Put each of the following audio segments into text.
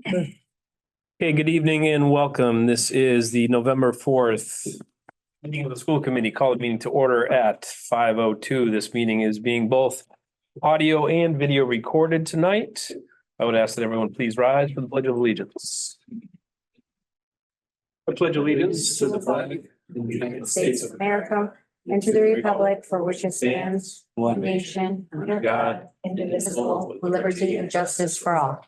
Okay, good evening and welcome. This is the November 4th meeting of the school committee. Call the meeting to order at 5:02. This meeting is being both audio and video recorded tonight. I would ask that everyone please rise for the Pledge of Allegiance. I pledge allegiance to the flag of the United States of America, and to the republic for which it stands, one nation, under God, indivisible, with liberty and justice for all.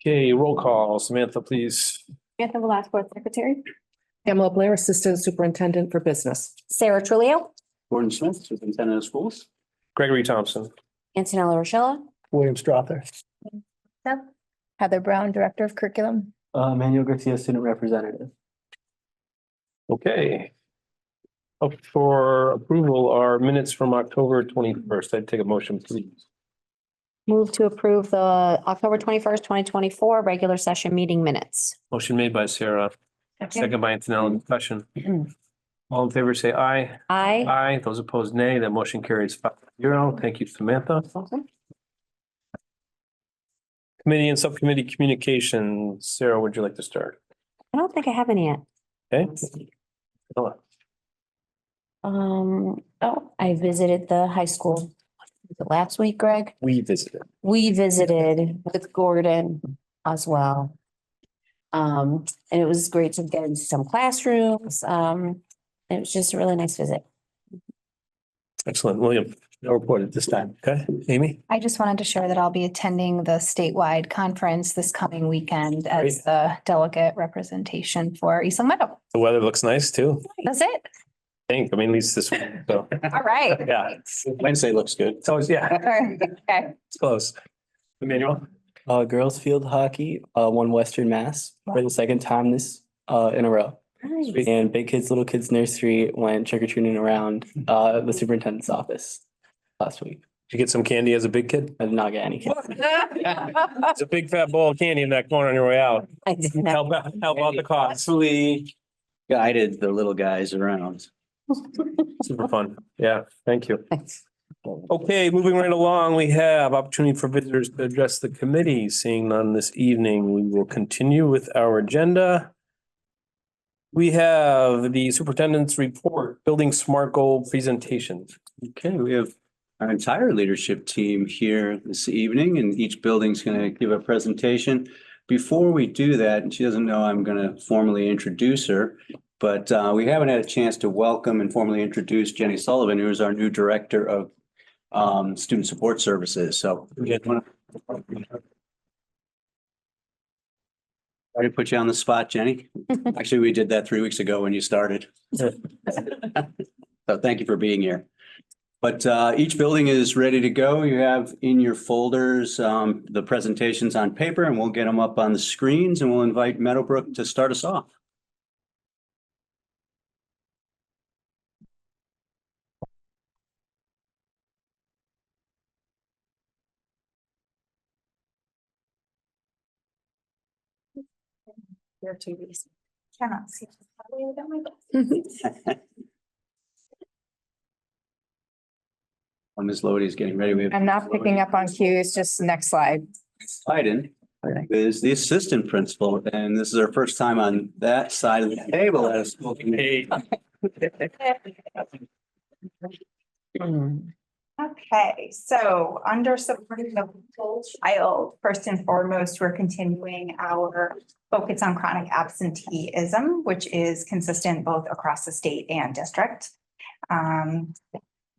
Okay, roll call. Samantha, please. Samantha Velasquez, Secretary. Pamela Blair, Assistant Superintendent for Business. Sarah Trulio. Gordon Smith, Superintendent of Schools. Gregory Thompson. Antonella Rochella. William Strother. Heather Brown, Director of Curriculum. Manuel Garcia, Student Representative. Okay. Up for approval are minutes from October 21st. I'd take a motion, please. Move to approve the October 21st, 2024 regular session meeting minutes. Motion made by Sarah, second by Antonella. Discussion. All in favor, say aye. Aye. Aye. Those opposed, nay. That motion carries 5-0. Thank you, Samantha. Committee and subcommittee communications. Sarah, would you like to start? I don't think I have any yet. Okay. Ella. I visited the high school. Was it last week, Greg? We visited. We visited with Gordon as well. And it was great to get into some classrooms. It was just a really nice visit. Excellent. William, no report at this time. Okay, Amy? I just wanted to share that I'll be attending the statewide conference this coming weekend as the delegate representation for East Long Meadow. The weather looks nice too. That's it. I think, at least this week, so, All right. yeah. Wednesday looks good. It's always, yeah, Okay. it's close. Emmanuel? Girls field hockey, won Western Mass for the second time this, in a row. Nice. And Big Kids, Little Kids Nursery went trick or treating around, the superintendent's office last week. Did you get some candy as a big kid? I did not get any kids. It's a big fat bowl of candy in that corner on your way out. I didn't know. Help out the cause. Actually guided the little guys around. Super fun. Yeah, thank you. Okay, moving right along, we have opportunity for visitors to address the committee. Seeing none this evening, we will continue with our agenda. We have the superintendent's report, building SMART goal presentations. Okay, we have our entire leadership team here this evening, and each building's going to give a presentation. Before we do that, and she doesn't know I'm going to formally introduce her, but we haven't had a chance to welcome and formally introduce Jenny Sullivan, who is our new Director of Student Support Services. So I put you on the spot, Jenny. Actually, we did that 3 weeks ago when you started. So thank you for being here. But each building is ready to go. You have in your folders the presentations on paper, and we'll get them up on the screens, and we'll invite Meadowbrook to start us off. Your TVs. Cannot see. Ms. Lodi is getting ready. We have I'm not picking up on cues, just next slide. Biden is the assistant principal, and this is our first time on that side of the table at a school committee. Okay, so under supporting the whole child, first and foremost, we're continuing our focus on chronic absenteeism, which is consistent both across the state and district.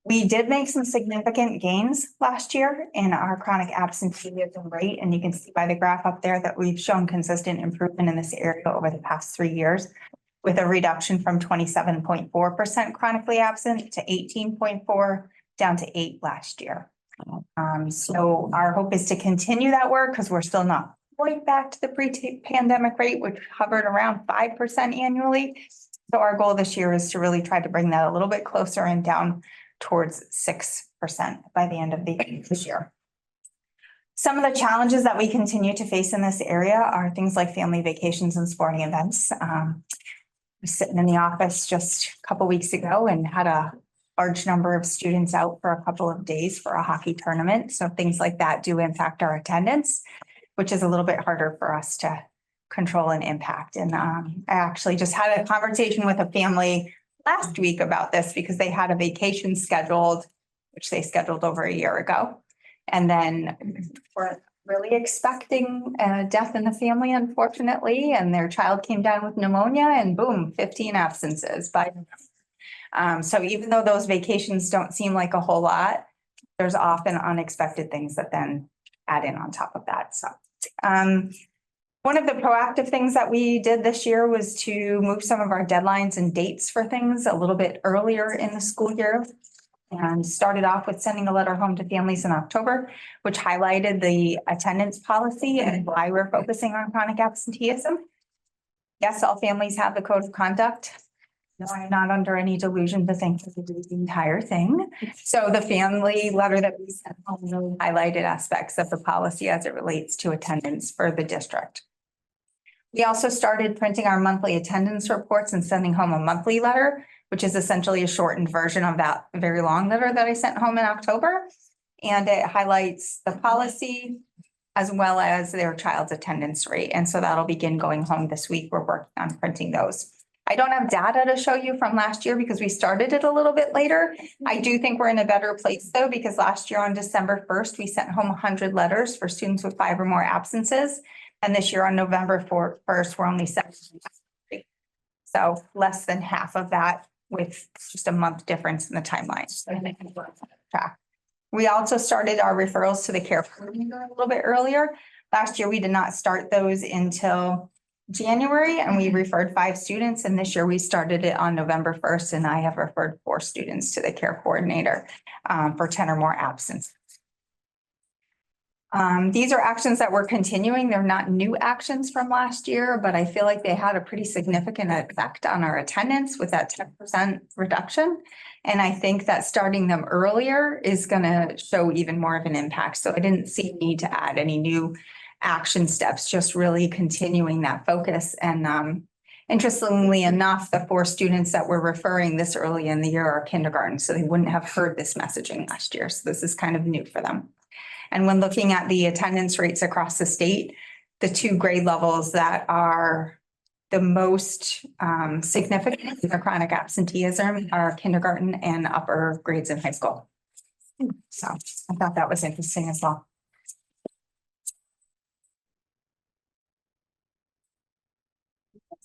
We did make some significant gains last year in our chronic absenteeism rate, and you can see by the graph up there that we've shown consistent improvement in this area over the past 3 years, with a reduction from 27.4% chronically absent to 18.4%. Down to 8 last year. So our hope is to continue that work because we're still not quite back to the pre-pandemic rate, which hovered around 5% annually. So our goal this year is to really try to bring that a little bit closer and down towards 6% by the end of this year. Some of the challenges that we continue to face in this area are things like family vacations and sporting events. I was sitting in the office just a couple weeks ago and had a large number of students out for a couple of days for a hockey tournament. So things like that do impact our attendance, which is a little bit harder for us to control and impact. And I actually just had a conversation with a family last week about this because they had a vacation scheduled, which they scheduled over a year ago. And then we're really expecting a death in the family, unfortunately, and their child came down with pneumonia and boom, 15 absences by. So even though those vacations don't seem like a whole lot, there's often unexpected things that then add in on top of that. So one of the proactive things that we did this year was to move some of our deadlines and dates for things a little bit earlier in the school year. And started off with sending a letter home to families in October, which highlighted the attendance policy and why we're focusing on chronic absenteeism. Yes, all families have the code of conduct. No, I'm not under any delusion to think that we do the entire thing. So the family letter that we sent home really highlighted aspects of the policy as it relates to attendance for the district. We also started printing our monthly attendance reports and sending home a monthly letter, which is essentially a shortened version of that very long letter that I sent home in October. And it highlights the policy as well as their child's attendance rate. And so that'll begin going home this week. We're working on printing those. I don't have data to show you from last year because we started it a little bit later. I do think we're in a better place though, because last year on December 1st, we sent home 100 letters for students with 5 or more absences. And this year on November 1st, we're only 70. So less than half of that with just a month difference in the timeline. So I think we're on track. We also started our referrals to the care coordinator a little bit earlier. Last year, we did not start those until January and we referred 5 students. And this year we started it on November 1st and I have referred 4 students to the care coordinator for 10 or more absences. These are actions that we're continuing. They're not new actions from last year, but I feel like they had a pretty significant effect on our attendance with that 10% reduction. And I think that starting them earlier is going to show even more of an impact. So I didn't see a need to add any new action steps, just really continuing that focus. And interestingly enough, the 4 students that we're referring this early in the year are kindergarten, so they wouldn't have heard this messaging last year. So this is kind of new for them. And when looking at the attendance rates across the state, the 2 grade levels that are the most significant in chronic absenteeism are kindergarten and upper grades in high school. So I thought that was interesting as well.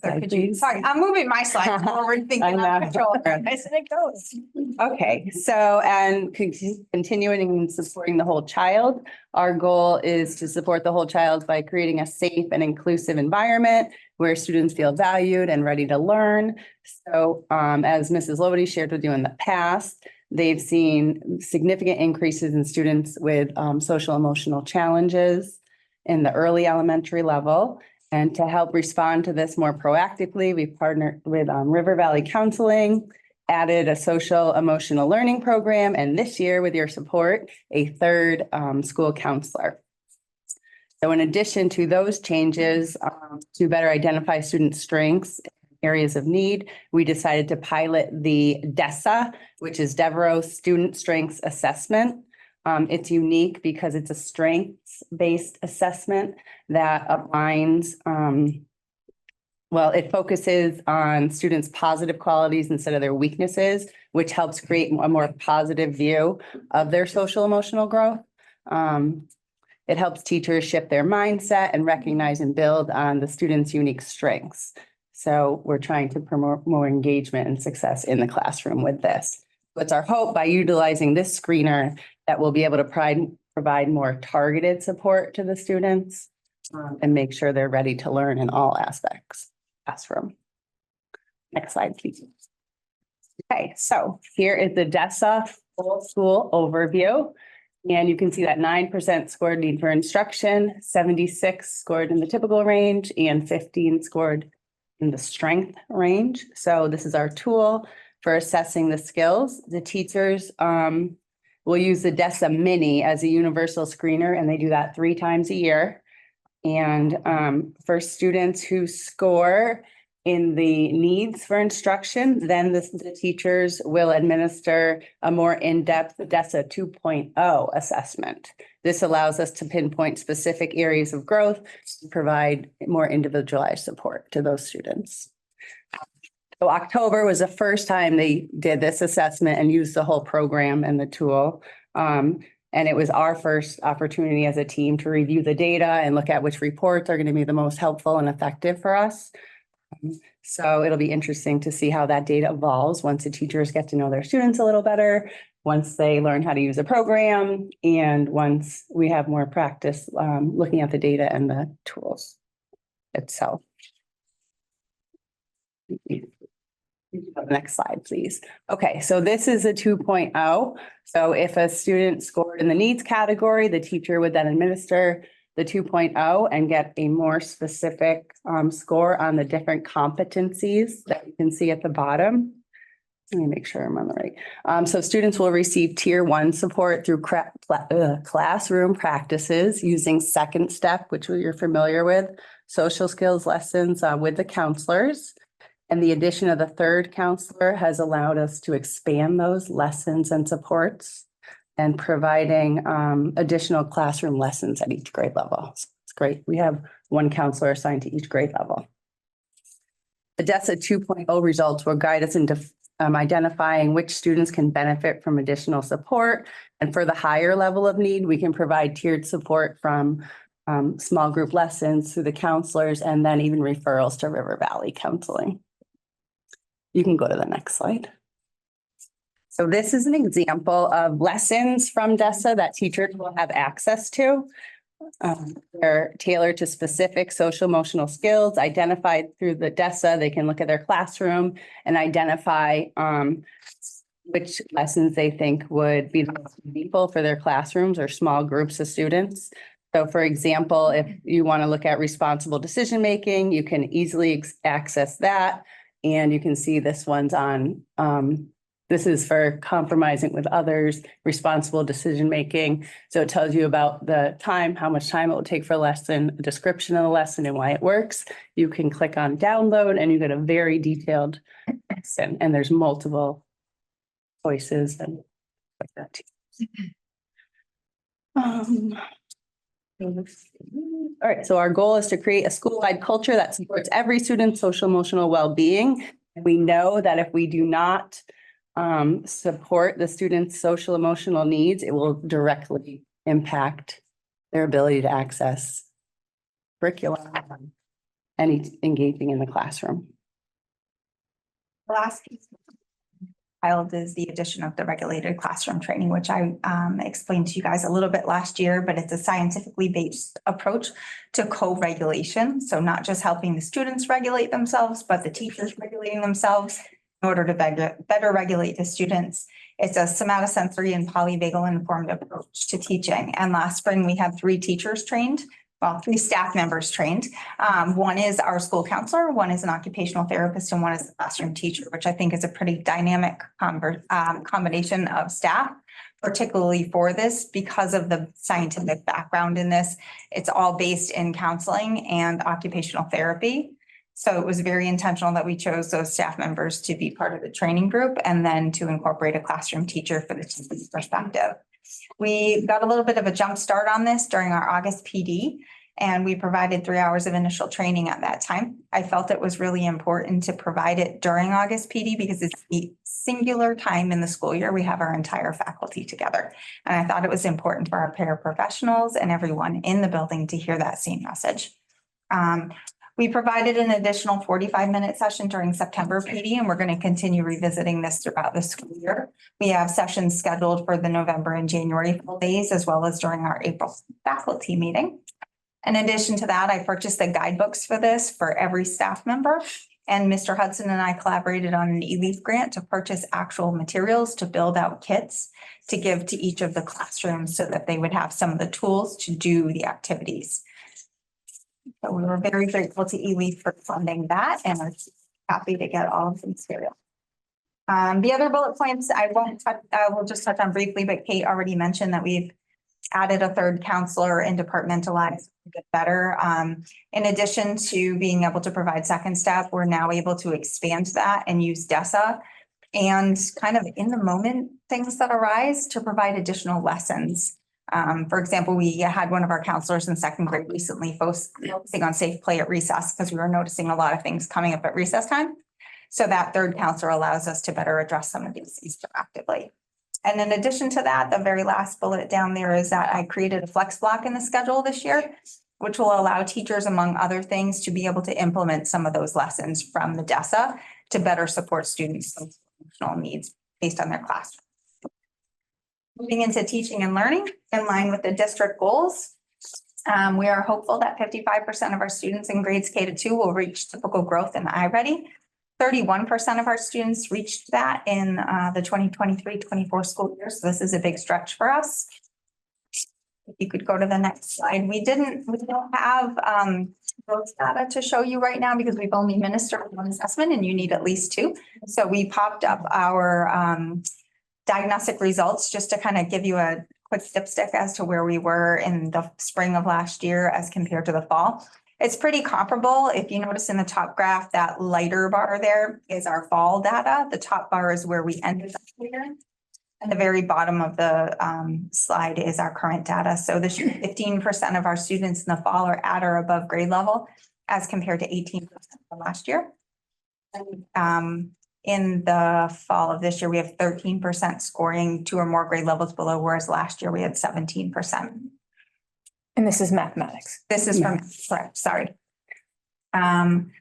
Sorry, I'm moving my slide forward thinking I'm controlling it. I said it goes. Okay, so and continuing and supporting the whole child. Our goal is to support the whole child by creating a safe and inclusive environment where students feel valued and ready to learn. So as Mrs. Lobody shared with you in the past, they've seen significant increases in students with social emotional challenges in the early elementary level. And to help respond to this more proactively, we partnered with River Valley Counseling, added a social emotional learning program, and this year, with your support, a 3rd school counselor. So in addition to those changes, to better identify student strengths, areas of need, we decided to pilot the DESA, which is Devereaux Student Strengths Assessment. It's unique because it's a strengths-based assessment that aligns, it focuses on students' positive qualities instead of their weaknesses, which helps create a more positive view of their social emotional growth. It helps teachers shift their mindset and recognize and build on the students' unique strengths. So we're trying to promote more engagement and success in the classroom with this. It's our hope by utilizing this screener that we'll be able to provide more targeted support to the students and make sure they're ready to learn in all aspects of the classroom. Next slide, please. Okay, so here is the DESA full school overview. And you can see that 9% scored need for instruction, 76 scored in the typical range, and 15 scored in the strength range. So this is our tool for assessing the skills. The teachers will use the DESA Mini as a universal screener, and they do that 3 times a year. And for students who score in the needs for instruction, then the teachers will administer a more in-depth DESA 2.0 assessment. This allows us to pinpoint specific areas of growth, provide more individualized support to those students. So October was the first time they did this assessment and used the whole program and the tool. And it was our first opportunity as a team to review the data and look at which reports are going to be the most helpful and effective for us. So it'll be interesting to see how that data evolves once the teachers get to know their students a little better, once they learn how to use a program, and once we have more practice looking at the data and the tools itself. Next slide, please. Okay, so this is a 2.0. So if a student scored in the needs category, the teacher would then administer the 2.0 and get a more specific score on the different competencies that you can see at the bottom. Let me make sure I'm on the right. So students will receive tier 1 support through classroom practices using second step, which you're familiar with, social skills lessons with the counselors. And the addition of the third counselor has allowed us to expand those lessons and supports and providing additional classroom lessons at each grade level. So it's great. We have one counselor assigned to each grade level. The DESA 2.0 results will guide us into identifying which students can benefit from additional support. And for the higher level of need, we can provide tiered support from small group lessons through the counselors and then even referrals to River Valley Counseling. You can go to the next slide. So this is an example of lessons from DESA that teachers will have access to. They're tailored to specific social emotional skills identified through the DESA. They can look at their classroom and identify which lessons they think would be the most meaningful for their classrooms or small groups of students. So for example, if you want to look at responsible decision-making, you can easily access that. And you can see this one's on, this is for compromising with others, responsible decision-making. So it tells you about the time, how much time it will take for a lesson, a description of the lesson and why it works. You can click on download and you get a very detailed lesson, and there's multiple choices and like that too. All right, so our goal is to create a school-wide culture that supports every student's social emotional well-being. We know that if we do not support the students' social emotional needs, it will directly impact their ability to access curriculum and engaging in the classroom. The last piece filed is the addition of the regulated classroom training, which I explained to you guys a little bit last year, but it's a scientifically based approach to co-regulation. So not just helping the students regulate themselves, but the teachers regulating themselves in order to better regulate the students. It's a somatosensory and polyvagal informed approach to teaching. And last spring, we had 3 teachers trained. Well, 3 staff members trained. One is our school counselor, one is an occupational therapist, and one is a classroom teacher, which I think is a pretty dynamic combination of staff, particularly for this because of the scientific background in this. It's all based in counseling and occupational therapy. So it was very intentional that we chose those staff members to be part of the training group and then to incorporate a classroom teacher for the teaching perspective. We got a little bit of a jump start on this during our August PD, and we provided 3 hours of initial training at that time. I felt it was really important to provide it during August PD because it's the singular time in the school year we have our entire faculty together. And I thought it was important for our paraprofessionals and everyone in the building to hear that same message. We provided an additional 45-minute session during September PD, and we're going to continue revisiting this throughout the school year. We have sessions scheduled for the November and January full days, as well as during our April faculty meeting. In addition to that, I purchased the guidebooks for this for every staff member, and Mr. Hudson and I collaborated on an eLeaf grant to purchase actual materials to build out kits to give to each of the classrooms so that they would have some of the tools to do the activities. So we were very grateful to eLeaf for funding that and are happy to get all of the material. The other bullet points I will just touch on briefly, but Kate already mentioned that we've added a third counselor and departmentalized to get better. In addition to being able to provide second step, we're now able to expand that and use DESA and kind of in the moment things that arise to provide additional lessons. For example, we had one of our counselors in second grade recently focusing on safe play at recess because we were noticing a lot of things coming up at recess time. So that third counselor allows us to better address some of these things proactively. And in addition to that, the very last bullet down there is that I created a flex block in the schedule this year, which will allow teachers, among other things, to be able to implement some of those lessons from the DESA to better support students' emotional needs based on their classroom. Moving into teaching and learning in line with the district goals. We are hopeful that 55% of our students in grades K-2 will reach typical growth in iReady. 31% of our students reached that in the 2023-24 school year. So this is a big stretch for us. If you could go to the next slide. We don't have growth data to show you right now because we've only administered one assessment and you need at least two. So we popped up our diagnostic results just to kind of give you a quick dipstick as to where we were in the spring of last year as compared to the fall. It's pretty comparable. If you notice in the top graph, that lighter bar there is our fall data. The top bar is where we ended the year. And the very bottom of the slide is our current data. So this year, 15% of our students in the fall are at or above grade level as compared to 18% from last year. And in the fall of this year, we have 13% scoring 2 or more grade levels below, whereas last year we had 17%. And this is mathematics. This is from, correct, sorry. What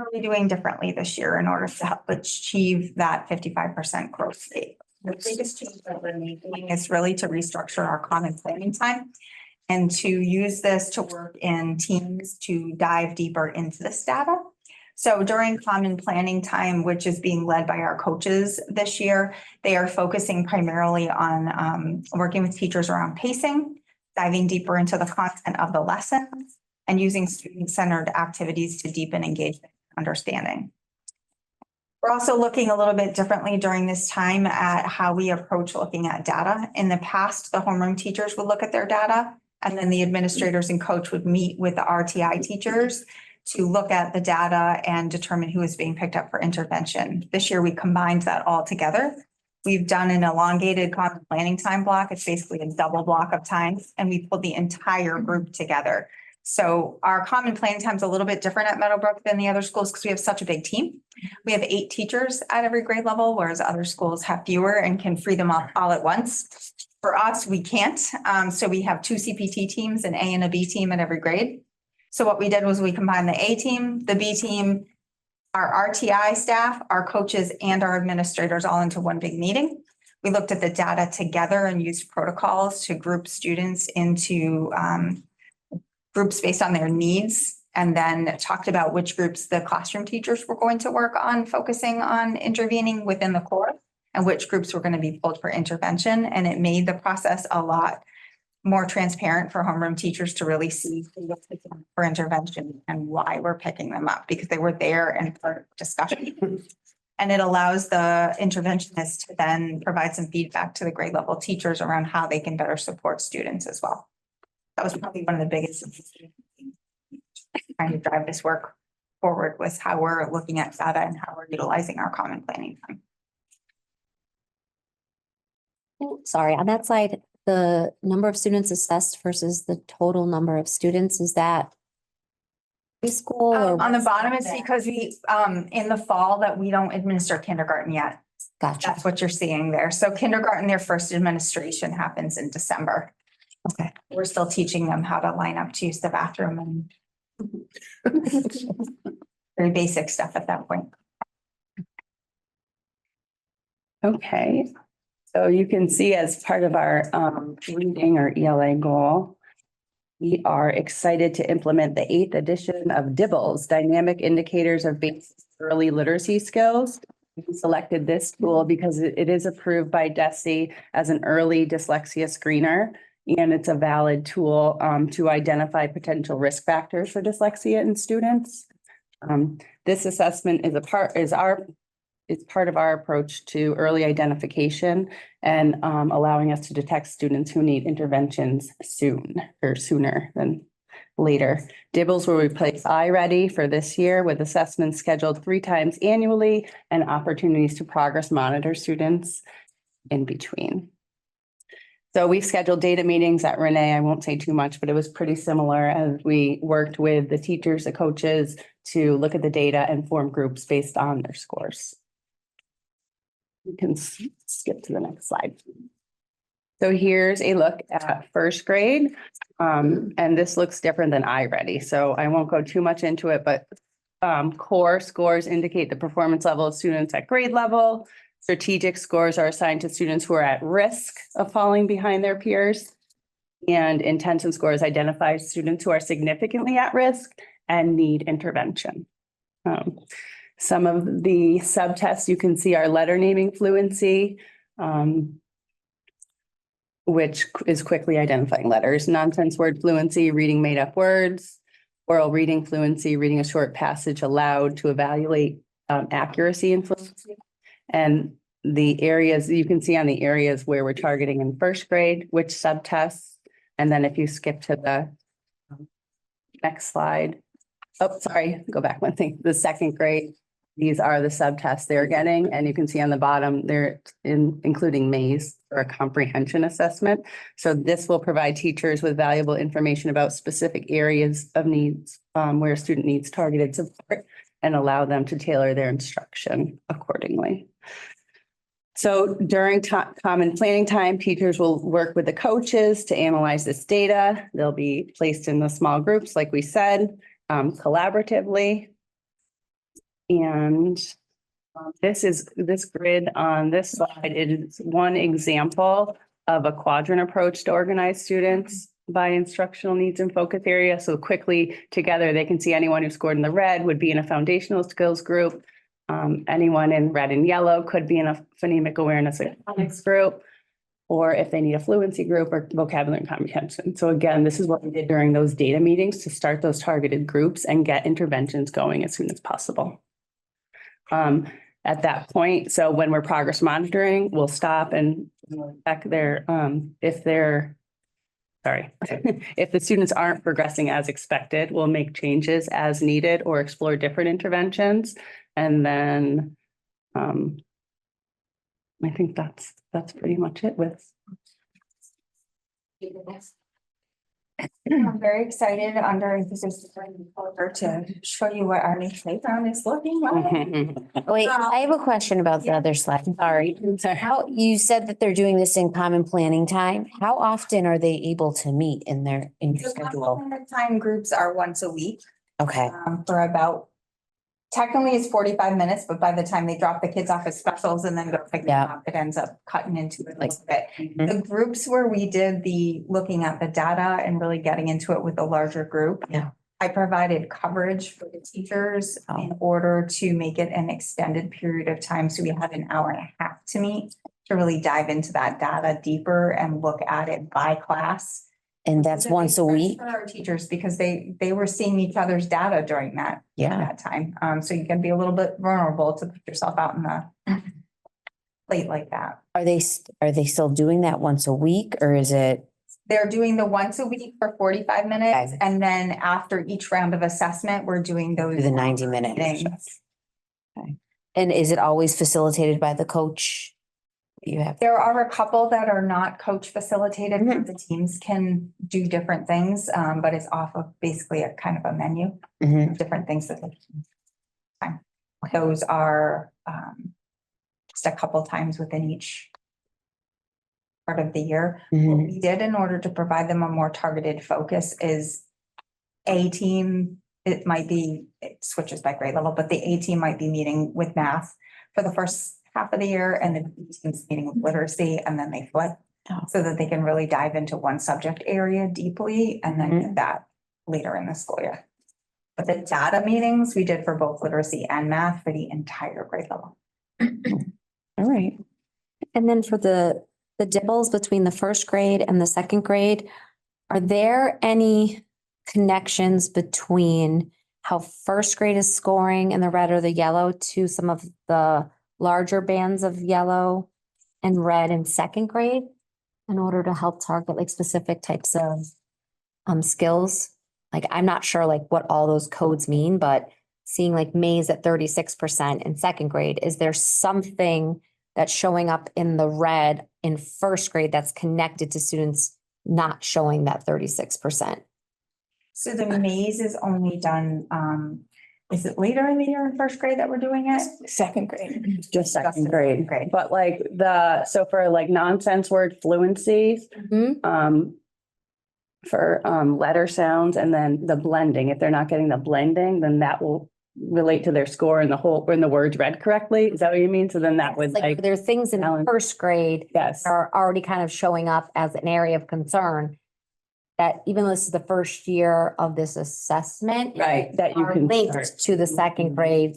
are we doing differently this year in order to help achieve that 55% growth rate? The biggest change that we're making is really to restructure our common planning time and to use this to work in teams to dive deeper into this data. So during common planning time, which is being led by our coaches this year, they are focusing primarily on working with teachers around pacing, diving deeper into the content of the lessons, and using student-centered activities to deepen engagement and understanding. We're also looking a little bit differently during this time at how we approach looking at data. In the past, the homeroom teachers would look at their data, and then the administrators and coach would meet with the RTI teachers to look at the data and determine who is being picked up for intervention. This year, we combined that all together. We've done an elongated common planning time block. It's basically a double block of time, and we pulled the entire group together. So our common planning time is a little bit different at Meadowbrook than the other schools because we have such a big team. We have 8 teachers at every grade level, whereas other schools have fewer and can free them up all at once. For us, we can't. So we have 2 CPT teams, an A and a B team at every grade. So what we did was we combined the A team, the B team, our RTI staff, our coaches, and our administrators all into one big meeting. We looked at the data together and used protocols to group students into groups based on their needs, and then talked about which groups the classroom teachers were going to work on focusing on intervening within the core and which groups were going to be pulled for intervention. And it made the process a lot more transparent for homeroom teachers to really see who was picking up for intervention and why we're picking them up, because they were there and part of the discussion. And it allows the interventionists to then provide some feedback to the grade level teachers around how they can better support students as well. That was probably one of the biggest trying to drive this work forward with how we're looking at data and how we're utilizing our common planning time. Sorry, on that slide, the number of students assessed versus the total number of students, is that preschool? Or On the bottom, it's because we, in the fall that we don't administer kindergarten yet. Gotcha. That's what you're seeing there. So kindergarten, their first administration happens in December. Okay. We're still teaching them how to line up to use the bathroom and very basic stuff at that point. Okay, so you can see as part of our reading or ELA goal, we are excited to implement the 8th edition of DIBELS, Dynamic Indicators of Basic Early Literacy Skills. We selected this tool because it is approved by DESE as an early dyslexia screener, and it's a valid tool to identify potential risk factors for dyslexia in students. This assessment is it's part of our approach to early identification and allowing us to detect students who need interventions soon or sooner than later. Dibbles will replace iReady for this year with assessments scheduled 3 times annually and opportunities to progress monitor students in between. So we've scheduled data meetings at Renee. I won't say too much, but it was pretty similar as we worked with the teachers, the coaches to look at the data and form groups based on their scores. You can skip to the next slide. So here's a look at first grade. And this looks different than iReady. So I won't go too much into it, but core scores indicate the performance level of students at grade level. Strategic scores are assigned to students who are at risk of falling behind their peers. And intention scores identify students who are significantly at risk and need intervention. Some of the subtests you can see are letter naming fluency, which is quickly identifying letters, nonsense word fluency, reading made up words, oral reading fluency, reading a short passage aloud to evaluate accuracy and fluency. And the areas you can see on the areas where we're targeting in first grade, which subtests. And then if you skip to the next slide. Oh, sorry, go back one thing. The second grade, these are the subtests they're getting. And you can see on the bottom, they're including MAISE for a comprehension assessment. So this will provide teachers with valuable information about specific areas of needs where a student needs targeted support and allow them to tailor their instruction accordingly. So during common planning time, teachers will work with the coaches to analyze this data. They'll be placed in the small groups, like we said, collaboratively. And this grid on this slide is one example of a quadrant approach to organize students by instructional needs and focus area. So quickly together, they can see anyone who scored in the red would be in a foundational skills group. Anyone in red and yellow could be in a phonemic awareness and phonics group, or if they need a fluency group or vocabulary and comprehension. So again, this is what we did during those data meetings to start those targeted groups and get interventions going as soon as possible. At that point, so when we're progress monitoring, we'll stop and check their, if the students aren't progressing as expected, we'll make changes as needed or explore different interventions. And then I think that's pretty much it with. I'm very excited under this is to show you what our new playground is looking like. Wait, I have a question about the other slide. Sorry. How, you said that they're doing this in common planning time. How often are they able to meet in your The schedule? time groups are once a week Okay, for about, technically it's 45 minutes, but by the time they drop the kids off at specials and then go pick them Yeah. up, it ends up cutting into it a Like- little bit. The groups where we did the looking at the data and really getting into it with a larger group. Yeah. I provided coverage for the teachers in order to make it an extended period of time. So we had an hour and a half to meet to really dive into that data deeper and look at it by class. and that's once a week? For our teachers, because they were seeing each other's data during that time. So you can be a little bit vulnerable to put yourself out in the plate like that. Are they still doing that once a week or is it? They're doing the once a week for 45 minutes. Okay. And then after each round of assessment, we're doing those. The 90-minute meetings. And is it always facilitated by the coach? You have, There are a couple that are not coach facilitated, where the teams can do different things, but it's off of basically a kind of a menu. Mhm. Different things that time. Those are just a couple times within each part of the year. What Mhm. we did in order to provide them a more targeted focus is A team, it switches by grade level, but the A team might be meeting with math for the first half of the year and the B team's meeting with literacy, and then they flip. Oh. So that they can really dive into one subject area deeply and then get that later in the school year. But the data meetings we did for both literacy and math for the entire grade level. All right. And then for the dibbles between the first grade and the second grade, are there any connections between how first grade is scoring in the red or the yellow to some of the larger bands of yellow and red in second grade in order to help target like specific types of skills. Like, I'm not sure like what all those codes mean, but seeing like maize at 36% in second grade, is there something that's showing up in the red in first grade that's connected to students not showing that 36%? So the maze is only done, is it later in the year in first grade that we're doing it? Second grade. Just Just second in grade. second grade. But like so for like nonsense word fluency, for letter sounds and then the blending, if they're not getting the blending, then that will relate to their score in the words read correctly. Is that what you mean? So then that would Like, like, there are things in balance. first grade yes, are already kind of showing up as an area of concern. That even though this is the first year of this assessment. right, that you Are can. linked to the second grade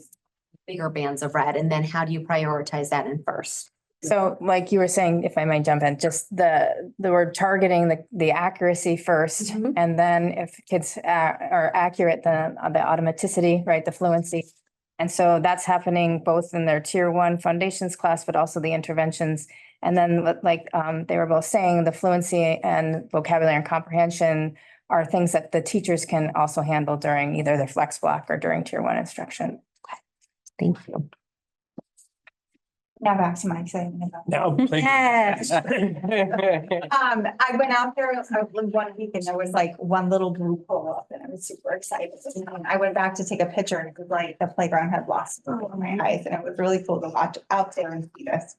bigger bands of red, and then how do you prioritize that in first? So like you were saying, if I might jump in, just the word targeting the accuracy first. Mhm. And then if kids are accurate, then the automaticity, right, the fluency. And so that's happening both in their tier one foundations class, but also the interventions. And then like they were both saying, the fluency and vocabulary and comprehension are things that the teachers can also handle during either their flex block or during tier one instruction. Thank you. Now back to my excitement about. Now. Yes. I went out there one week and there was like one little blue pull up and I was super excited. And I went back to take a picture and it was like the playground had lost my eyes, and it was really cool to watch out there and see this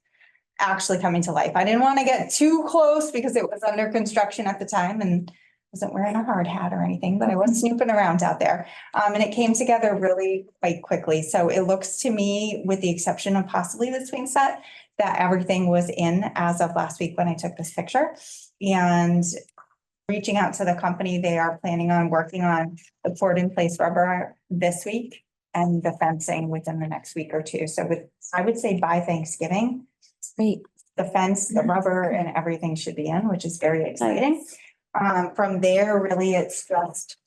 actually coming to life. I didn't want to get too close because it was under construction at the time and wasn't wearing a hard hat or anything, but I was snooping around out there. And it came together really quite quickly. So it looks to me, with the exception of possibly the swing set, that everything was in as of last week when I took this picture. And reaching out to the company, they are planning on working on the poured in place rubber this week and the fencing within the next week or two. So I would say by Thanksgiving, Great. the fence, the rubber and everything should be in, which is very exciting. From there, really, it's just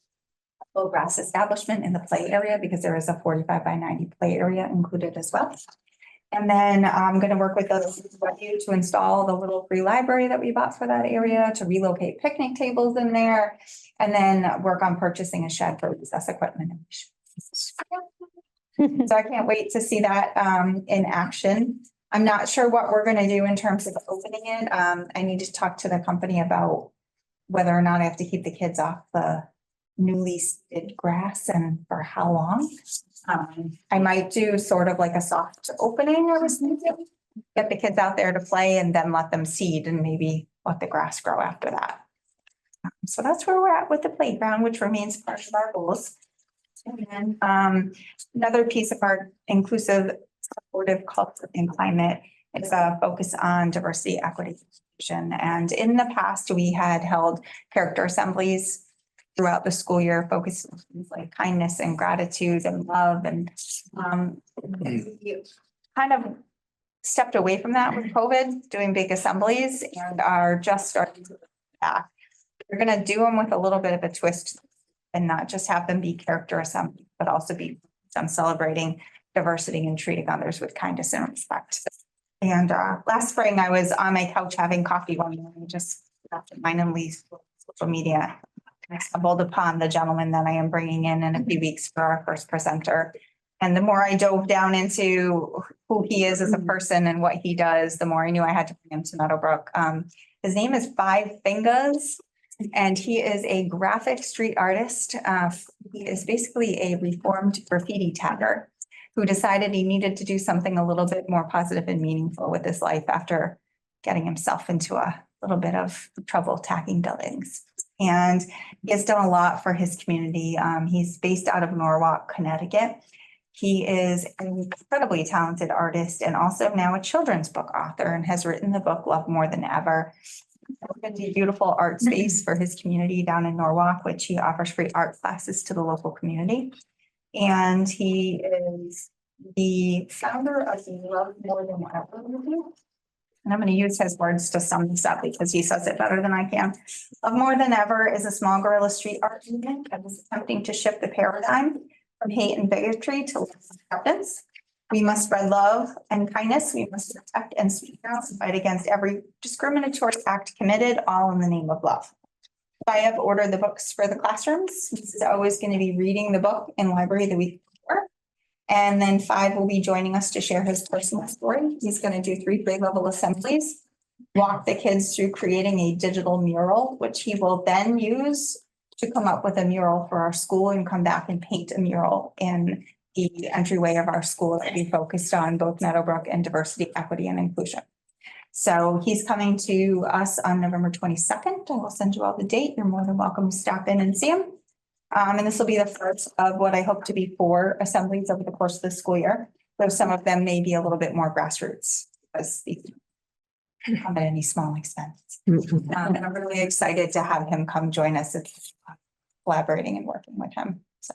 a full grass establishment in the play area because there is a 45 by 90 play area included as well. And then I'm going to work with the to install the little free library that we bought for that area, to relocate picnic tables in there, and then work on purchasing a shed for recess equipment. So I can't wait to see that in action. I'm not sure what we're going to do in terms of opening it. I need to talk to the company about whether or not I have to keep the kids off the newly seeded grass and for how long. I might do sort of like a soft opening, I was thinking. Get the kids out there to play and then let them seed and maybe let the grass grow after that. So that's where we're at with the playground, which remains part of our goals. And then another piece of our inclusive supportive culture and climate is a focus on diversity, equity, and in the past, we had held character assemblies throughout the school year, focused on things like kindness and gratitude and love. And we kind of stepped away from that with COVID, doing big assemblies, and are just starting to look back. We're going to do them with a little bit of a twist and not just have them be character assemblies, but also be them celebrating diversity and treating others with kindness and respect. And last spring, I was on my couch having coffee one morning, just mindlessly social media. I stumbled upon the gentleman that I am bringing in a few weeks for our first presenter. And the more I dove down into who he is as a person and what he does, the more I knew I had to bring him to Meadowbrook. His name is Five Fingers, and he is a graphic street artist. He is basically a reformed graffiti tagger who decided he needed to do something a little bit more positive and meaningful with his life after getting himself into a little bit of trouble tagging buildings. And he has done a lot for his community. He's based out of Norwalk, Connecticut. He is an incredibly talented artist and also now a children's book author, and has written the book Love More Than Ever. It's a beautiful art space for his community down in Norwalk, which he offers free art classes to the local community. And he is the founder of the Love More Than Ever movement. And I'm going to use his words to sum this up because he says it better than I can. Love More Than Ever is a small guerrilla street art movement that is attempting to shift the paradigm from hate and bigotry to love and acceptance. We must spread love and kindness. We must protect and speak out and fight against every discriminatory act committed, all in the name of love. I have ordered the books for the classrooms. This is always going to be reading the book in library the week before. And then 5 will be joining us to share his personal story. He's going to do 3 grade level assemblies, walk the kids through creating a digital mural, which he will then use to come up with a mural for our school and come back and paint a mural in the entryway of our school that we focused on both Meadowbrook and diversity, equity, and inclusion. So he's coming to us on November 22nd. I will send you all the date. You're more than welcome to stop in and see him. And this will be the first of what I hope to be 4 assemblies over the course of the school year. Though some of them may be a little bit more grassroots because these come at any small expense. And I'm really excited to have him come join us. It's collaborating and working with him. So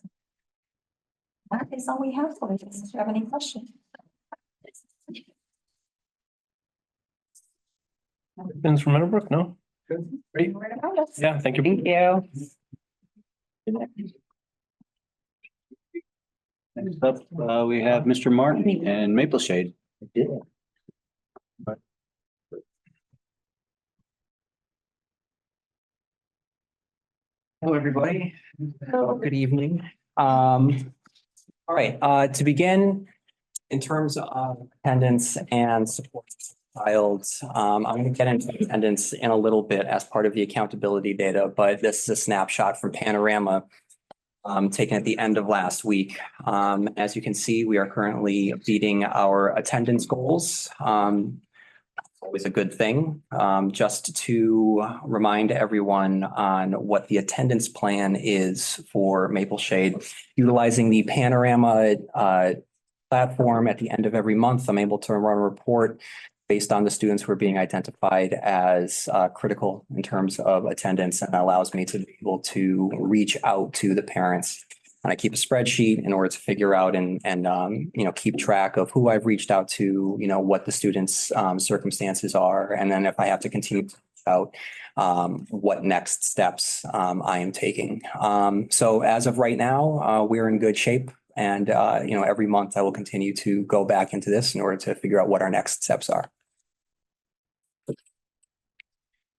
that is all we have for you. Do you have any questions? Questions from Meadowbrook? No? Good. Great. Word about us. Yeah, thank you. Thank you. Next up, we have Mr. Martin and Maple Shade. Hello, everybody. Good evening. All right, to begin, in terms of attendance and support for child, I'm going to get into attendance in a little bit as part of the accountability data, but this is a snapshot from Panorama taken at the end of last week. As you can see, we are currently beating our attendance goals. Always a good thing. Just to remind everyone on what the attendance plan is for Maple Shade, utilizing the Panorama platform at the end of every month, I'm able to run a report based on the students who are being identified as critical in terms of attendance, and that allows me to be able to reach out to the parents. And I keep a spreadsheet in order to figure out and keep track of who I've reached out to, what the students' circumstances are. And then if I have to continue to reach out, what next steps I am taking. So as of right now, we're in good shape. And, every month I will continue to go back into this in order to figure out what our next steps are.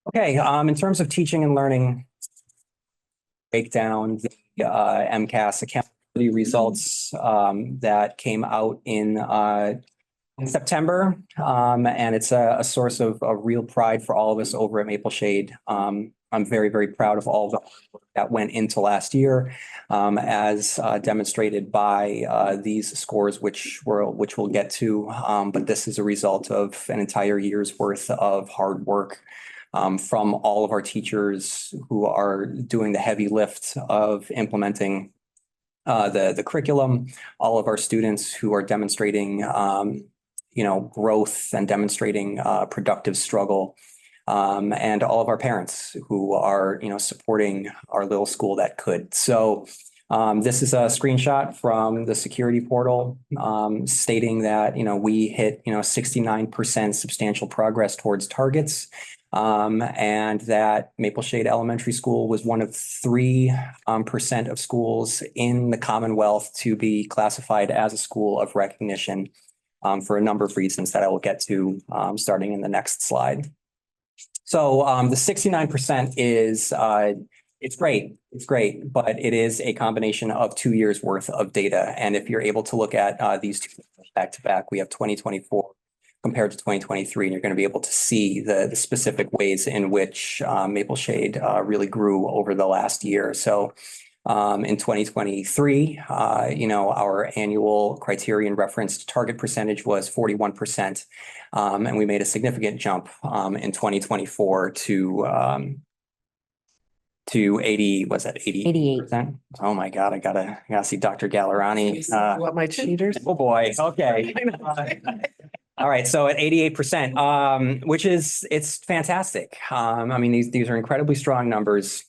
Okay, in terms of teaching and learning, break down the MCAS accountability results that came out in September. And it's a source of real pride for all of us over at Maple Shade. I'm very, very proud of all the work that went into last year, as demonstrated by these scores, which we'll get to. But this is a result of an entire year's worth of hard work from all of our teachers who are doing the heavy lift of implementing the curriculum, all of our students who are demonstrating, growth and demonstrating productive struggle, and all of our parents who are, supporting our little school that could. So this is a screenshot from the security portal stating that, we hit, 69% substantial progress towards targets. And that Maple Shade Elementary School was one of 3% of schools in the Commonwealth to be classified as a school of recognition for a number of reasons that I will get to starting in the next slide. So the 69% is, it's great, but it is a combination of 2 years worth of data. And if you're able to look at these two back to back, we have 2024 compared to 2023, and you're going to be able to see the specific ways in which Maple Shade really grew over the last year. So in 2023, our annual criterion referenced target percentage was 41%. And we made a significant jump in 2024 to 80, was that 88%? Oh my God, I gotta see Dr. Gallerani. What my cheaters? Oh boy, okay. All right, so at 88%, which it's fantastic. These are incredibly strong numbers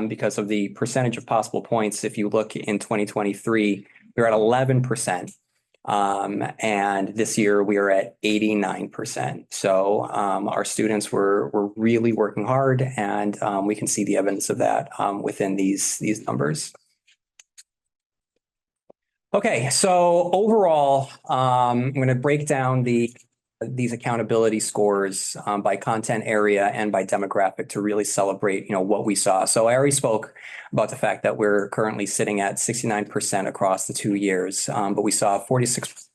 because of the percentage of possible points. If you look in 2023, we were at 11%. And this year we are at 89%. So our students were really working hard, and we can see the evidence of that within these numbers. Okay, so overall, I'm going to break down these accountability scores by content area and by demographic to really celebrate, what we saw. So I already spoke about the fact that we're currently sitting at 69% across the 2 years, but we saw a 46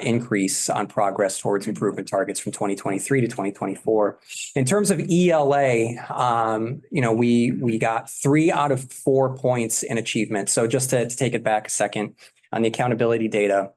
increase on progress towards improvement targets from 2023 to 2024. In terms of ELA, we got 3 out of 4 points in achievement. So just to take it back a second on the accountability data,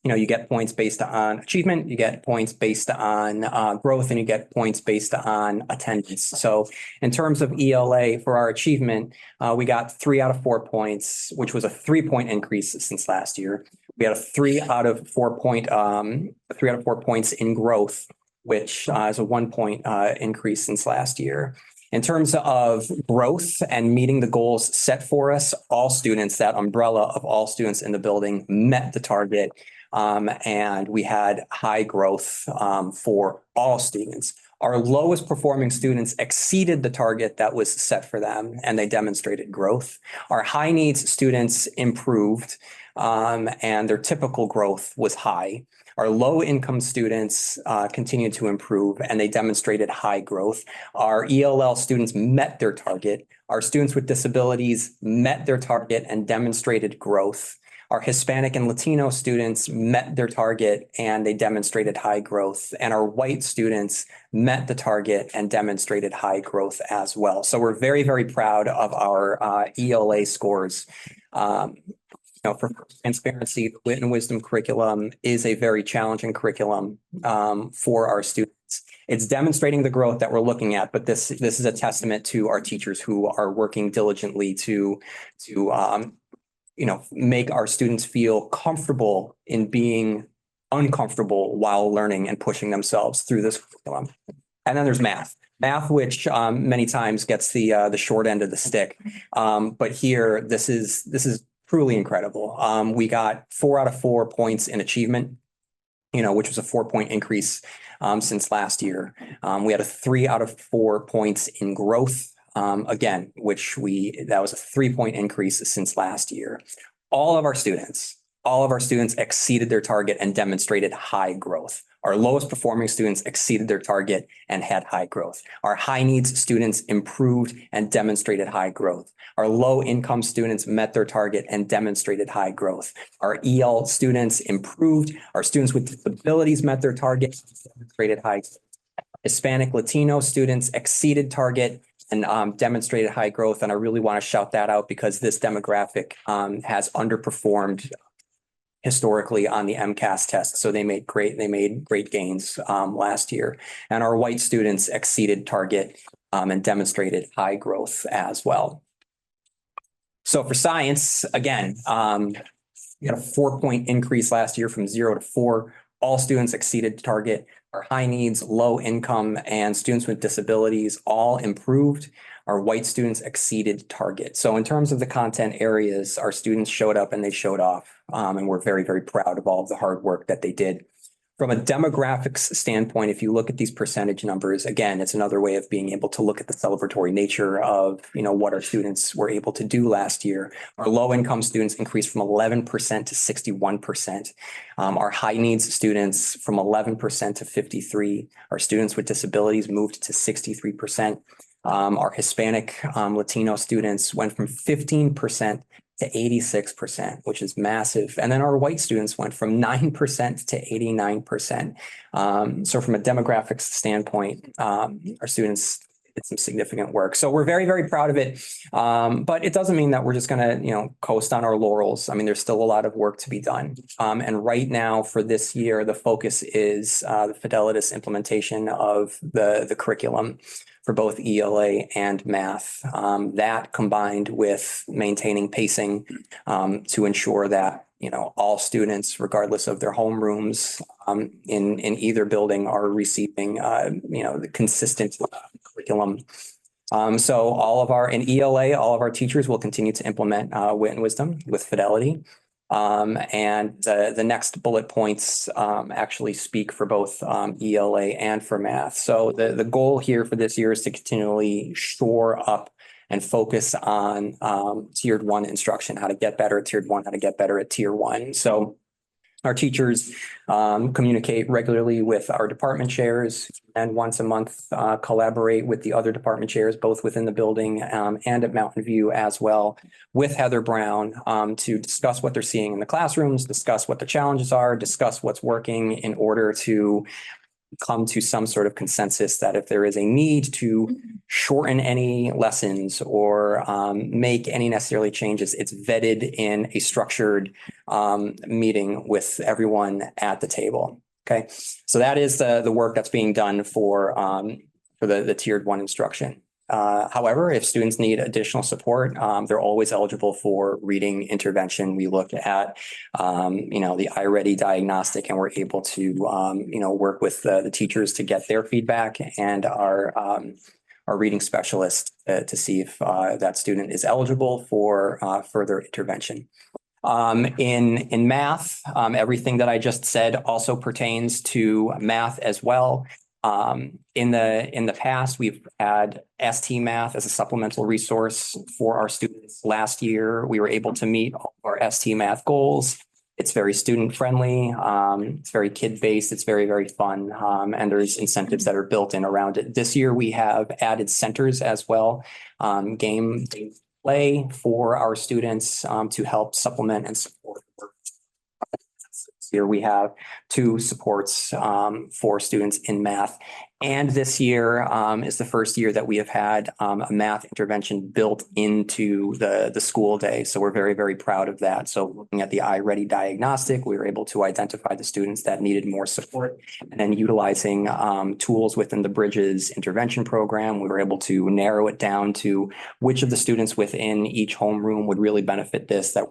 you get points based on achievement, you get points based on growth, and you get points based on attendance. So in terms of ELA for our achievement, we got 3 out of 4 points, which was a 3-point increase since last year. We had a 3 out of 4 points in growth, which is a 1-point increase since last year. In terms of growth and meeting the goals set for us, all students, that umbrella of all students in the building, met the target. And we had high growth for all students. Our lowest performing students exceeded the target that was set for them, and they demonstrated growth. Our high needs students improved, and their typical growth was high. Our low income students continued to improve, and they demonstrated high growth. Our ELL students met their target. Our students with disabilities met their target and demonstrated growth. Our Hispanic and Latino students met their target and they demonstrated high growth. And our white students met the target and demonstrated high growth as well. So we're very, very proud of our ELA scores. For transparency, the Wit and Wisdom curriculum is a very challenging curriculum for our students. It's demonstrating the growth that we're looking at, but this is a testament to our teachers who are working diligently to make our students feel comfortable in being uncomfortable while learning and pushing themselves through this curriculum. And then there's math, which many times gets the short end of the stick. But here, this is truly incredible. We got 4 out of 4 points in achievement, which was a 4-point increase since last year. We had a 3 out of 4 points in growth. Again, that was a 3-point increase since last year. All of our students exceeded their target and demonstrated high growth. Our lowest performing students exceeded their target and had high growth. Our high needs students improved and demonstrated high growth. Our low income students met their target and demonstrated high growth. Our EL students improved. Our students with disabilities met their target and demonstrated high growth. Hispanic Latino students exceeded target and demonstrated high growth. And I really want to shout that out because this demographic has underperformed historically on the MCAS test. So they made great gains last year. And our white students exceeded target and demonstrated high growth as well. So for science, again, we had a 4-point increase last year from 0 to 4. All students exceeded target. Our high needs, low income, and students with disabilities all improved. Our white students exceeded target. So in terms of the content areas, our students showed up and they showed off. And we're very, very proud of all of the hard work that they did. From a demographics standpoint, if you look at these percentage numbers, again, it's another way of being able to look at the celebratory nature of, what our students were able to do last year. Our low income students increased from 11% to 61%. Our high needs students from 11% to 53%. Our students with disabilities moved to 63%. Our Hispanic Latino students went from 15% to 86%, which is massive. And then our white students went from 9% to 89%. So from a demographics standpoint, our students did some significant work. So we're very, very proud of it. But it doesn't mean that we're just going to, coast on our laurels. I mean, there's still a lot of work to be done. And right now for this year, the focus is the Fidelidus implementation of the curriculum for both ELA and math. That combined with maintaining pacing to ensure that, all students, regardless of their homerooms in either building, are receiving, the consistent curriculum. So in ELA, all of our teachers will continue to implement Wit and Wisdom with Fidelity. And the next bullet points actually speak for both ELA and for math. So the goal here for this year is to continually shore up and focus on tiered one instruction, how to get better at tiered one, how to get better at tier one. So our teachers communicate regularly with our department chairs and once a month collaborate with the other department chairs, both within the building and at Mountain View as well, with Heather Brown to discuss what they're seeing in the classrooms, discuss what the challenges are, discuss what's working in order to come to some sort of consensus that if there is a need to shorten any lessons or make any necessarily changes, it's vetted in a structured meeting with everyone at the table. Okay, so that is the work that's being done for the tiered one instruction. However, if students need additional support, they're always eligible for reading intervention. We look at, the iReady diagnostic, and we're able to, work with the teachers to get their feedback and our reading specialist to see if that student is eligible for further intervention. In math, everything that I just said also pertains to math as well. In the past, we've had ST Math as a supplemental resource for our students. Last year, we were able to meet all of our ST Math goals. It's very student friendly. It's very kid based. It's very, very fun. And there's incentives that are built in around it. This year, we have added centers as well. Game play for our students to help supplement and support work. Here we have 2 supports for students in math. And this year is the first year that we have had a math intervention built into the school day. So we're very, very proud of that. So looking at the iReady diagnostic, we were able to identify the students that needed more support. And then utilizing tools within the Bridges intervention program, we were able to narrow it down to which of the students within each homeroom would really benefit this. That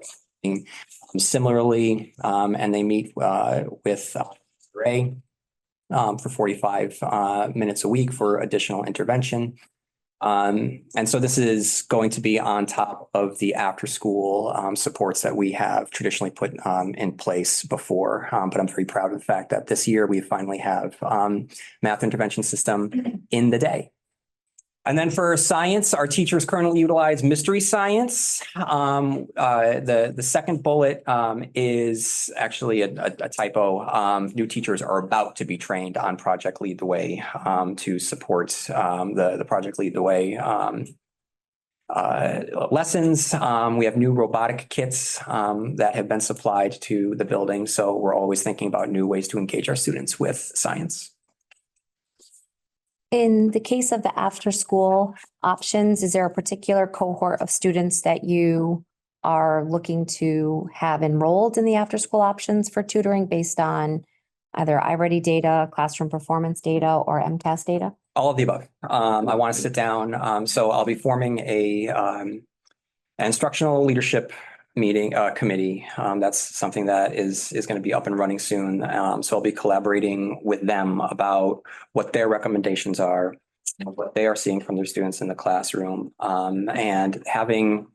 similarly, and they meet with Ray for 45 minutes a week for additional intervention. And so this is going to be on top of the after school supports that we have traditionally put in place before. But I'm very proud of the fact that this year we finally have math intervention system in the day. And then for science, our teachers currently utilize Mystery Science. The second bullet is actually a typo. New teachers are about to be trained on Project Lead the Way to support the Project Lead the Way lessons. We have new robotic kits that have been supplied to the building. So we're always thinking about new ways to engage our students with science. In the case of the after-school options, is there a particular cohort of students that you are looking to have enrolled in the after-school options for tutoring based on either iReady data, classroom performance data, or MCAS data? All of the above. I want to sit down. So I'll be forming an instructional leadership committee. That's something that is going to be up and running soon. So I'll be collaborating with them about what their recommendations are, what they are seeing from their students in the classroom, and having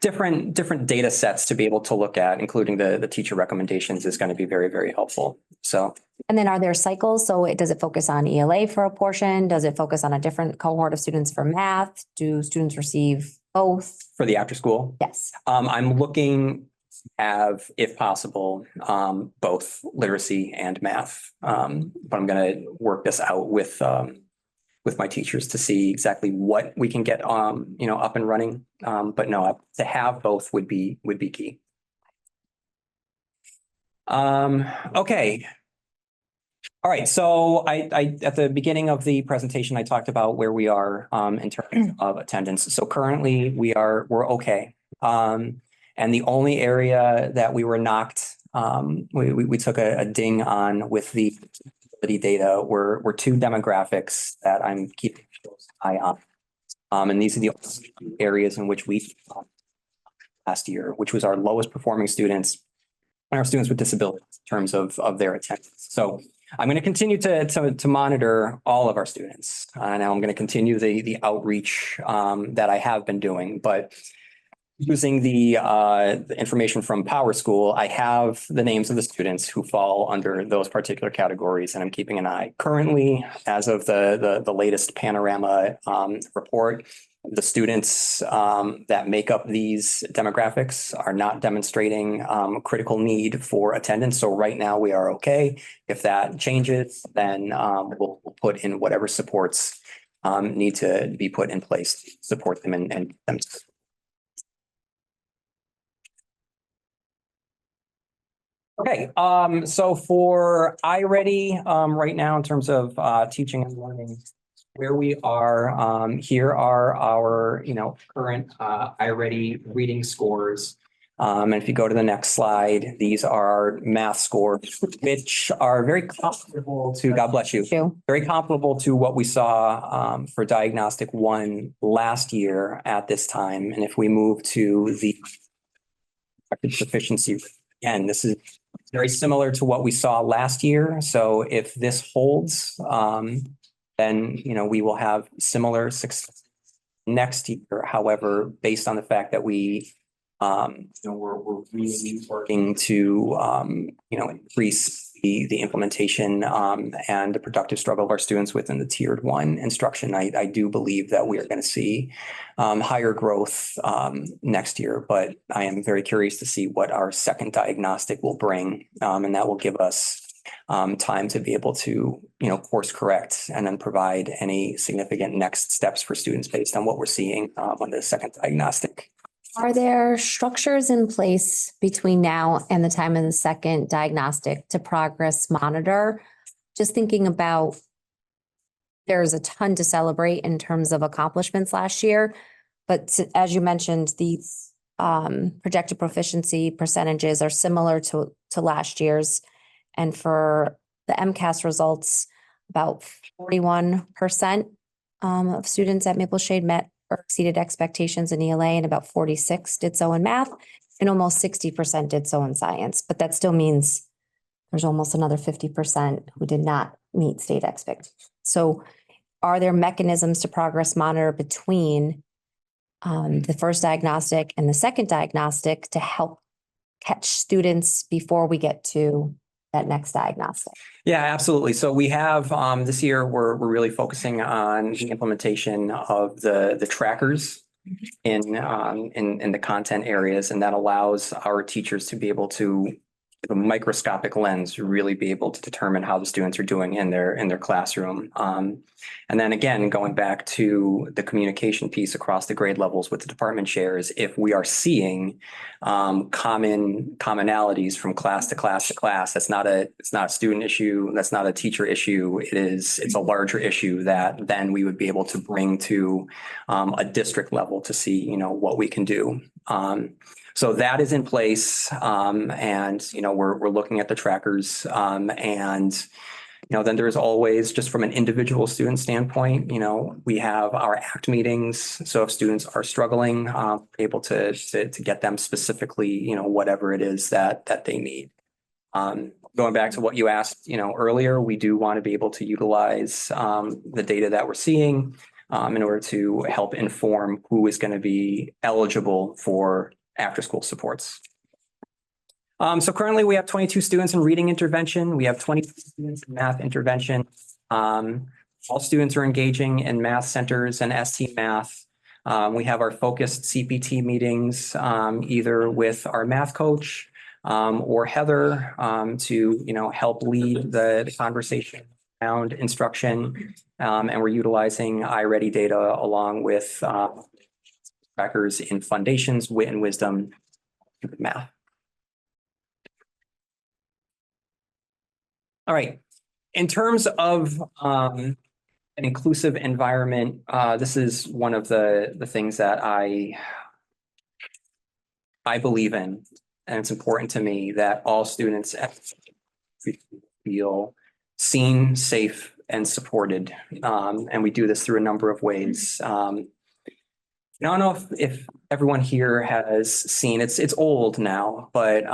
different data sets to be able to look at, including the teacher recommendations, is going to be very, very helpful. So. And then are there cycles? So does it focus on ELA for a portion? Does it focus on a different cohort of students for math? Do students receive both? For the after school? Yes. I'm looking to have, if possible, both literacy and math. But I'm going to work this out with my teachers to see exactly what we can get up and running. But no, to have both would be key. Okay. All right, so I at the beginning of the presentation, I talked about where we are in terms of attendance. So currently we're okay. And the only area that we were knocked, we took a ding on with the data were 2 demographics that I'm keeping a close eye on. And these are the areas in which we last year, which was our lowest performing students and our students with disabilities in terms of their attendance. So I'm going to continue to monitor all of our students. And I'm going to continue the outreach that I have been doing. But using the information from PowerSchool, I have the names of the students who fall under those particular categories, and I'm keeping an eye. Currently, as of the latest Panorama report, the students that make up these demographics are not demonstrating critical need for attendance. So right now we are okay. If that changes, then we'll put in whatever supports need to be put in place to support them and them. Okay, so for iReady, right now in terms of teaching and learning, where we are, here are our, current iReady reading scores. And if you go to the next slide, these are math scores, which are very comparable to, God bless you, very comparable to what we saw for Diagnostic 1 last year at this time. And if we move to the proficiency, again, this is very similar to what we saw last year. So if this holds, then, we will have similar success next year. However, based on the fact that we're really working to, increase the implementation and the productive struggle of our students within the tiered 1 instruction, I do believe that we are going to see higher growth next year. But I am very curious to see what our second diagnostic will bring, and that will give us time to be able to, course correct and then provide any significant next steps for students based on what we're seeing on the second diagnostic. Are there structures in place between now and the time of the second diagnostic to progress monitor? Just thinking about, there's a ton to celebrate in terms of accomplishments last year, but as you mentioned, these projected proficiency percentages are similar to last year's. And for the MCAS results, about 41% of students at Maple Shade met or exceeded expectations in ELA, and about 46 did so in math, and almost 60% did so in science. But that still means there's almost another 50% who did not meet state expectations. So are there mechanisms to progress monitor between the first diagnostic and the second diagnostic to help catch students before we get to that next diagnostic? Yeah, absolutely. So we have this year, we're really focusing on the implementation of the trackers in the content areas, and that allows our teachers to be able to, with a microscopic lens, really be able to determine how the students are doing in their classroom. And then again, going back to the communication piece across the grade levels with the department chairs, if we are seeing commonalities from class to class to class, it's not a student issue, that's not a teacher issue, it's a larger issue that then we would be able to bring to a district level to see, what we can do. So that is in place, and we're looking at the trackers, and then there's always, just from an individual student standpoint, we have our ACT meetings. So if students are struggling, able to get them specifically, whatever it is that they need. Going back to what you asked, earlier, we do want to be able to utilize the data that we're seeing in order to help inform who is going to be eligible for after-school supports. So currently we have 22 students in reading intervention. We have 20 students in math intervention. All students are engaging in math centers and ST math. We have our focused CPT meetings, either with our math coach or Heather to, help lead the conversation around instruction. And we're utilizing iReady data along with trackers in foundations, wit and wisdom, math. All right. In terms of an inclusive environment, this is one of the things that I believe in, and it's important to me that all students feel seen, safe, and supported. And we do this through a number of ways. I don't know if everyone here has seen, it's old now, but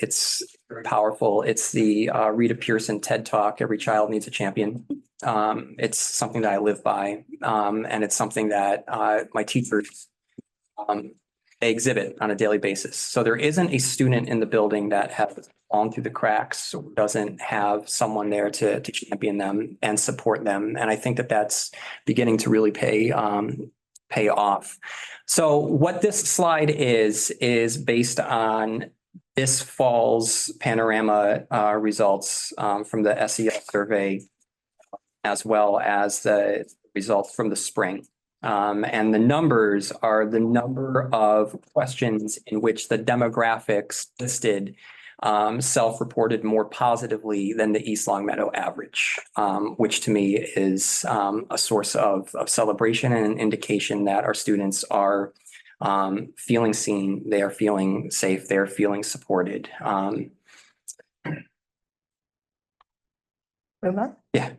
it's very powerful. It's the Rita Pearson TED Talk, Every Child Needs a Champion. It's something that I live by, and it's something that my teachers, they exhibit on a daily basis. So there isn't a student in the building that has fallen through the cracks or doesn't have someone there to champion them and support them. And I think that that's beginning to really pay pay off. So what this slide is based on this fall's panorama results from the SEL survey, as well as the results from the spring. And the numbers are the number of questions in which the demographics listed self-reported more positively than the East Long Meadow average, which to me is a source of celebration and an indication that our students are feeling seen, they are feeling safe, they're feeling supported. Yeah.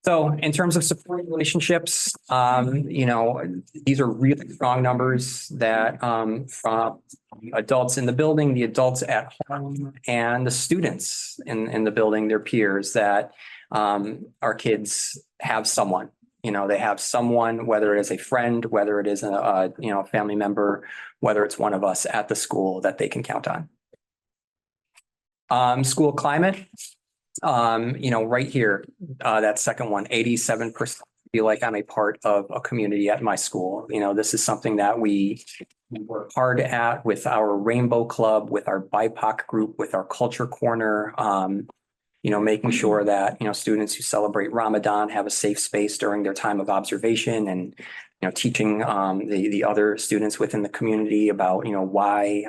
So in terms of supporting relationships, these are really strong numbers that from adults in the building, the adults at home, and the students in the building, their peers, that our kids have someone. They have someone, whether it is a friend, whether it is a family member, whether it's one of us at the school that they can count on. School climate. Right here, that second one, 87% feel like I'm a part of a community at my school. This is something that we work hard at with our Rainbow Club, with our BIPOC group, with our Culture Corner, making sure that, students who celebrate Ramadan have a safe space during their time of observation, and, teaching the other students within the community about, why,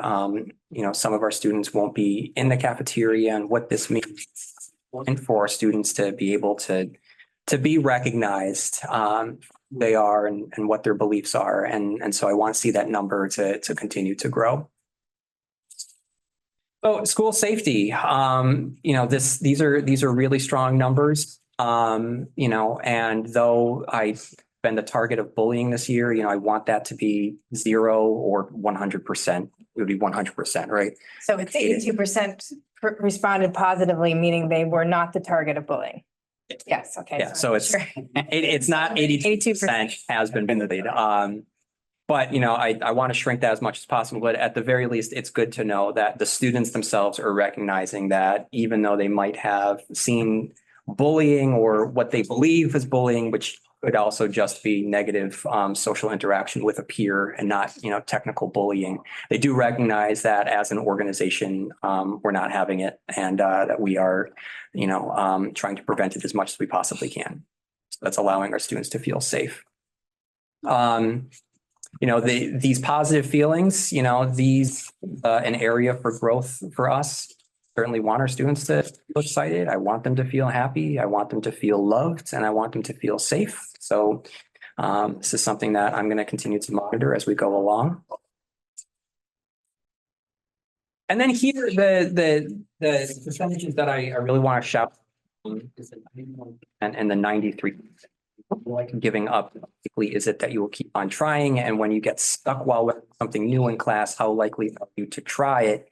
some of our students won't be in the cafeteria and what this means. And for our students to be able to be recognized, they are and what their beliefs are. And so I want to see that number to continue to grow. So school safety, these are really strong numbers. And though I've been the target of bullying this year, I want that to be 0 or 100%. It would be 100%, right? So it's 82% responded positively, meaning they were not the target of bullying. Yes, okay. Yeah, so it's not 82% has been validated. But, I want to shrink that as much as possible. But at the very least, it's good to know that the students themselves are recognizing that even though they might have seen bullying or what they believe is bullying, which could also just be negative social interaction with a peer and not, technical bullying. They do recognize that as an organization, we're not having it, and that we are, trying to prevent it as much as we possibly can. So that's allowing our students to feel safe. These positive feelings, these an area for growth for us. Certainly want our students to feel excited. I want them to feel happy. I want them to feel loved, and I want them to feel safe. So this is something that I'm going to continue to monitor as we go along. And then here, the percentages that I really want to shout is the 91% and the 93%. Like giving up, how likely is it that you will keep on trying? And when you get stuck while learning something new in class, how likely are you to try it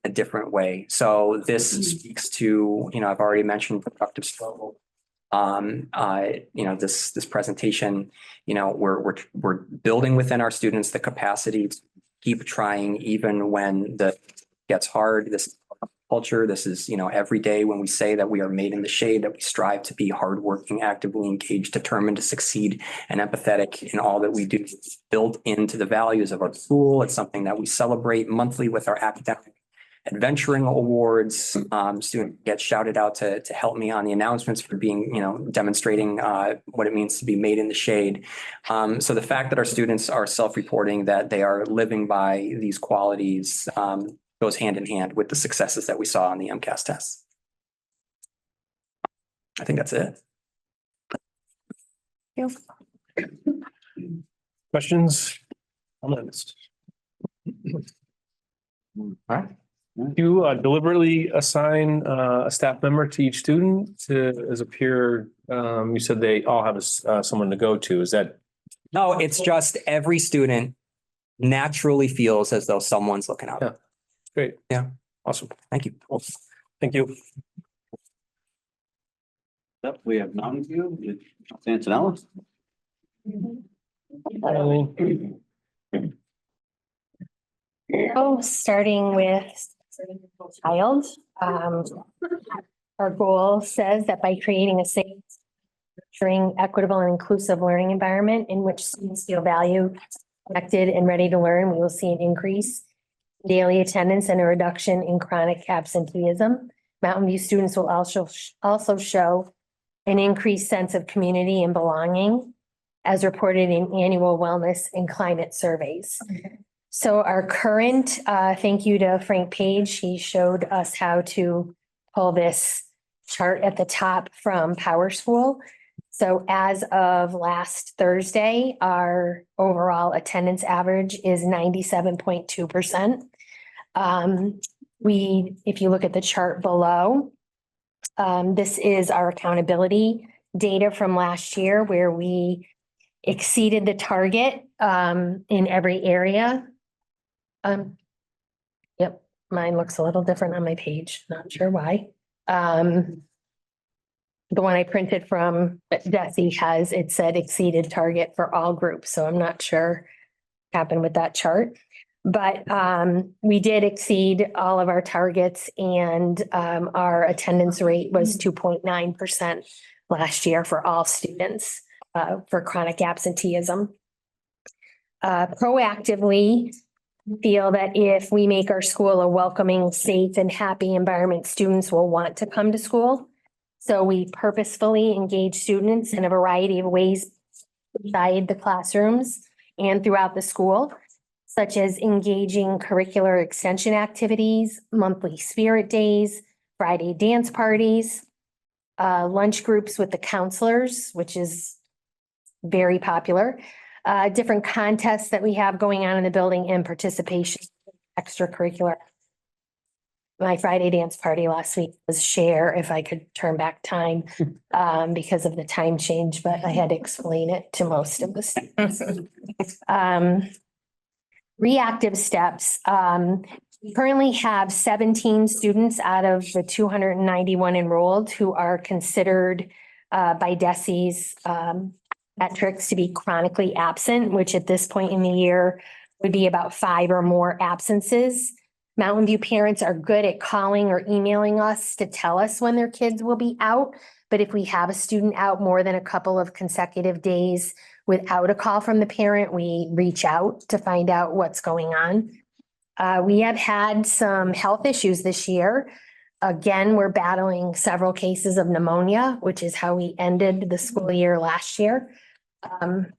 a different way? So this speaks to, I've already mentioned productive struggle. This presentation, we're building within our students the capacity to keep trying even when the gets hard. This culture, this is, every day when we say that we are made in the shade, that we strive to be hardworking, actively engaged, determined to succeed, and empathetic in all that we do. It's built into the values of our school. It's something that we celebrate monthly with our academic adventuring awards. Students get shouted out to help me on the announcements for being, demonstrating what it means to be made in the shade. So the fact that our students are self-reporting that they are living by these qualities goes hand in hand with the successes that we saw on the MCAS tests. I think that's it. Questions? Comments? All right. You deliberately assign a staff member to each student as a peer. You said they all have someone to go to. Is that? No, it's just every student naturally feels as though someone's looking out. Yeah. Great. Yeah. Awesome. Thank you. Thank you. Yep, we have Mountain View, Santinella. Starting with child, our goal says that by creating a safe Ensuring equitable and inclusive learning environment in which students feel valued, connected, and ready to learn. We will see an increase in daily attendance and a reduction in chronic absenteeism. Mountain View students will also show an increased sense of community and belonging, as reported in annual wellness and climate surveys. So our current, thank you to Frank Page. He showed us how to pull this chart at the top from Power School. So as of last Thursday, our overall attendance average is 97.2%. If you look at the chart below, this is our accountability data from last year where we exceeded the target in every area. Yep, mine looks a little different on my page, not sure why. The one I printed from Desi has, it said exceeded target for all groups, so I'm not sure what happened with that chart. But we did exceed all of our targets and our attendance rate was 2.9% last year for all students for chronic absenteeism. Proactively feel that if we make our school a welcoming, safe, and happy environment, students will want to come to school. So we purposefully engage students in a variety of ways inside the classrooms and throughout the school, such as engaging curricular extension activities, monthly spirit days, Friday dance parties, lunch groups with the counselors, which is very popular, different contests that we have going on in the building and participation, extracurricular. My Friday dance party last week was Share, if I could turn back time, because of the time change, but I had to explain it to most of the students. Reactive steps. We currently have 17 students out of the 291 enrolled who are considered by DESE's metrics to be chronically absent, which at this point in the year would be about 5 or more absences. Mountain View parents are good at calling or emailing us to tell us when their kids will be out. But if we have a student out more than a couple of consecutive days without a call from the parent, we reach out to find out what's going on. We have had some health issues this year. Again, we're battling several cases of pneumonia, which is how we ended the school year last year.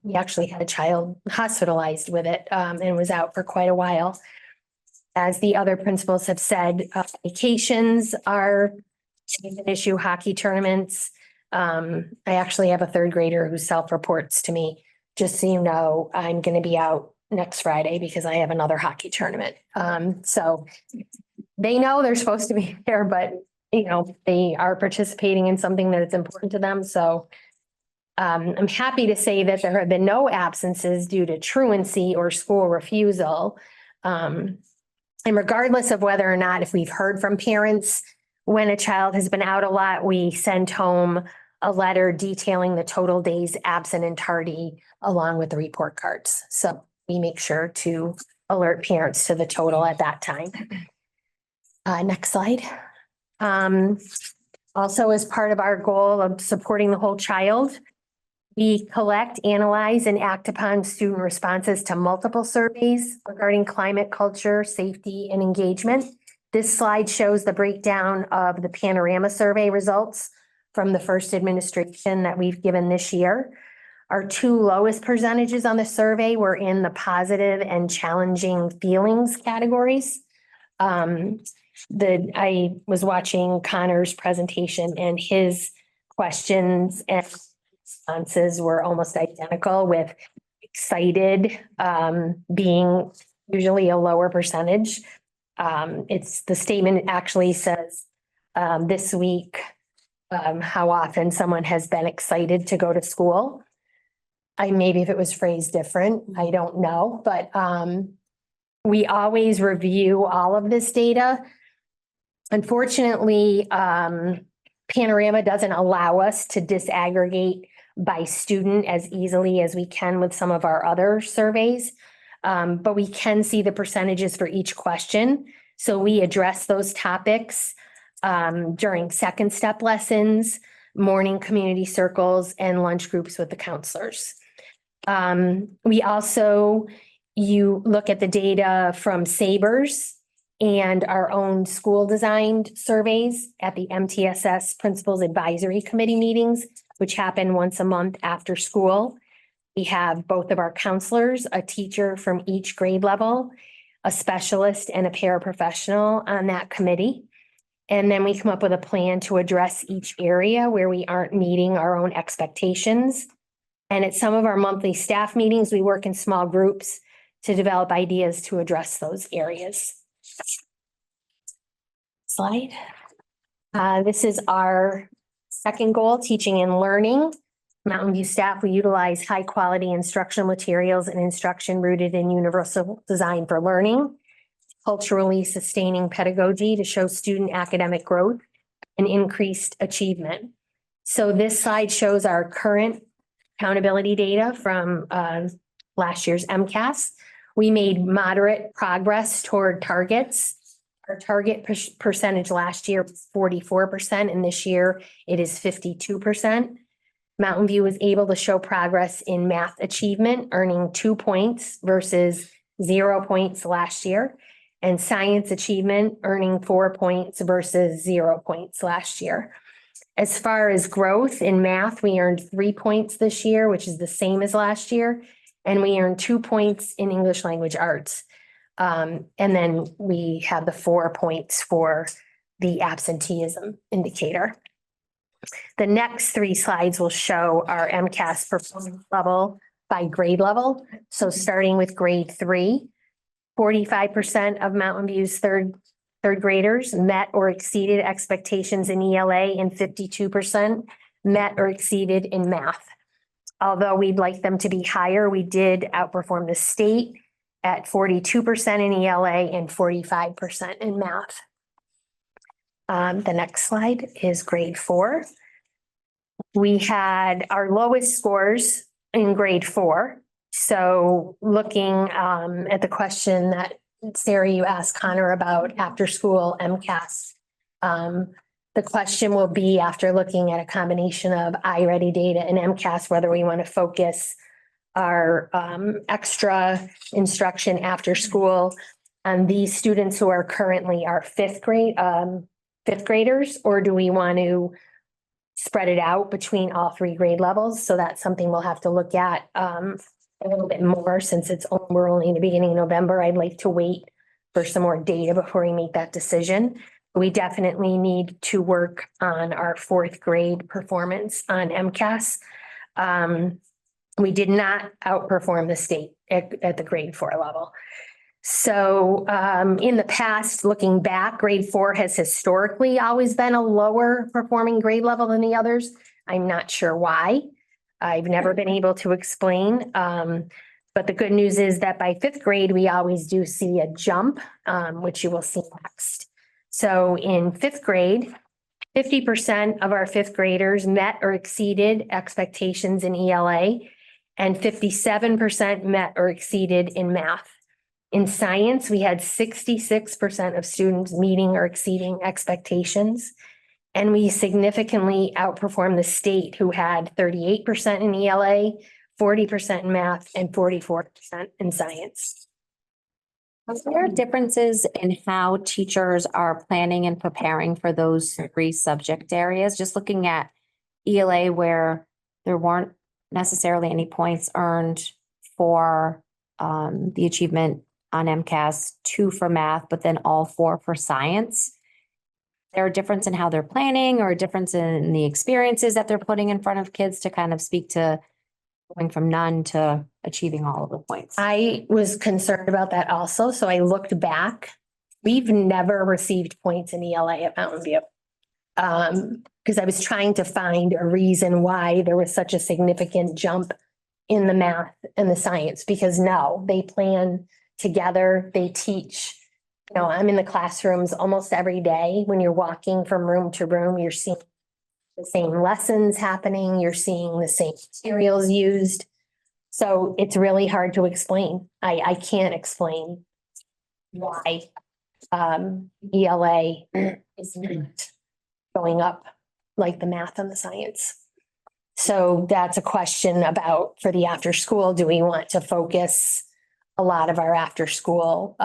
We actually had a child hospitalized with it and was out for quite a while. As the other principals have said, vacations are an issue, hockey tournaments. I actually have a 3rd grader who self-reports to me, just so you know, I'm going to be out next Friday because I have another hockey tournament. So they know they're supposed to be there, but you know, they are participating in something that is important to them. So I'm happy to say that there have been no absences due to truancy or school refusal. And regardless of whether or not, if we've heard from parents, when a child has been out a lot, we send home a letter detailing the total days absent and tardy along with the report cards. So we make sure to alert parents to the total at that time. Next slide. Also, as part of our goal of supporting the whole child, we collect, analyze, and act upon student responses to multiple surveys regarding climate, culture, safety, and engagement. This slide shows the breakdown of the Panorama survey results from the first administration that we've given this year. Our 2 lowest percentages on the survey were in the positive and challenging feelings categories. I was watching Connor's presentation and his questions and responses were almost identical, with excited being usually a lower percentage. It's the statement actually says this week how often someone has been excited to go to school. Maybe if it was phrased different, I don't know, but we always review all of this data. Unfortunately, Panorama doesn't allow us to disaggregate by student as easily as we can with some of our other surveys. But we can see the percentages for each question. So we address those topics during second step lessons, morning community circles, and lunch groups with the counselors. We also, you look at the data from Sabres and our own school designed surveys at the MTSS Principals Advisory Committee meetings, which happen once a month after school. We have both of our counselors, a teacher from each grade level, a specialist and a paraprofessional on that committee. And then we come up with a plan to address each area where we aren't meeting our own expectations. And at some of our monthly staff meetings, we work in small groups to develop ideas to address those areas. Slide. This is our second goal, teaching and learning. Mountain View staff, we utilize high quality instructional materials and instruction rooted in universal design for learning, culturally sustaining pedagogy to show student academic growth and increased achievement. So this slide shows our current accountability data from last year's MCAS. We made moderate progress toward targets. Our target percentage last year was 44%, and this year it is 52%. Mountain View was able to show progress in math achievement, earning 2 points versus 0 points last year, and science achievement, earning 4 points versus 0 points last year. As far as growth in math, we earned 3 points this year, which is the same as last year, and we earned 2 points in English language arts. And then we have the 4 points for the absenteeism indicator. The next 3 slides will show our MCAS performance level by grade level. So starting with grade 3, 45% of Mountain View's third graders met or exceeded expectations in ELA, and 52% met or exceeded in math. Although we'd like them to be higher, we did outperform the state at 42% in ELA and 45% in math. The next slide is grade 4. We had our lowest scores in grade 4. So looking at the question that Sarah, you asked Connor about after school MCAS. The question will be, after looking at a combination of iReady data and MCAS, whether we want to focus our extra instruction after school on these students who are currently our fifth graders, or do we want to spread it out between all 3 grade levels? So that's something we'll have to look at a little bit more, since we're only in the beginning of November. I'd like to wait for some more data before we make that decision. We definitely need to work on our 4th grade performance on MCAS. We did not outperform the state at the grade 4 level. So in the past, looking back, grade 4 has historically always been a lower performing grade level than the others. I'm not sure why. I've never been able to explain. But the good news is that by 5th grade, we always do see a jump, which you will see next. So in 5th grade, 50% of our 5th graders met or exceeded expectations in ELA, and 57% met or exceeded in math. In science, we had 66% of students meeting or exceeding expectations. And we significantly outperformed the state, who had 38% in ELA, 40% in math, and 44% in science. Are there differences in how teachers are planning and preparing for those 3 subject areas? Just looking at ELA, where there weren't necessarily any points earned for the achievement on MCAS, 2 for math, but then all 4 for science. Is there a difference in how they're planning, or a difference in the experiences that they're putting in front of kids to kind of speak to going from none to achieving all of the points? I was concerned about that also, so I looked back. We've never received points in ELA at Mountain View. Because I was trying to find a reason why there was such a significant jump in the math and the science, because no, they plan together, they teach. You know, I'm in the classrooms almost every day. When you're walking from room to room, you're seeing the same lessons happening, you're seeing the same materials used. So it's really hard to explain. I can't explain why ELA is not going up like the math and the science. So that's a question about for the after school, do we want to focus a lot of our after school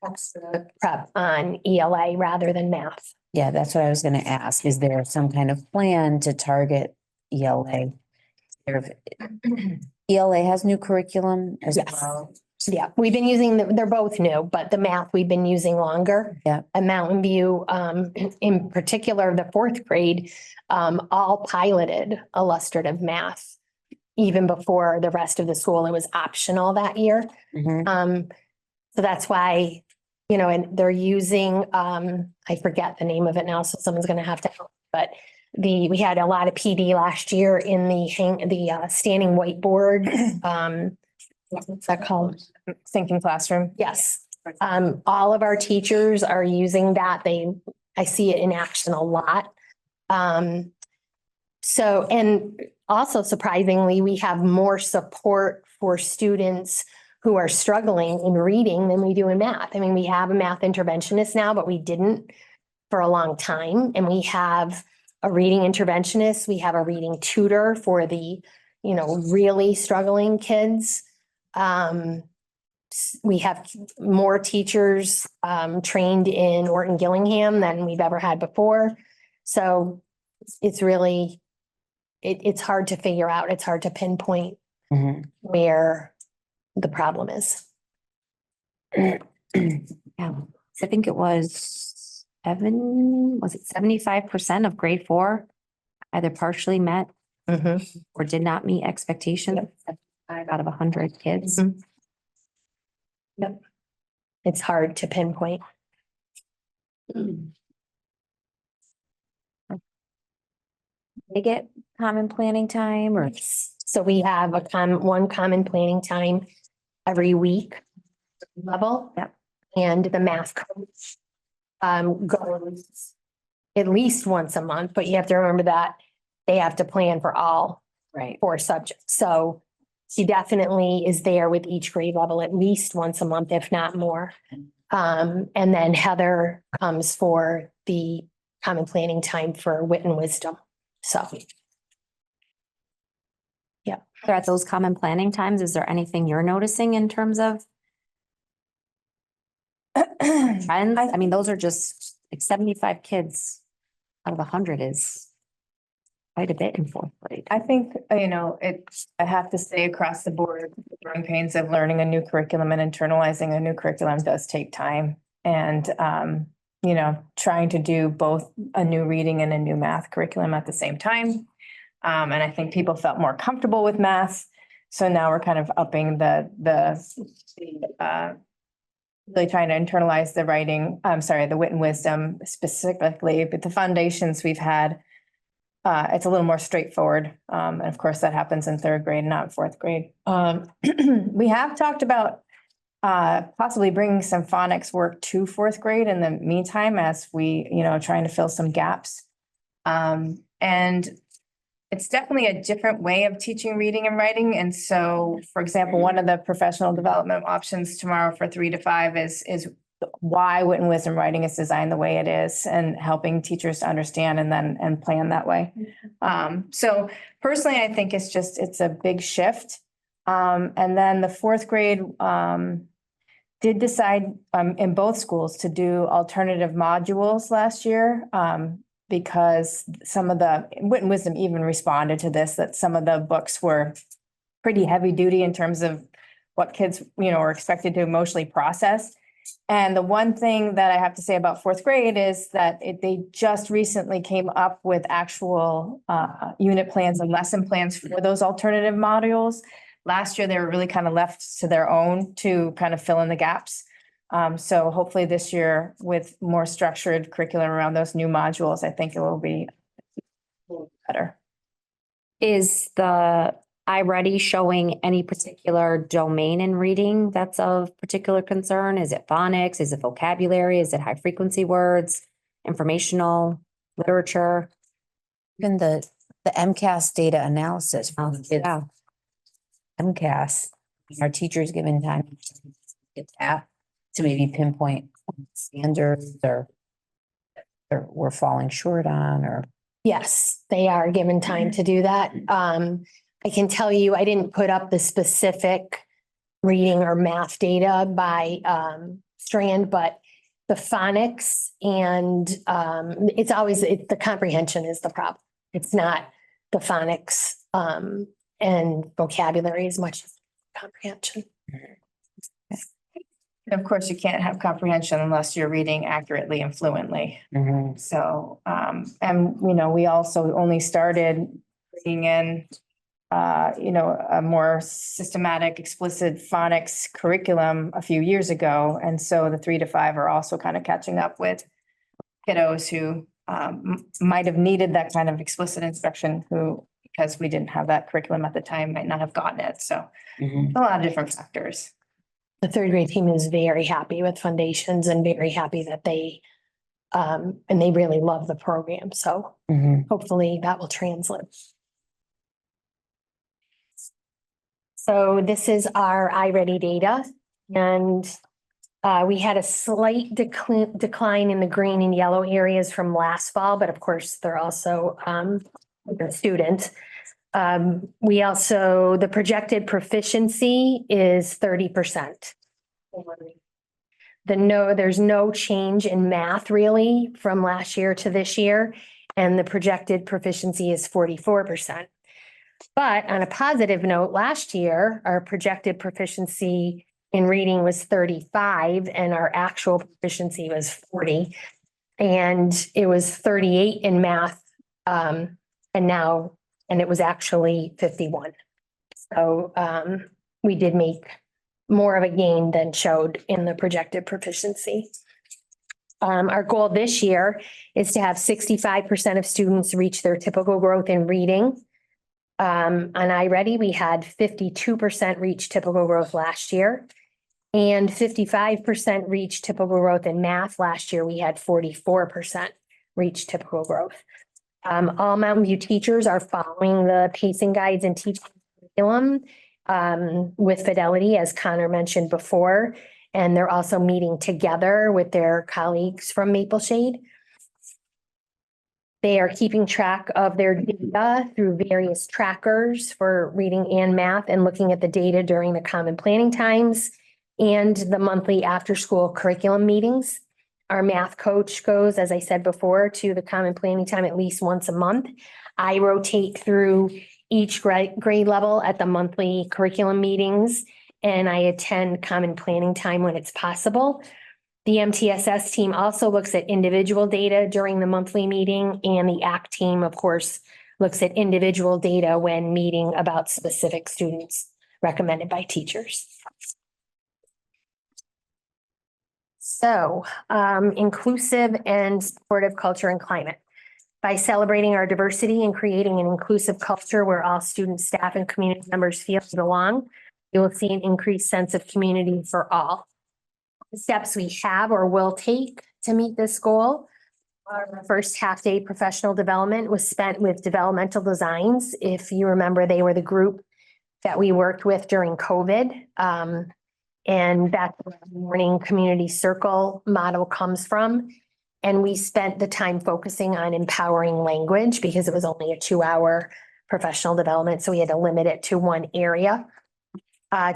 extra prep on ELA rather than math? Yeah, that's what I was gonna ask. Is there some kind of plan to target ELA? ELA has new curriculum as Yes. well. Yeah, we've been using, they're both new, but the math we've been using longer. Yeah. At Mountain View, in particular, the fourth grade, all piloted illustrative math. Even before the rest of the school, it was optional that year. Mhm. So that's why, you know, and they're using, I forget the name of it now, so someone's gonna have to help, but we had a lot of PD last year in the standing whiteboard, what's that called? Thinking classroom. Yes. All of our teachers are using that. I see it in action a lot. So, and also surprisingly, we have more support for students who are struggling in reading than we do in math. I mean, we have a math interventionist now, but we didn't for a long time. And we have a reading interventionist. We have a reading tutor for the, you know, really struggling kids. We have more teachers trained in Orton Gillingham than we've ever had before. So it's really, it's hard to figure out. It's hard to pinpoint Mhm. where the problem is. Yeah, so I think it was 75% of grade 4 either partially met or did not meet expectations. 5 out of 100 kids. Mhm. Yep. It's hard to pinpoint. They get common planning time or? So we have one common planning time every week level. Yep. And the math coach goes at least once a month, but you have to remember that they have to plan for all Right. 4 subjects. So she definitely is there with each grade level at least once a month, if not more. And then Heather comes for the common planning time for wit and wisdom. So. At those common planning times, is there anything you're noticing in terms of trends? I mean, those are just like 75 kids out of 100 is quite a bit in 4th grade. I think, you know, I have to say across the board, the growing pains of learning a new curriculum and internalizing a new curriculum does take time. And, you know, trying to do both a new reading and a new math curriculum at the same time. And I think people felt more comfortable with math. So now we're kind of upping the really trying to internalize the writing, the wit and wisdom specifically, but the foundations we've had, it's a little more straightforward. And of course, that happens in 3rd grade, not 4th grade. We have talked about possibly bringing some phonics work to 4th grade in the meantime, as we, you know, trying to fill some gaps. And it's definitely a different way of teaching reading and writing. And so, for example, one of the professional development options tomorrow for 3 to 5 is why wit and wisdom writing is designed the way it is, and helping teachers to understand and plan that way. So personally, I think it's a big shift. And then the 4th grade did decide in both schools to do alternative modules last year. Because some of the wit and wisdom even responded to this, that some of the books were pretty heavy duty in terms of what kids, you know, are expected to emotionally process. And the one thing that I have to say about 4th grade is that they just recently came up with actual unit plans and lesson plans for those alternative modules. Last year, they were really kind of left to their own to kind of fill in the gaps. So hopefully this year, with more structured curriculum around those new modules, I think it will be a little better. Is the iReady showing any particular domain in reading that's of particular concern? Is it phonics? Is it vocabulary? Is it high frequency words, informational, literature? Even the MCAS data analysis. Yeah. MCAS, our teachers given time to get that to maybe pinpoint standards or we're falling short on, or Yes, they are given time to do that. I can tell you, I didn't put up the specific reading or math data by strand, but the phonics and it's always, the comprehension is the problem. It's not the phonics and vocabulary as much as comprehension. And of course, you can't have comprehension unless you're reading accurately and fluently. So, and we also only started bringing in, a more systematic, explicit phonics curriculum a few years ago. And so the 3 to 5 are also kind of catching up with kiddos who might have needed that kind of explicit instruction who, because we didn't have that curriculum at the time, might not have gotten it. So a lot of different factors. The third grade team is very happy with Foundations and very happy that they and they really love the program. So hopefully that will translate. So this is our iReady data, and we had a slight decline in the green and yellow areas from last fall, but of course they're also the students. The projected proficiency is 30%. There's no change in math really from last year to this year, and the projected proficiency is 44%. But on a positive note, last year, our projected proficiency in reading was 35 and our actual proficiency was 40. And it was 38 in math. And it was actually 51. So we did make more of a gain than showed in the projected proficiency. Our goal this year is to have 65% of students reach their typical growth in reading. On iReady, we had 52% reach typical growth last year and 55% reach typical growth in math. Last year, we had 44% reach typical growth. All Mountain View teachers are following the pacing guides and teaching curriculum with fidelity, as Connor mentioned before, and they're also meeting together with their colleagues from Maple Shade. They are keeping track of their data through various trackers for reading and math and looking at the data during the common planning times and the monthly after-school curriculum meetings. Our math coach goes, as I said before, to the common planning time at least once a month. I rotate through each grade level at the monthly curriculum meetings, and I attend common planning time when it's possible. The MTSS team also looks at individual data during the monthly meeting, and the ACT team, of course, looks at individual data when meeting about specific students recommended by teachers. So, inclusive and supportive culture and climate. By celebrating our diversity and creating an inclusive culture where all students, staff, and community members feel they belong, you will see an increased sense of community for all. The steps we have or will take to meet this goal. Our first half-day professional development was spent with developmental designs. If you remember, they were the group that we worked with during COVID. And that's where the morning community circle model comes from. And we spent the time focusing on empowering language because it was only a 2-hour professional development. So we had to limit it to one area.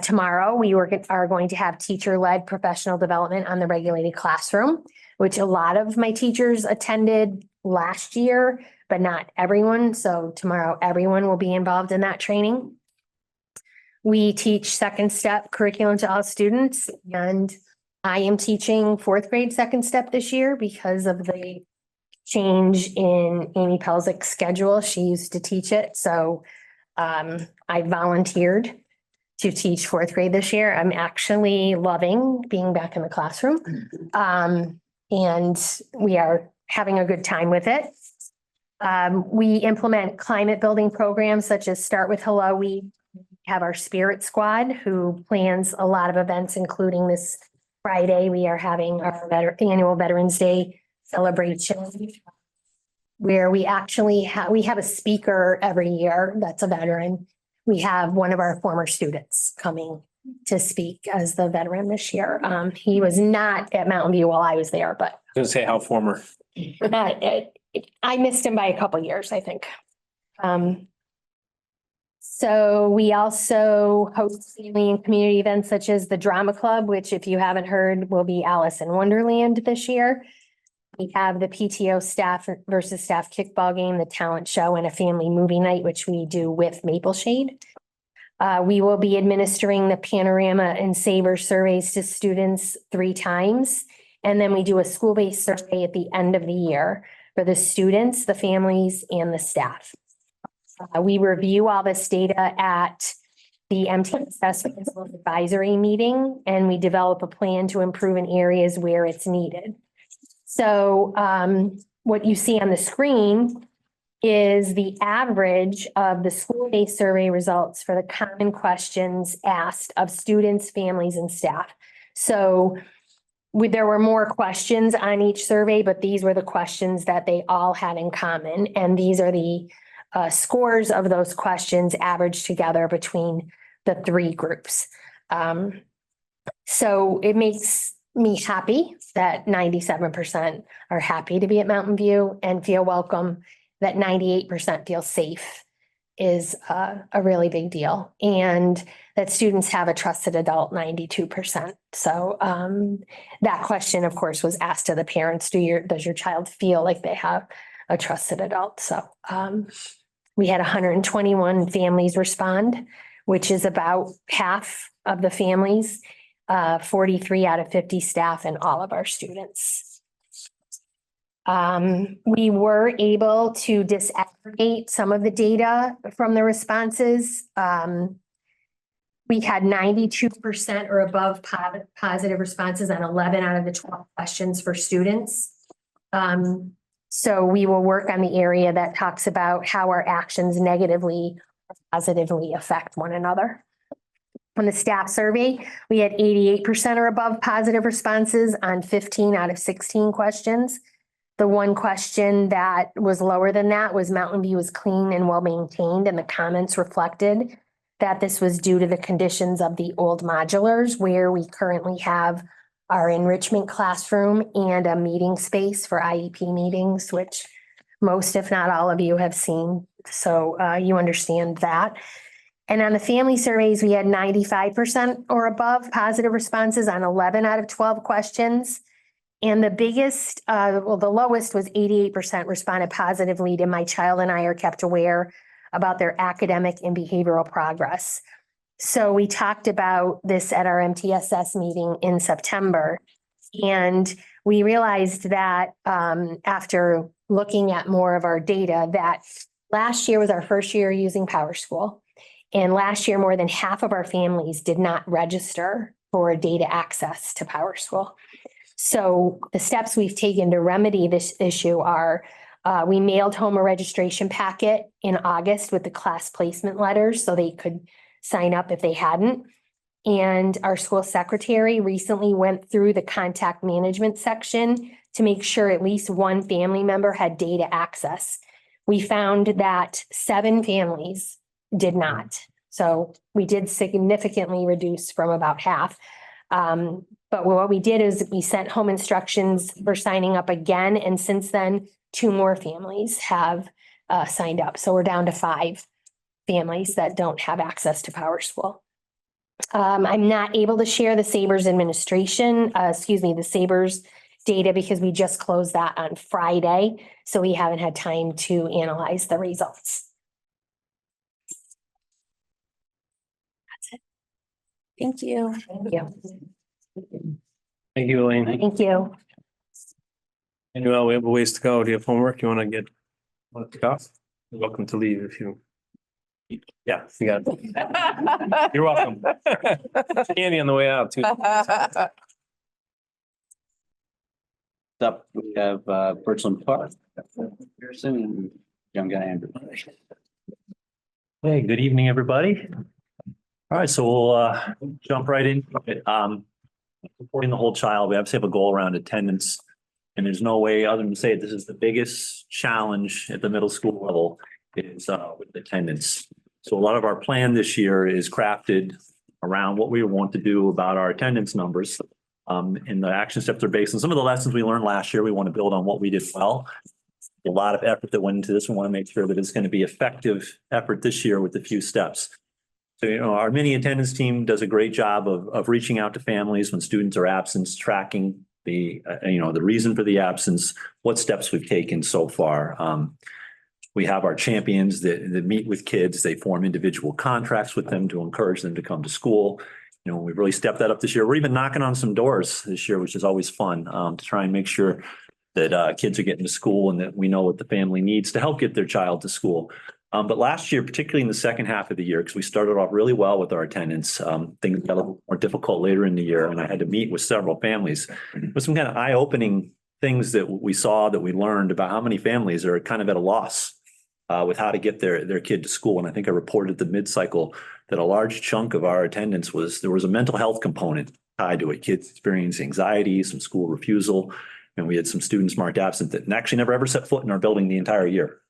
Tomorrow, we are going to have teacher-led professional development on the regulated classroom, which a lot of my teachers attended last year, but not everyone. So tomorrow, everyone will be involved in that training. We teach second step curriculum to all students, and I am teaching 4th grade second step this year because of the change in Amy Pelzik's schedule. She used to teach it. So I volunteered to teach 4th grade this year. I'm actually loving being back in the classroom. And we are having a good time with it. We implement climate building programs such as Start with Hello. We have our Spirit Squad who plans a lot of events, including this Friday. We are having our annual Veterans Day celebration where we actually have a speaker every year that's a veteran. We have one of our former students coming to speak as the veteran this year. He was not at Mountain View while I was there, but I was gonna say how former. I missed him by a couple years, I think. So we also host family and community events such as the Drama Club, which if you haven't heard, will be Alice in Wonderland this year. We have the PTO staff versus staff kickball game, the talent show, and a family movie night, which we do with Maple Shade. We will be administering the Panorama and Saver surveys to students 3 times. And then we do a school-based survey at the end of the year for the students, the families, and the staff. We review all this data at the MTSS Principal Advisory Meeting, and we develop a plan to improve in areas where it's needed. So what you see on the screen is the average of the school-based survey results for the common questions asked of students, families, and staff. So there were more questions on each survey, but these were the questions that they all had in common. And these are the scores of those questions averaged together between the 3 groups. So it makes me happy that 97% are happy to be at Mountain View and feel welcome, that 98% feel safe is a really big deal. And that students have a trusted adult, 92%. So that question, of course, was asked to the parents, does your child feel like they have a trusted adult? So we had 121 families respond, which is about half of the families, 43 out of 50 staff, and all of our students. We were able to disaggregate some of the data from the responses. We had 92% or above positive responses on 11 out of the 12 questions for students. So we will work on the area that talks about how our actions negatively or positively affect one another. On the staff survey, we had 88% or above positive responses on 15 out of 16 questions. The one question that was lower than that was Mountain View is clean and well maintained, and the comments reflected that this was due to the conditions of the old modulars, where we currently have our enrichment classroom and a meeting space for IEP meetings, which most, if not all of you have seen. So you understand that. And on the family surveys, we had 95% or above positive responses on 11 out of 12 questions. And the biggest, the lowest was 88% responded positively to my child and I are kept aware about their academic and behavioral progress. So we talked about this at our MTSS meeting in September. And we realized that after looking at more of our data, that last year was our first year using PowerSchool. And last year, more than half of our families did not register for data access to PowerSchool. So the steps we've taken to remedy this issue are we mailed home a registration packet in August with the class placement letters so they could sign up if they hadn't. And our school secretary recently went through the contact management section to make sure at least one family member had data access. We found that 7 families did not. So we did significantly reduce from about half. But what we did is we sent home instructions for signing up again. And since then, 2 more families have signed up. So we're down to 5 families that don't have access to PowerSchool. I'm not able to share the Sabres administration, the Sabres data because we just closed that on Friday. So we haven't had time to analyze the results. That's it. Thank you. Thank you. Thank you, Elaine. Thank you. Manuel, we have a ways to go. Do you have homework? You want to go? You're welcome to leave if you. Yeah, you got it. You're welcome. Candy on the way out too. Up, we have Birchland Park, Pearson, and young guy Andrew. Hey, good evening, everybody. All right, so we'll jump right in. Supporting the whole child, we obviously have a goal around attendance. And there's no way other than to say this is the biggest challenge at the middle school level is with attendance. So a lot of our plan this year is crafted around what we want to do about our attendance numbers. And the action steps are based on some of the lessons we learned last year. We want to build on what we did well. a lot of effort that went into this. We want to make sure that it's going to be effective effort this year with a few steps. So, our mini attendance team does a great job of reaching out to families when students are absent, tracking the reason for the absence, what steps we've taken so far. We have our champions that meet with kids. They form individual contracts with them to encourage them to come to school. We've really stepped that up this year. We're even knocking on some doors this year, which is always fun, to try and make sure that kids are getting to school and that we know what the family needs to help get their child to school. But last year, particularly in the second half of the year, because we started off really well with our attendance, things got a little more difficult later in the year, and I had to meet with several families with some kind of eye-opening things that we saw, that we learned about how many families are kind of at a loss with how to get their kid to school. And I think I reported the mid-cycle that a large chunk of our attendance there was a mental health component tied to it. Kids experiencing anxiety, some school refusal, and we had some students marked absent that actually never ever set foot in our building the entire year.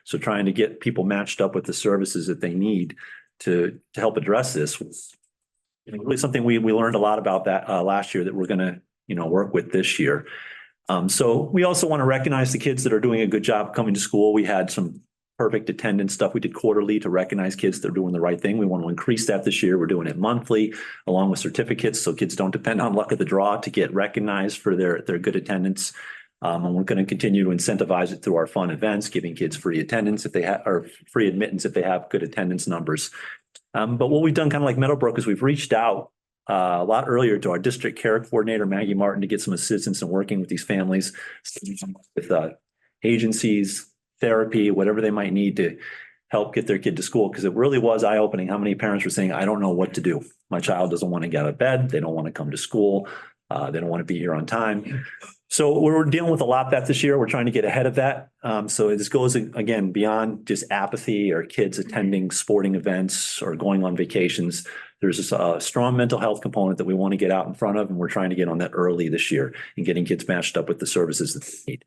So trying to get people matched up with the services that they need to help address this was really something we learned a lot about that last year that we're going to work with this year. So we also want to recognize the kids that are doing a good job coming to school. We had some perfect attendance stuff we did quarterly to recognize kids that are doing the right thing. We want to increase that this year. We're doing it monthly along with certificates, so kids don't depend on luck of the draw to get recognized for their good attendance. And we're going to continue to incentivize it through our fun events, giving kids free attendance if they have, or free admittance if they have good attendance numbers. But what we've done, kind of like Meadowbrook, is we've reached out a lot earlier to our district care coordinator, Maggie Martin, to get some assistance in working with these families, with agencies, therapy, whatever they might need to help get their kid to school. Because it really was eye-opening how many parents were saying, I don't know what to do. My child doesn't want to get out of bed. They don't want to come to school. They don't want to be here on time. So we're dealing with a lot of that this year. We're trying to get ahead of that. So this goes, again, beyond just apathy or kids attending sporting events or going on vacations. There's a strong mental health component that we want to get out in front of, and we're trying to get on that early this year and getting kids matched up with the services that they need.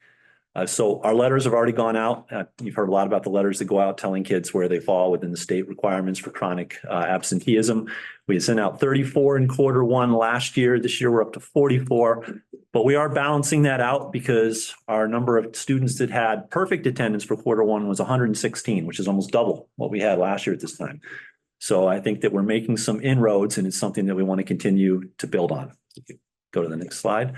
So our letters have already gone out. You've heard a lot about the letters that go out telling kids where they fall within the state requirements for chronic absenteeism. We sent out 34 in Q1 last year. This year we're up to 44, but we are balancing that out because our number of students that had perfect attendance for Q1 was 116, which is almost double what we had last year at this time. So I think that we're making some inroads, and it's something that we want to continue to build on. Go to the next slide.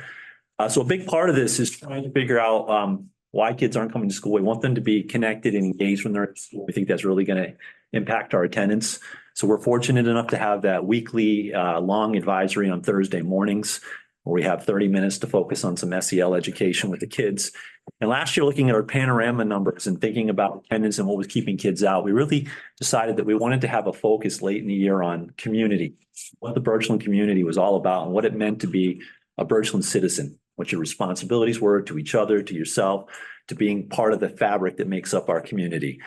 So a big part of this is trying to figure out why kids aren't coming to school. We want them to be connected and engaged when they're at school. We think that's really going to impact our attendance. So we're fortunate enough to have that weekly long advisory on Thursday mornings, where we have 30 minutes to focus on some SEL education with the kids. And last year, looking at our panorama numbers and thinking about attendance and what was keeping kids out, we really decided that we wanted to have a focus late in the year on community, what the Birchland community was all about and what it meant to be a Birchland citizen, what your responsibilities were to each other, to yourself, to being part of the fabric that makes up our community.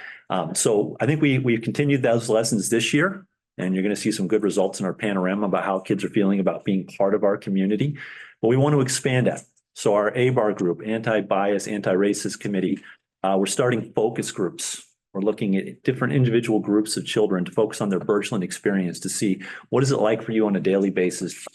So I think we've continued those lessons this year, and you're going to see some good results in our panorama about how kids are feeling about being part of our community. But we want to expand that. So our ABAR group, Anti-Bias, Anti-Racist Committee, we're starting focus groups. We're looking at different individual groups of children to focus on their Birchland experience to see what is it like for you on a daily basis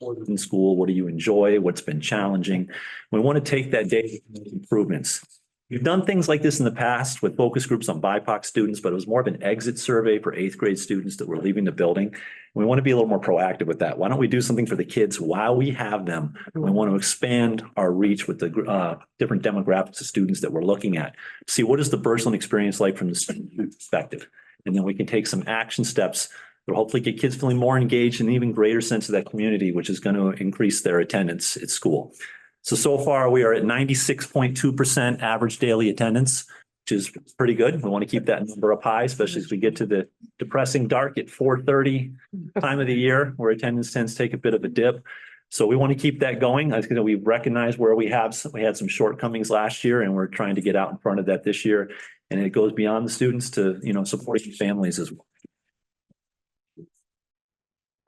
in school? What do you enjoy? What's been challenging? We want to take that data and make improvements. We've done things like this in the past with focus groups on BIPOC students, but it was more of an exit survey for 8th grade students that were leaving the building. We want to be a little more proactive with that. Why don't we do something for the kids while we have them? We want to expand our reach with the different demographics of students that we're looking at. See, what is the Birchland experience like from the student perspective? And then we can take some action steps that will hopefully get kids feeling more engaged and even greater sense of that community, which is going to increase their attendance at school. So far we are at 96.2% average daily attendance, which is pretty good. We want to keep that number up high, especially as we get to the depressing dark at 4:30 time of the year, where attendance tends to take a bit of a dip. So we want to keep that going. I think that we recognize where we had some shortcomings last year, and we're trying to get out in front of that this year. And it goes beyond the students to, supporting families as well.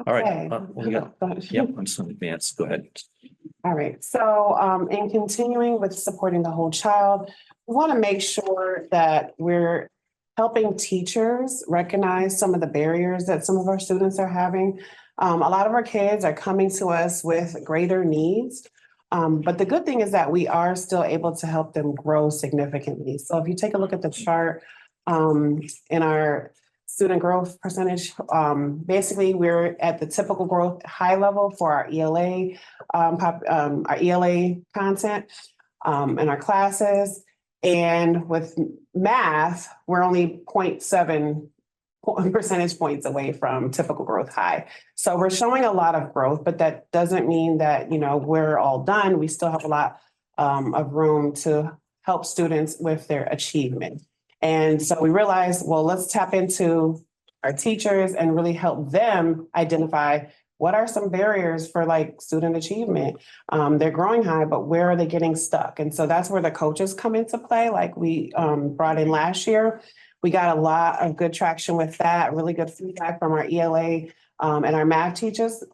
All right. I'm just going to advance. Go ahead. All right. So in continuing with supporting the whole child, we want to make sure that we're helping teachers recognize some of the barriers that some of our students are having. A lot of our kids are coming to us with greater needs. But the good thing is that we are still able to help them grow significantly. So if you take a look at the chart, in our student growth percentage, basically we're at the typical growth high level for our ELA, our ELA content, in our classes. And with math, we're only 0.7 percentage points away from typical growth high. So we're showing a lot of growth, but that doesn't mean that, we're all done. We still have a lot of room to help students with their achievement. And so we realized, well, let's tap into our teachers and really help them identify what are some barriers for like student achievement. They're growing high, but where are they getting stuck? And so that's where the coaches come into play, like we brought in last year. We got a lot of good traction with that, really good feedback from our ELA and our math teachers,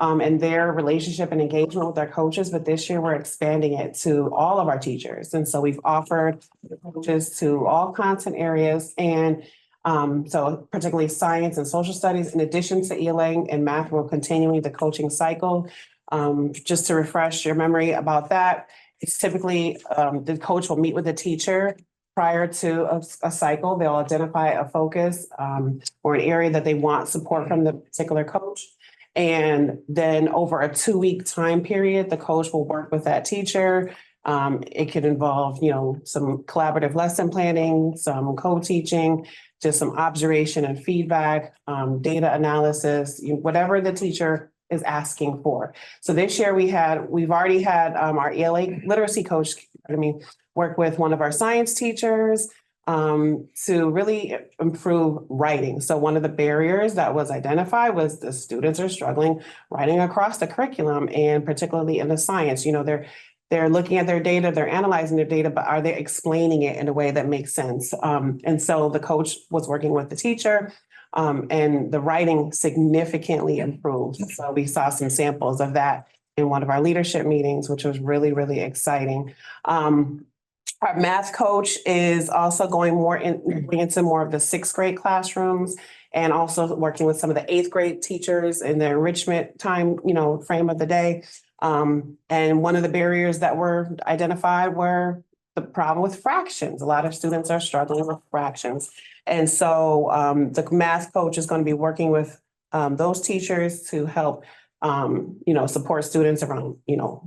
and their relationship and engagement with their coaches. But this year we're expanding it to all of our teachers. And so we've offered coaches to all content areas, and so particularly science and social studies, in addition to ELA and math, we're continuing the coaching cycle. Just to refresh your memory about that, it's typically the coach will meet with the teacher prior to a cycle. They'll identify a focus or an area that they want support from the particular coach. And then over a 2-week time period, the coach will work with that teacher. It could involve, some collaborative lesson planning, some co-teaching, just some observation and feedback, data analysis, whatever the teacher is asking for. So this year we've already had our ELA literacy coach, work with one of our science teachers to really improve writing. So one of the barriers that was identified was the students are struggling writing across the curriculum, and particularly in the science. They're looking at their data, they're analyzing their data, but are they explaining it in a way that makes sense? And so the coach was working with the teacher, and the writing significantly improved. So we saw some samples of that in one of our leadership meetings, which was really, really exciting. Our math coach is also going into more of the 6th grade classrooms, and also working with some of the 8th grade teachers in the enrichment time, frame of the day. And one of the barriers that were identified were the problem with fractions. A lot of students are struggling with fractions. And so the math coach is going to be working with those teachers to help support students around,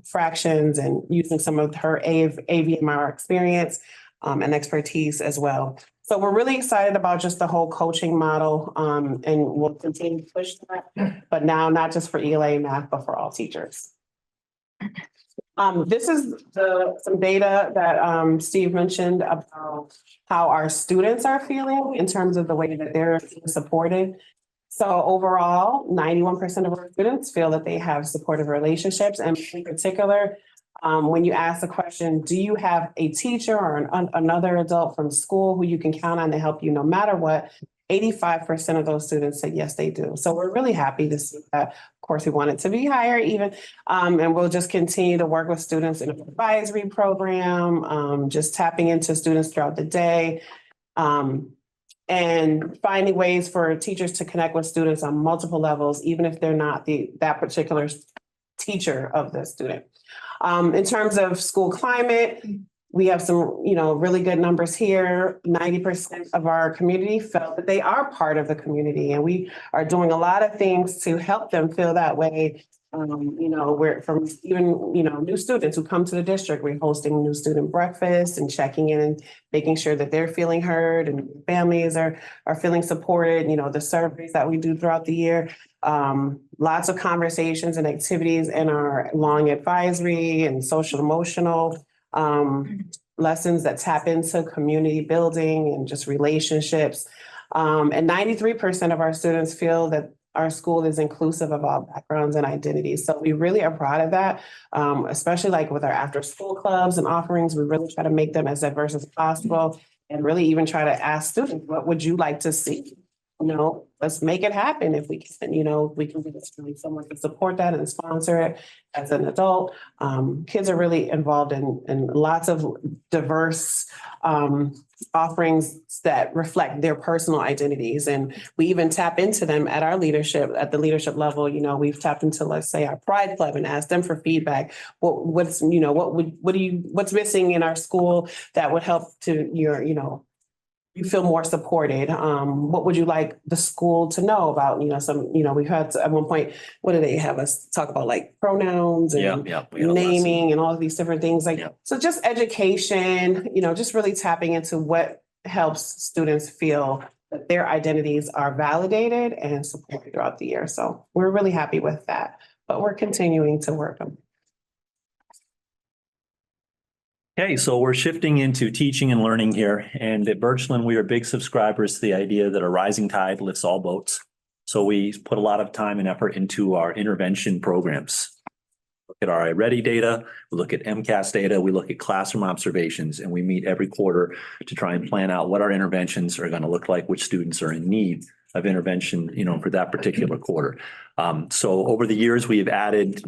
fractions, and using some of her AVMR experience and expertise as well. So we're really excited about just the whole coaching model, and we'll continue to push that, but now not just for ELA math, but for all teachers. This is some data that Steve mentioned about how our students are feeling in terms of the way that they're being supported. So overall, 91% of our students feel that they have supportive relationships. And in particular, when you ask the question, do you have a teacher or another adult from school who you can count on to help you no matter what? 85% of those students said yes, they do. So we're really happy to see that. Of course, we want it to be higher even. And we'll just continue to work with students in an advisory program, just tapping into students throughout the day. And finding ways for teachers to connect with students on multiple levels, even if they're not that particular teacher of the student. In terms of school climate, we have some, really good numbers here. 90% of our community felt that they are part of the community, and we are doing a lot of things to help them feel that way. We're from even, new students who come to the district, we're hosting new student breakfast and checking in and making sure that they're feeling heard and families are feeling supported. The surveys that we do throughout the year, lots of conversations and activities in our long advisory and social emotional lessons that tap into community building and just relationships. And 93% of our students feel that our school is inclusive of all backgrounds and identities. So we really are proud of that, especially like with our after school clubs and offerings. We really try to make them as diverse as possible, and really even try to ask students, what would you like to see? let's make it happen if we can, we can get someone to support that and sponsor it as an adult. Kids are really involved in lots of diverse offerings that reflect their personal identities. And we even tap into them at our leadership, at the leadership level. We've tapped into, let's say, our Pride Club and asked them for feedback. What's missing in our school that would help to you feel more supported. What would you like the school to know about? We've had at one point, what do they have us talk about, like pronouns and We had a lesson. naming and all of these different things so just education, just really tapping into what helps students feel that their identities are validated and supported throughout the year. So we're really happy with that, but we're continuing to work them. Okay, so we're shifting into teaching and learning here. And at Birchland, we are big subscribers to the idea that a rising tide lifts all boats. So we put a lot of time and effort into our intervention programs. Look at our iReady data, we look at MCAS data, we look at classroom observations, and we meet every quarter to try and plan out what our interventions are going to look like, which students are in need of intervention, for that particular quarter. So over the years, we have added,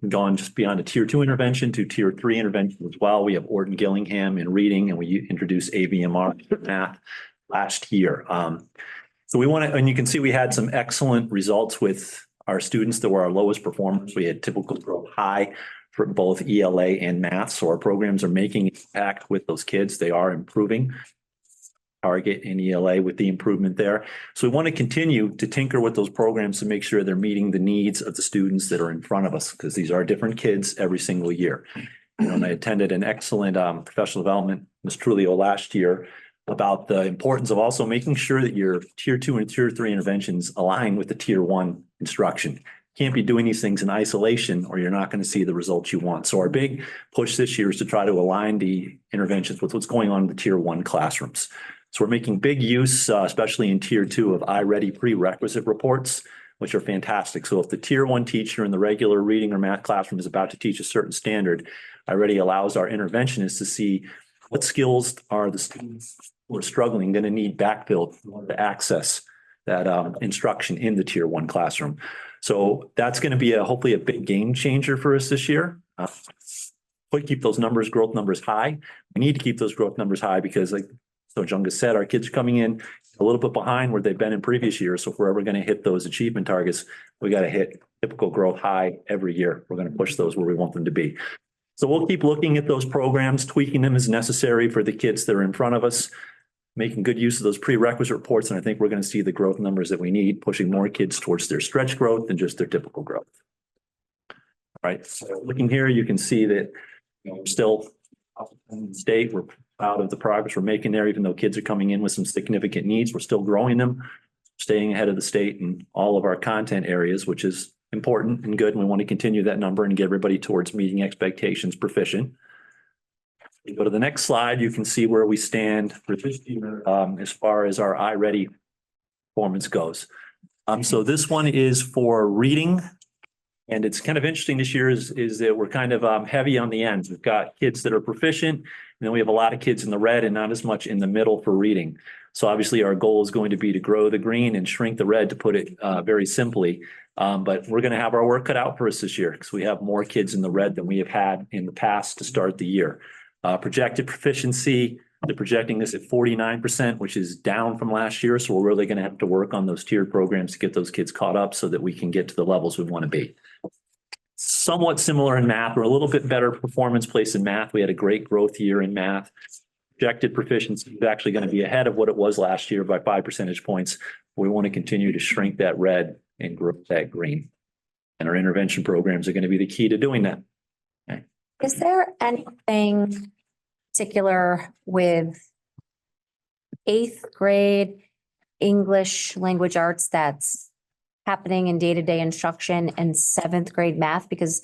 gone just beyond a tier 2 intervention to tier 3 intervention as well. We have Orton Gillingham in reading, and we introduced ABMR in math last year. So we want to, and you can see we had some excellent results with our students that were our lowest performers. We had typical growth high for both ELA and math. So our programs are making impact with those kids. They are improving. Target in ELA with the improvement there. So we want to continue to tinker with those programs to make sure they're meeting the needs of the students that are in front of us, because these are different kids every single year. And I attended an excellent professional development, Ms. Trulio, last year about the importance of also making sure that your tier 2 and tier 3 interventions align with the tier 1 instruction. Can't be doing these things in isolation or you're not going to see the results you want. So our big push this year is to try to align the interventions with what's going on in the tier 1 classrooms. So we're making big use, especially in tier 2, of iReady prerequisite reports, which are fantastic. So if the tier 1 teacher in the regular reading or math classroom is about to teach a certain standard, iReady allows our interventionists to see what skills are the students who are struggling going to need backfilled to access that instruction in the tier 1 classroom. So that's going to be hopefully a big game changer for us this year. Keep those growth numbers high. We need to keep those growth numbers high because, like so Junga said, our kids are coming in a little bit behind where they've been in previous years. So if we're ever going to hit those achievement targets, we got to hit typical growth high every year. We're going to push those where we want them to be. So we'll keep looking at those programs, tweaking them as necessary for the kids that are in front of us, making good use of those prerequisite reports. And I think we're going to see the growth numbers that we need, pushing more kids towards their stretch growth than just their typical growth. All right, so looking here, you can see that we're still in the state. We're proud of the progress we're making there, even though kids are coming in with some significant needs. We're still growing them, staying ahead of the state in all of our content areas, which is important and good. And we want to continue that number and get everybody towards meeting expectations proficient. You go to the next slide, you can see where we stand for this year as far as our iReady performance goes. So this one is for reading. And it's kind of interesting this year is that we're kind of heavy on the ends. We've got kids that are proficient, and then we have a lot of kids in the red and not as much in the middle for reading. So obviously our goal is going to be to grow the green and shrink the red, to put it very simply. But we're going to have our work cut out for us this year because we have more kids in the red than we have had in the past to start the year. Projected proficiency, they're projecting this at 49%, which is down from last year. So we're really going to have to work on those tiered programs to get those kids caught up so that we can get to the levels we want to be. Somewhat similar in math, or a little bit better performance place in math. We had a great growth year in math. Projected proficiency is actually going to be ahead of what it was last year by 5 percentage points. We want to continue to shrink that red and grow that green. And our intervention programs are going to be the key to doing that. Okay. Is there anything particular with 8th grade English language arts that's happening in day-to-day instruction and 7th grade math? Because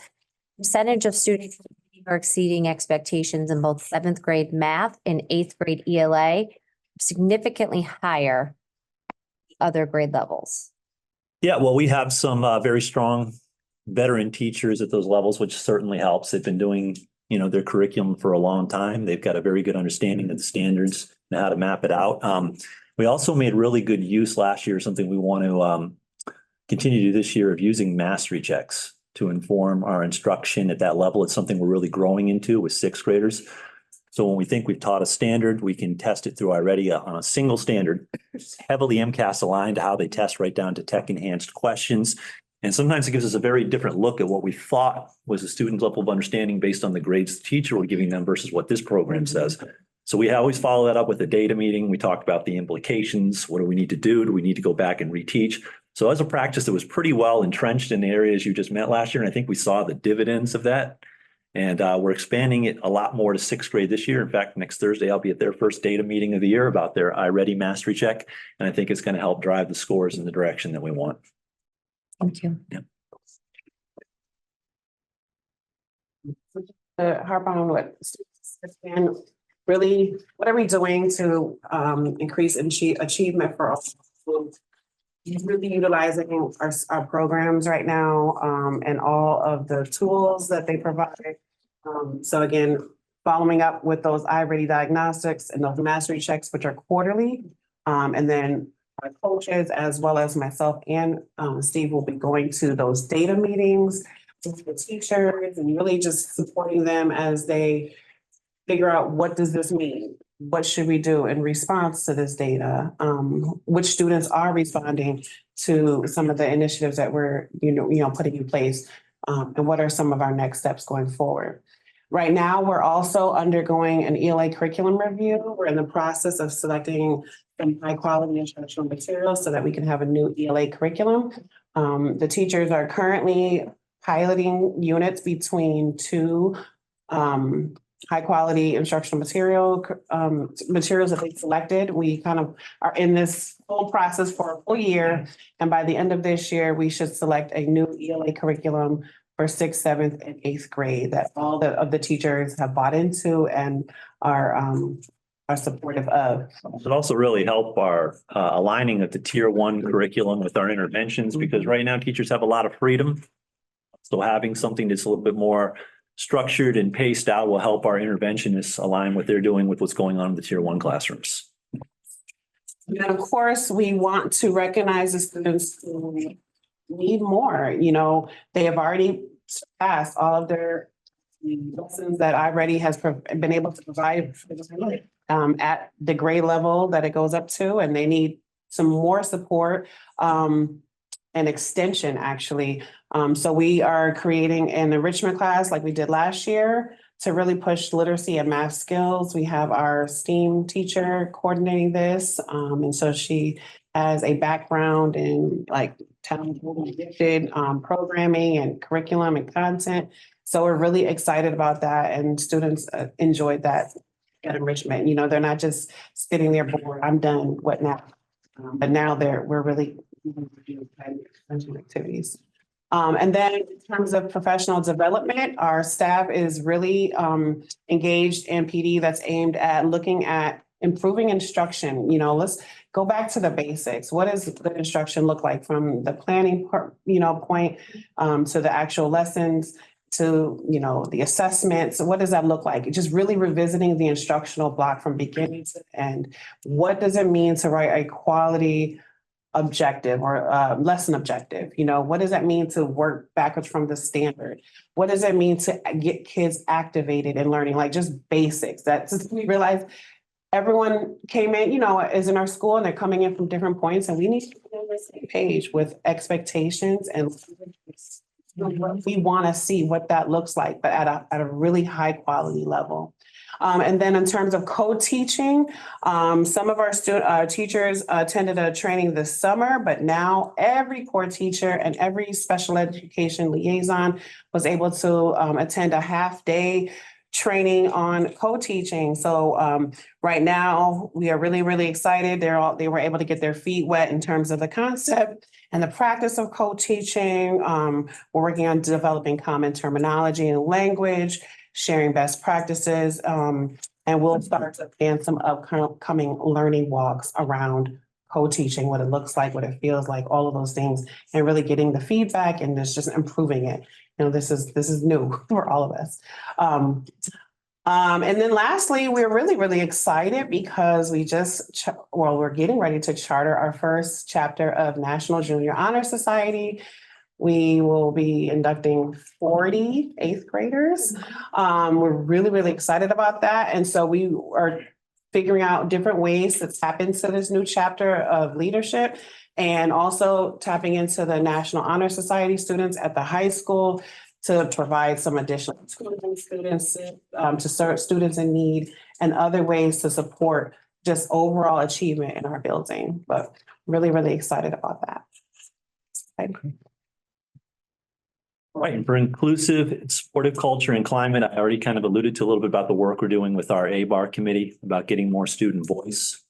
percentage of students are exceeding expectations in both 7th grade math and 8th grade ELA significantly higher at the other grade levels. Yeah, well, we have some very strong veteran teachers at those levels, which certainly helps. They've been doing, their curriculum for a long time. They've got a very good understanding of the standards and how to map it out. We also made really good use last year, something we want to continue to do this year, of using mastery checks to inform our instruction at that level. It's something we're really growing into with sixth graders. So when we think we've taught a standard, we can test it through iReady on a single standard, heavily MCAS aligned to how they test right down to tech enhanced questions. And sometimes it gives us a very different look at what we thought was a student's level of understanding based on the grades the teacher were giving them versus what this program says. So we always follow that up with a data meeting. We talked about the implications. What do we need to do? Do we need to go back and reteach? So as a practice that was pretty well entrenched in the areas you just met last year, and I think we saw the dividends of that. And we're expanding it a lot more to sixth grade this year. In fact, next Thursday, I'll be at their first data meeting of the year about their iReady mastery check. And I think it's going to help drive the scores in the direction that we want. Thank you. Yeah. Harp on what and really, what are we doing to increase achievement for all? Really utilizing our programs right now and all of the tools that they provide. So again, following up with those iReady diagnostics and those mastery checks, which are quarterly. And then our coaches, as well as myself and Steve, will be going to those data meetings with the teachers and really just supporting them as they figure out, what does this mean? What should we do in response to this data? Which students are responding to some of the initiatives that we're, putting in place? And what are some of our next steps going forward? Right now, we're also undergoing an ELA curriculum review. We're in the process of selecting some high quality instructional materials so that we can have a new ELA curriculum. The teachers are currently piloting units between two high quality instructional materials that they selected. We kind of are in this whole process for a full year. And by the end of this year, we should select a new ELA curriculum for sixth, seventh, and eighth grade that all of the teachers have bought into and are supportive of. It also really help our aligning of the tier 1 curriculum with our interventions, because right now teachers have a lot of freedom. So having something that's a little bit more structured and paced out will help our interventionists align what they're doing with what's going on in the tier 1 classrooms. And of course, we want to recognize the students who need more. They have already surpassed all of their lessons that iReady has been able to provide at the grade level that it goes up to, and they need some more support and extension, actually. So we are creating an enrichment class like we did last year to really push literacy and math skills. We have our STEAM teacher coordinating this. And so she has a background in talented, gifted programming and curriculum and content. So we're really excited about that, and students enjoyed that enrichment. They're not just sitting there bored, I'm done, what now? But now we're really doing activities. And then in terms of professional development, our staff is really engaged in PD that's aimed at looking at improving instruction. Let's go back to the basics. What does the instruction look like from the planning part, point to the actual lessons, to, the assessments? What does that look like? Just really revisiting the instructional block from beginning to end. What does it mean to write a quality objective or lesson objective? What does that mean to work backwards from the standard? What does it mean to get kids activated in learning? Just basics. We realize everyone came in, is in our school, and they're coming in from different points, and we need to be on the same page with expectations and what we want to see, what that looks like, but at a really high quality level. And then in terms of co-teaching, some of our teachers attended a training this summer, but now every core teacher and every special education liaison was able to attend a half-day training on co-teaching. So right now we are really, really excited. They were able to get their feet wet in terms of the concept and the practice of co-teaching. We're working on developing common terminology and language, sharing best practices, and we'll start to plan some upcoming learning walks around co-teaching, what it looks like, what it feels like, all of those things, and really getting the feedback and just improving it. This is new for all of us. And then lastly, we're really, really excited because we're getting ready to charter our first chapter of National Junior Honor Society. We will be inducting 40 eighth graders. We're really, really excited about that. And so we are figuring out different ways to tap into this new chapter of leadership and also tapping into the National Honor Society students at the high school to provide some additional students to serve students in need and other ways to support just overall achievement in our building. But really, really excited about that. Right, and for inclusive, supportive culture and climate, I already kind of alluded to a little bit about the work we're doing with our ABAR committee about getting more student voice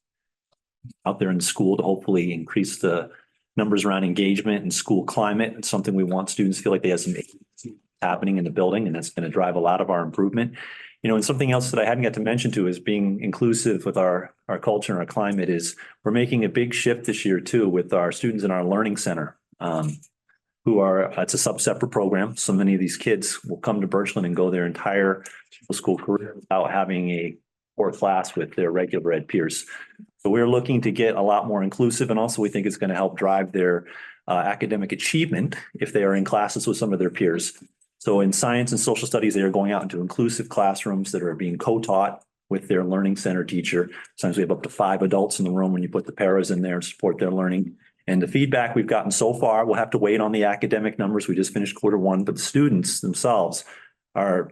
out there in school to hopefully increase the numbers around engagement and school climate. It's something we want students to feel like they have some happening in the building, and that's going to drive a lot of our improvement. You know, and something else that I hadn't got to mention too is being inclusive with our culture and our climate is we're making a big shift this year too with our students in our learning center. It's a sub-separate program. So many of these kids will come to Birchland and go their entire school career without having a core class with their regular ed peers. So we're looking to get a lot more inclusive, and also we think it's going to help drive their academic achievement if they are in classes with some of their peers. So in science and social studies, they are going out into inclusive classrooms that are being co-taught with their learning center teacher. Sometimes we have up to 5 adults in the room when you put the paras in there to support their learning. And the feedback we've gotten so far, we'll have to wait on the academic numbers. We just finished Q1, but the students themselves are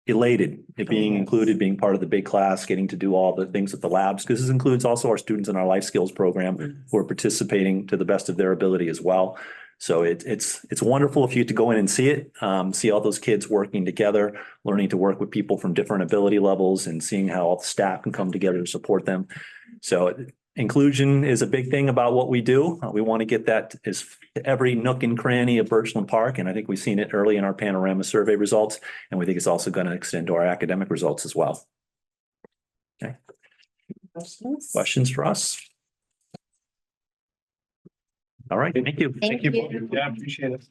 elated at being included, being part of the big class, getting to do all the things with the labs, because this includes also our students in our life skills program who are participating to the best of their ability as well. So it's wonderful if you get to go in and see it, see all those kids working together, learning to work with people from different ability levels and seeing how all the staff can come together to support them. So inclusion is a big thing about what we do. We want to get that to every nook and cranny of Birchland Park. And I think we've seen it early in our panorama survey results. And we think it's also going to extend to our academic results as well. Okay. Questions for us? All right. Thank you. Thank you. Yeah, appreciate it.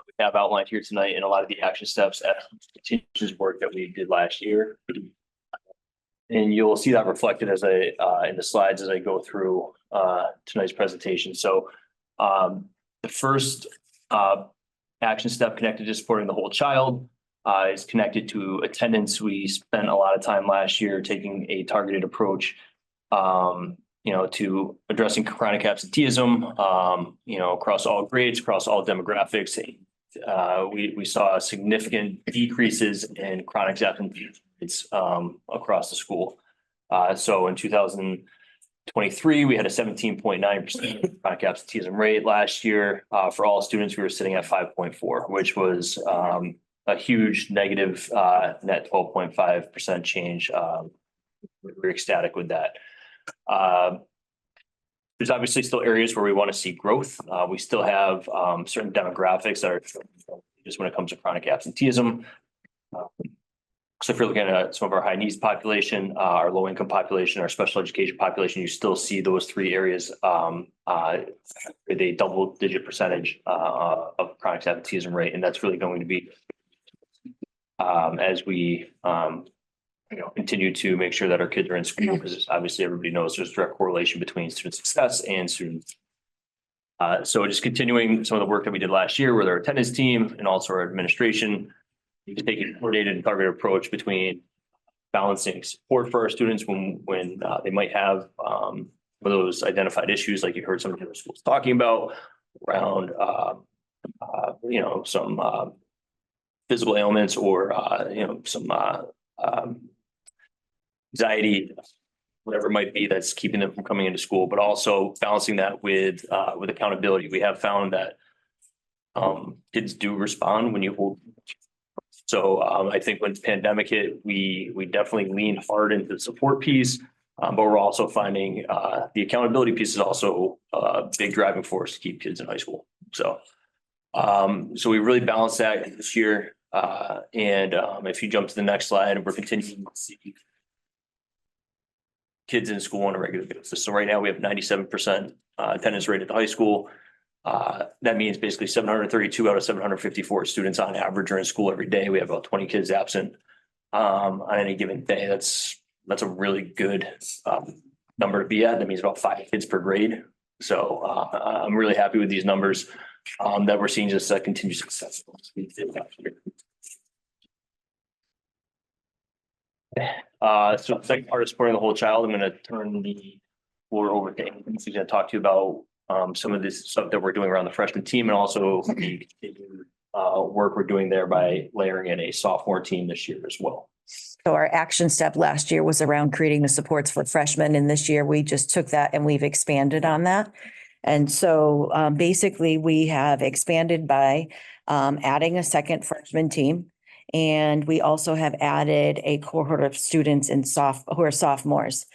We have outlined here tonight in a lot of the action steps as continuous work that we did last year. And you'll see that reflected as in the slides as I go through tonight's presentation. So the first action step connected to supporting the whole child is connected to attendance. We spent a lot of time last year taking a targeted approach to addressing chronic absenteeism, across all grades, across all demographics. We saw significant decreases in chronic absenteeism across the school. So in 2023, we had a 17.9% chronic absenteeism rate. Last year, for all students, we were sitting at 5.4, which was a huge negative net 12.5% change. We're ecstatic with that. There's obviously still areas where we want to see growth. We still have certain demographics that are just when it comes to chronic absenteeism. So if you're looking at some of our high needs population, our low income population, our special education population, you still see those 3 areas with a double-digit percentage of chronic absenteeism rate, and that's really going to be as we continue to make sure that our kids are in school, because obviously everybody knows there's a direct correlation between student success and students. So just continuing some of the work that we did last year with our attendance team and also our administration, to take a coordinated and targeted approach between balancing support for our students when they might have those identified issues, like you heard some of the other schools talking about around some physical ailments or some anxiety, whatever it might be that's keeping them from coming into school, but also balancing that with accountability. We have found that kids do respond when you hold. So I think when the pandemic hit, we definitely leaned hard into the support piece. But we're also finding the accountability piece is also a big driving force to keep kids in high school. So we really balanced that this year. And if you jump to the next slide, we're continuing to see kids in school on a regular basis. So right now we have 97% attendance rate at the high school. That means basically 732 out of 754 students on average are in school every day. We have about 20 kids absent on any given day. That's a really good number to be at. That means about 5 kids per grade. So I'm really happy with these numbers that we're seeing just continued success. So the second part of supporting the whole child, I'm going to turn the floor over to Amy. She's going to talk to you about some of this stuff that we're doing around the freshman team and also the continued work we're doing there by layering in a sophomore team this year as well. So our action step last year was around creating the supports for freshmen. And this year we just took that and we've expanded on that. And so basically we have expanded by adding a second freshman team. And we also have added a cohort of students who are sophomores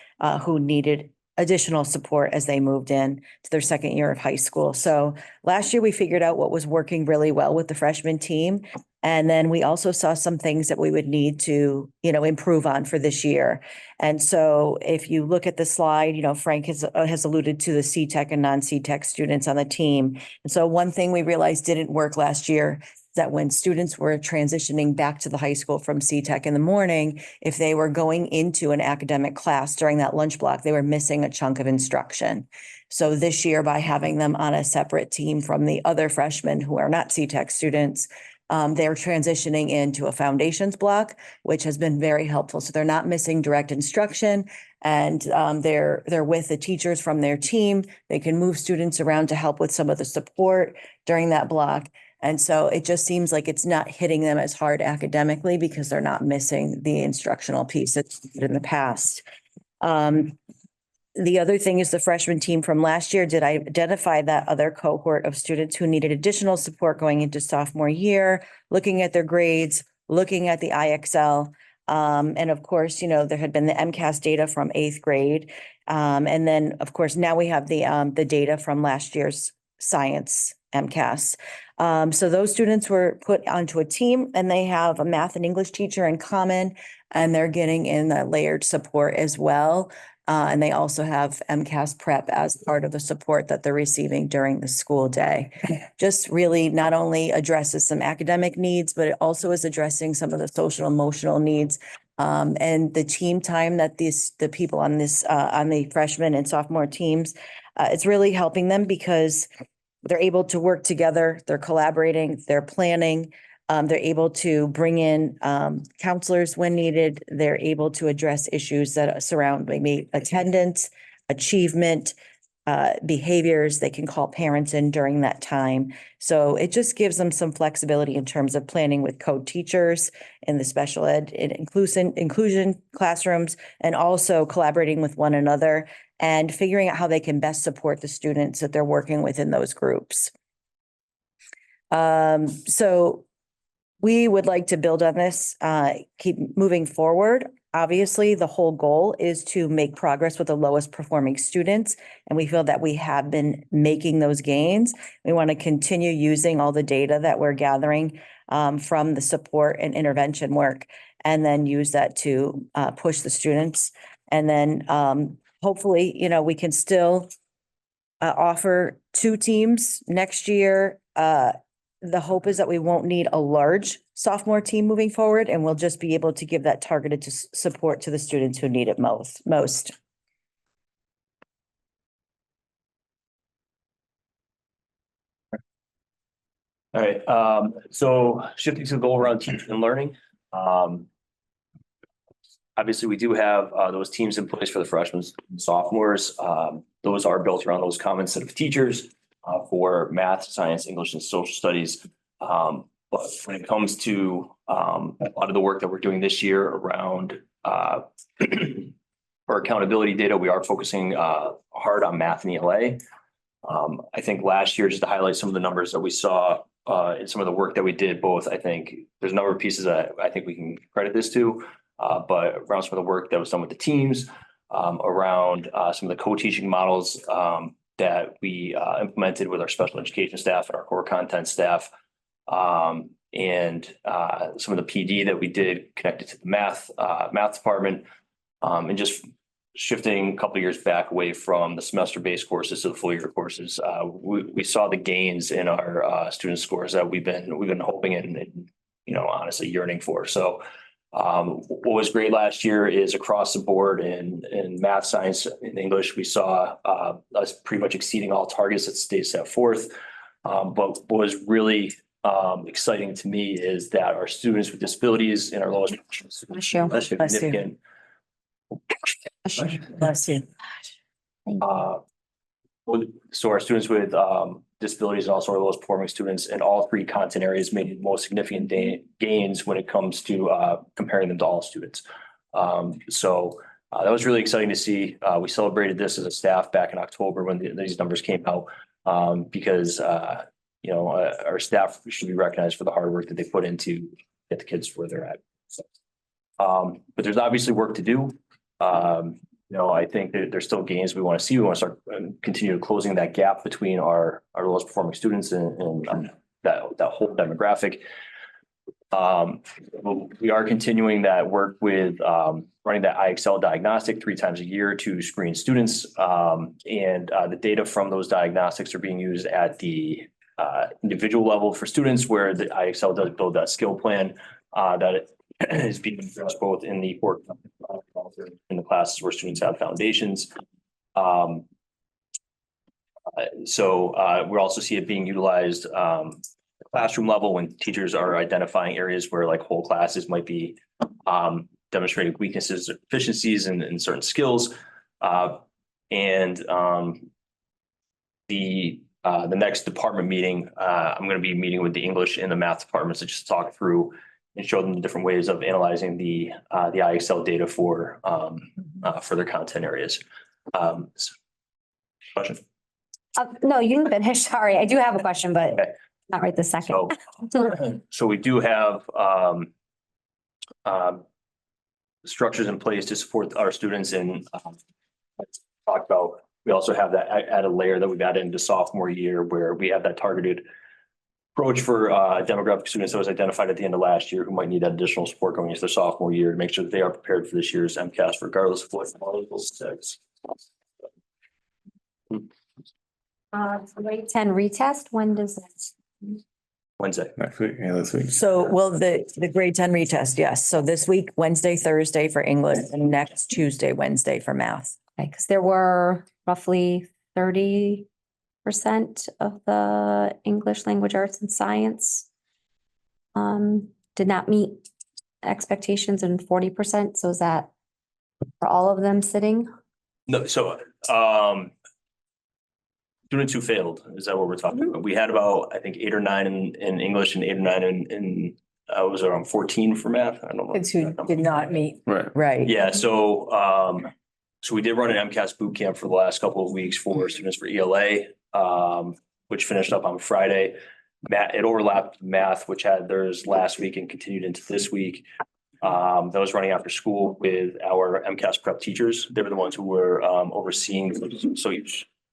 who needed additional support as they moved in to their second year of high school. So last year we figured out what was working really well with the freshman team. And then we also saw some things that we would need to, improve on for this year. And so if you look at the slide, Frank has alluded to the CTEC and non-CTEC students on the team. And so one thing we realized didn't work last year that when students were transitioning back to the high school from CTEC in the morning, if they were going into an academic class during that lunch block, they were missing a chunk of instruction. So this year, by having them on a separate team from the other freshmen who are not CTEC students, they're transitioning into a foundations block, which has been very helpful. So they're not missing direct instruction and they're with the teachers from their team. They can move students around to help with some of the support during that block. And so it just seems like it's not hitting them as hard academically because they're not missing the instructional piece that's in the past. The other thing is the freshman team from last year did identify that other cohort of students who needed additional support going into sophomore year, looking at their grades, looking at the IXL. And of course, there had been the MCAS data from 8th grade. And then of course, now we have the data from last year's science MCAS. So those students were put onto a team and they have a math and English teacher in common, and they're getting in the layered support as well. And they also have MCAS prep as part of the support that they're receiving during the school day. Just really not only addresses some academic needs, but it also is addressing some of the social emotional needs. And the team time that the people on the freshman and sophomore teams, it's really helping them because they're able to work together, they're collaborating, they're planning, they're able to bring in counselors when needed. They're able to address issues that surround maybe attendance, achievement, behaviors. They can call parents in during that time. So it just gives them some flexibility in terms of planning with co-teachers in the special ed and inclusion classrooms, and also collaborating with one another and figuring out how they can best support the students that they're working with in those groups. So we would like to build on this, keep moving forward. Obviously, the whole goal is to make progress with the lowest performing students, and we feel that we have been making those gains. We want to continue using all the data that we're gathering from the support and intervention work, and then use that to push the students. And then hopefully, we can still offer 2 teams next year. The hope is that we won't need a large sophomore team moving forward, and we'll just be able to give that targeted support to the students who need it most. All right. So shifting to the goal around teaching and learning. Obviously, we do have those teams in place for the freshmen and sophomores. Those are built around those common set of teachers for math, science, English, and social studies. But when it comes to a lot of the work that we're doing this year around our accountability data, we are focusing hard on math and ELA. I think last year, just to highlight some of the numbers that we saw in some of the work that we did, both, I think there's a number of pieces that I think we can credit this to, but around some of the work that was done with the teams, around some of the co-teaching models that we implemented with our special education staff and our core content staff. And some of the PD that we did connected to the math department, and just shifting a couple of years back away from the semester-based courses to the full year courses. We saw the gains in our student scores that we've been hoping and honestly yearning for. So what was great last year is across the board in math, science, and English, we saw us pretty much exceeding all targets that the state set forth. But what was really exciting to me is that our students with disabilities in our lowest significant. Bless you. So our students with disabilities and also our lowest performing students in all three content areas made most significant gains when it comes to comparing them to all students. So that was really exciting to see. We celebrated this as a staff back in October when these numbers came out because our staff should be recognized for the hard work that they put into get the kids where they're at. So, but there's obviously work to do. I think that there's still gains we want to see. We want to start continue closing that gap between our lowest performing students and that whole demographic. We are continuing that work with running that IXL diagnostic 3 times a year to screen students. And the data from those diagnostics are being used at the individual level for students where the IXL does build that skill plan that is being addressed both in the core in the classes where students have foundations. So we also see it being utilized classroom level when teachers are identifying areas where like whole classes might be demonstrating weaknesses or deficiencies in certain skills. And the next department meeting, I'm going to be meeting with the English and the math departments to just talk through and show them the different ways of analyzing the IXL data for their content areas. Question? No, you can finish. Sorry, I do have a question, but not right this second. So we do have structures in place to support our students and talked about. We also have that added layer that we've added into sophomore year where we have that targeted approach for demographic students that was identified at the end of last year who might need that additional support going into their sophomore year to make sure that they are prepared for this year's MCAS regardless of what level six. Grade 10 retest, when does that? Wednesday. Next week, yeah, this week. So, well, the grade 10 retest, yes. So this week, Wednesday, Thursday for English, and next Tuesday, Wednesday for math. Okay, because there were roughly 30% of the English language arts and science did not meet expectations, and 40%. So is that for all of them sitting? No, so students who failed, is that what we're talking about? We had about, I think, 8 or 9 in English and 8 or 9 in was around 14 for math. I don't know. Kids who did not meet. Right. Yeah, so we did run an MCAS boot camp for the last couple of weeks for students for ELA, which finished up on Friday. It overlapped math, which had theirs last week and continued into this week. That was running after school with our MCAS prep teachers. They were the ones who were overseeing.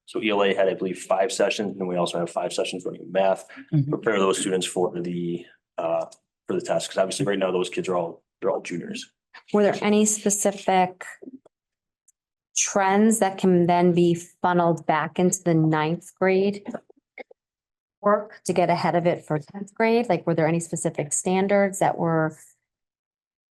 So ELA had, I believe, 5 sessions, and we also have 5 sessions running math. Prepare those students for the test, because obviously right now those kids are all juniors. Were there any specific trends that can then be funneled back into the 9th grade work to get ahead of it for 10th grade? Like, were there any specific standards that were?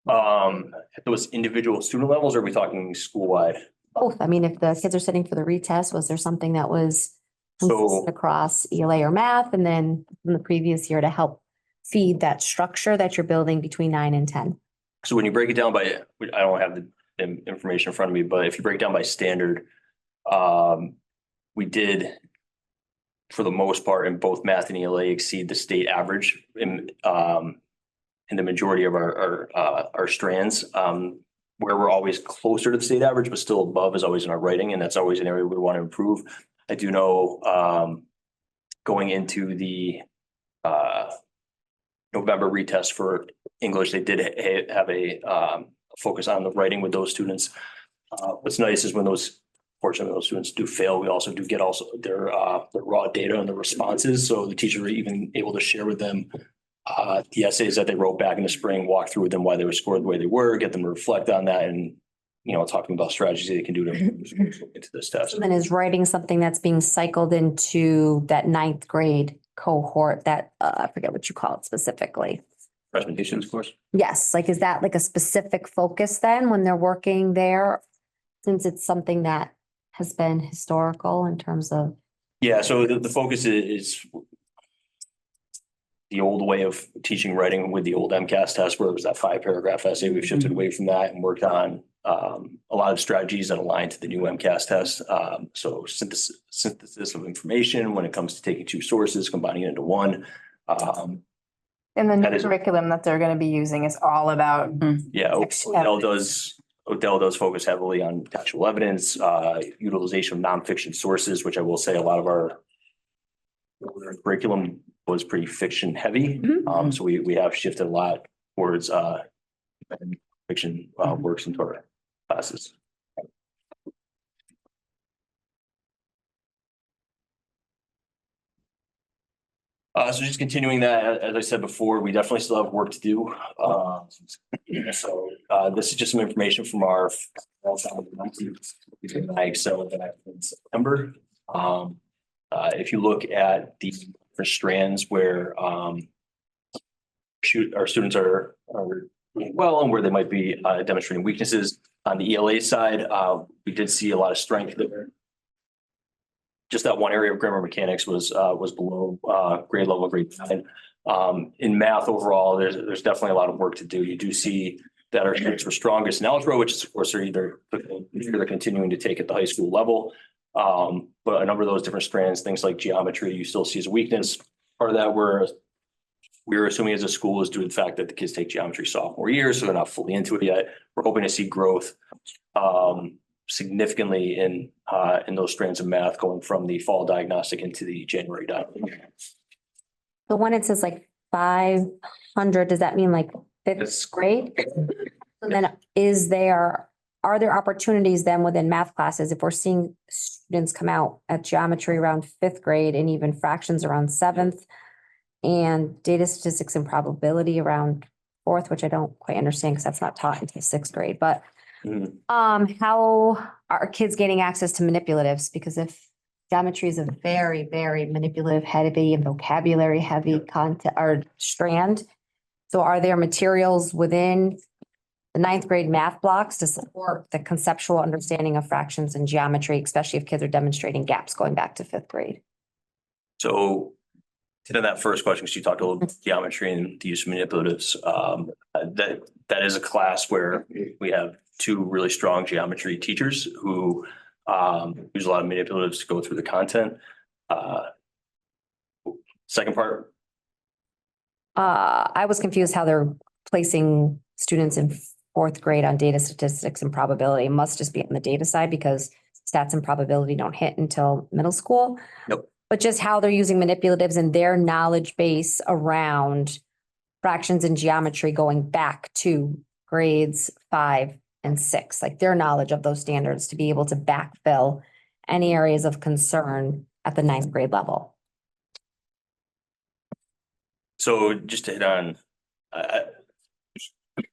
At those individual student levels, or are we talking school-wide? Both. I mean, if the kids are sitting for the retest, was there something that was consistent across ELA or math, and then from the previous year to help feed that structure that you're building between 9 and 10? So when you break it down by, I don't have the information in front of me, but if you break it down by standard, we did, for the most part, in both math and ELA, exceed the state average in the majority of our strands. Where we're always closer to the state average, but still above, is always in our writing, and that's always an area we want to improve. I do know going into the November retest for English, they did have a focus on the writing with those students. What's nice is when fortunately, those students do fail, we also do get their raw data and the responses. So the teachers are even able to share with them the essays that they wrote back in the spring, walk through with them why they were scored the way they were, get them to reflect on that, and talking about strategies they can do to into this test. And is writing something that's being cycled into that 9th grade cohort that, I forget what you call it specifically. Presentations, of course. Yes, like, is that like a specific focus then when they're working there? Since it's something that has been historical in terms of. Yeah, so the focus is the old way of teaching writing with the old MCAS test, where it was that 5-paragraph essay. We've shifted away from that and worked on a lot of strategies that align to the new MCAS test. So synthesis of information when it comes to taking 2 sources, combining it into one. And the new curriculum that they're going to be using is all about. Yeah, Odell does focus heavily on textual evidence, utilization of nonfiction sources, which I will say a lot of our curriculum was pretty fiction heavy. So we have shifted a lot towards fiction works into our classes. So just continuing that, as I said before, we definitely still have work to do. This is just some information from our Excel that in September. If you look at the different strands where our students are doing well and where they might be demonstrating weaknesses on the ELA side, we did see a lot of strength there. Just that one area of grammar mechanics was below grade level, grade 9. In math overall, there's definitely a lot of work to do. You do see that our students were strongest in algebra, which is of course they're either continuing to take at the high school level. But a number of those different strands, things like geometry, you still see as a weakness. Part of that we're assuming as a school is due to the fact that the kids take geometry sophomore year, so they're not fully into it yet. We're hoping to see growth significantly in those strands of math going from the fall diagnostic into the January diagnostic. So when it says like 500, does that mean like 5th grade? So then are there opportunities then within math classes if we're seeing students come out at geometry around 5th grade and even fractions around 7th and data statistics and probability around 4th, which I don't quite understand because that's not taught until 6th grade, but how are kids gaining access to manipulatives? Because if geometry is a very, very manipulative heavy and vocabulary heavy content or strand, so are there materials within the 9th grade math blocks to support the conceptual understanding of fractions and geometry, especially if kids are demonstrating gaps going back to 5th grade? So to that first question, because you talked a little bit geometry and the use of manipulatives, that is a class where we have 2 really strong geometry teachers who use a lot of manipulatives to go through the content. Second part. I was confused how they're placing students in 4th grade on data statistics and probability. It must just be on the data side because stats and probability don't hit until middle school. Nope. But just how they're using manipulatives and their knowledge base around fractions and geometry going back to grades 5 and 6, like their knowledge of those standards to be able to backfill any areas of concern at the 9th grade level. So just to hit on,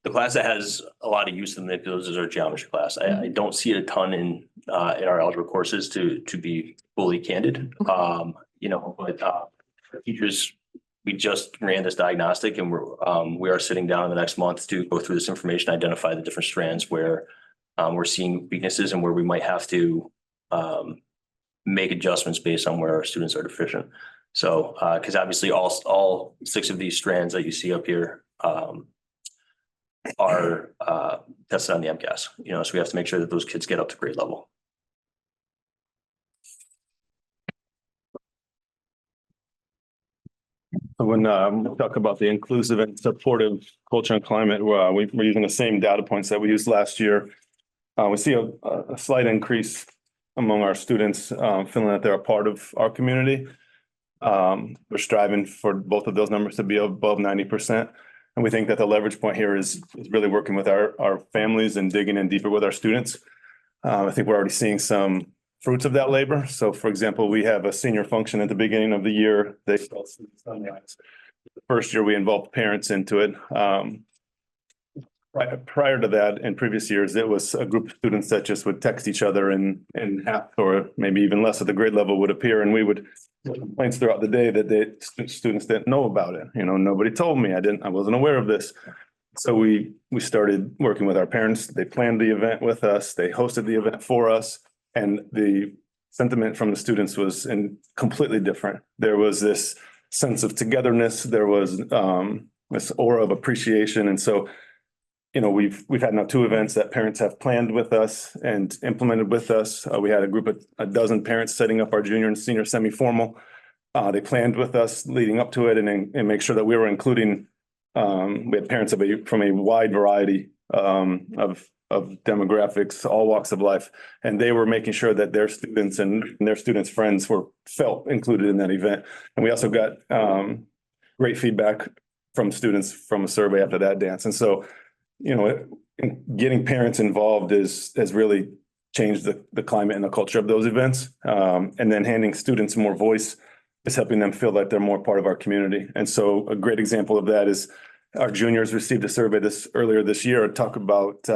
the class that has a lot of use of manipulatives is our geometry class. I don't see it a ton in our algebra courses to be fully candid. But teachers, we just ran this diagnostic and we are sitting down in the next month to go through this information, identify the different strands where we're seeing weaknesses and where we might have to make adjustments based on where our students are deficient. So, because obviously all 6 of these strands that you see up here are tested on the MCAS, so we have to make sure that those kids get up to grade level. When we talk about the inclusive and supportive culture and climate, we're using the same data points that we used last year. We see a slight increase among our students feeling that they're a part of our community. We're striving for both of those numbers to be above 90%. And we think that the leverage point here is really working with our families and digging in deeper with our students. I think we're already seeing some fruits of that labor. So for example, we have a senior function at the beginning of the year. They sunrise. The first year we involved parents into it. Prior to that, in previous years, it was a group of students that just would text each other and half or maybe even less of the grade level would appear, and we would get complaints throughout the day that the students didn't know about it. You know, nobody told me. I wasn't aware of this. So we started working with our parents. They planned the event with us. They hosted the event for us, and the sentiment from the students was completely different. There was this sense of togetherness. There was this aura of appreciation, and so. You know, we've had now 2 events that parents have planned with us and implemented with us. We had a group of a dozen parents setting up our junior and senior semi-formal. They planned with us leading up to it and make sure that we were including. We had parents from a wide variety of demographics, all walks of life, and they were making sure that their students and their students' friends were felt included in that event. And we also got great feedback from students from a survey after that dance, and so. You know, getting parents involved has really changed the climate and the culture of those events. And then handing students more voice is helping them feel like they're more part of our community. And so a great example of that is our juniors received a survey earlier this year to talk about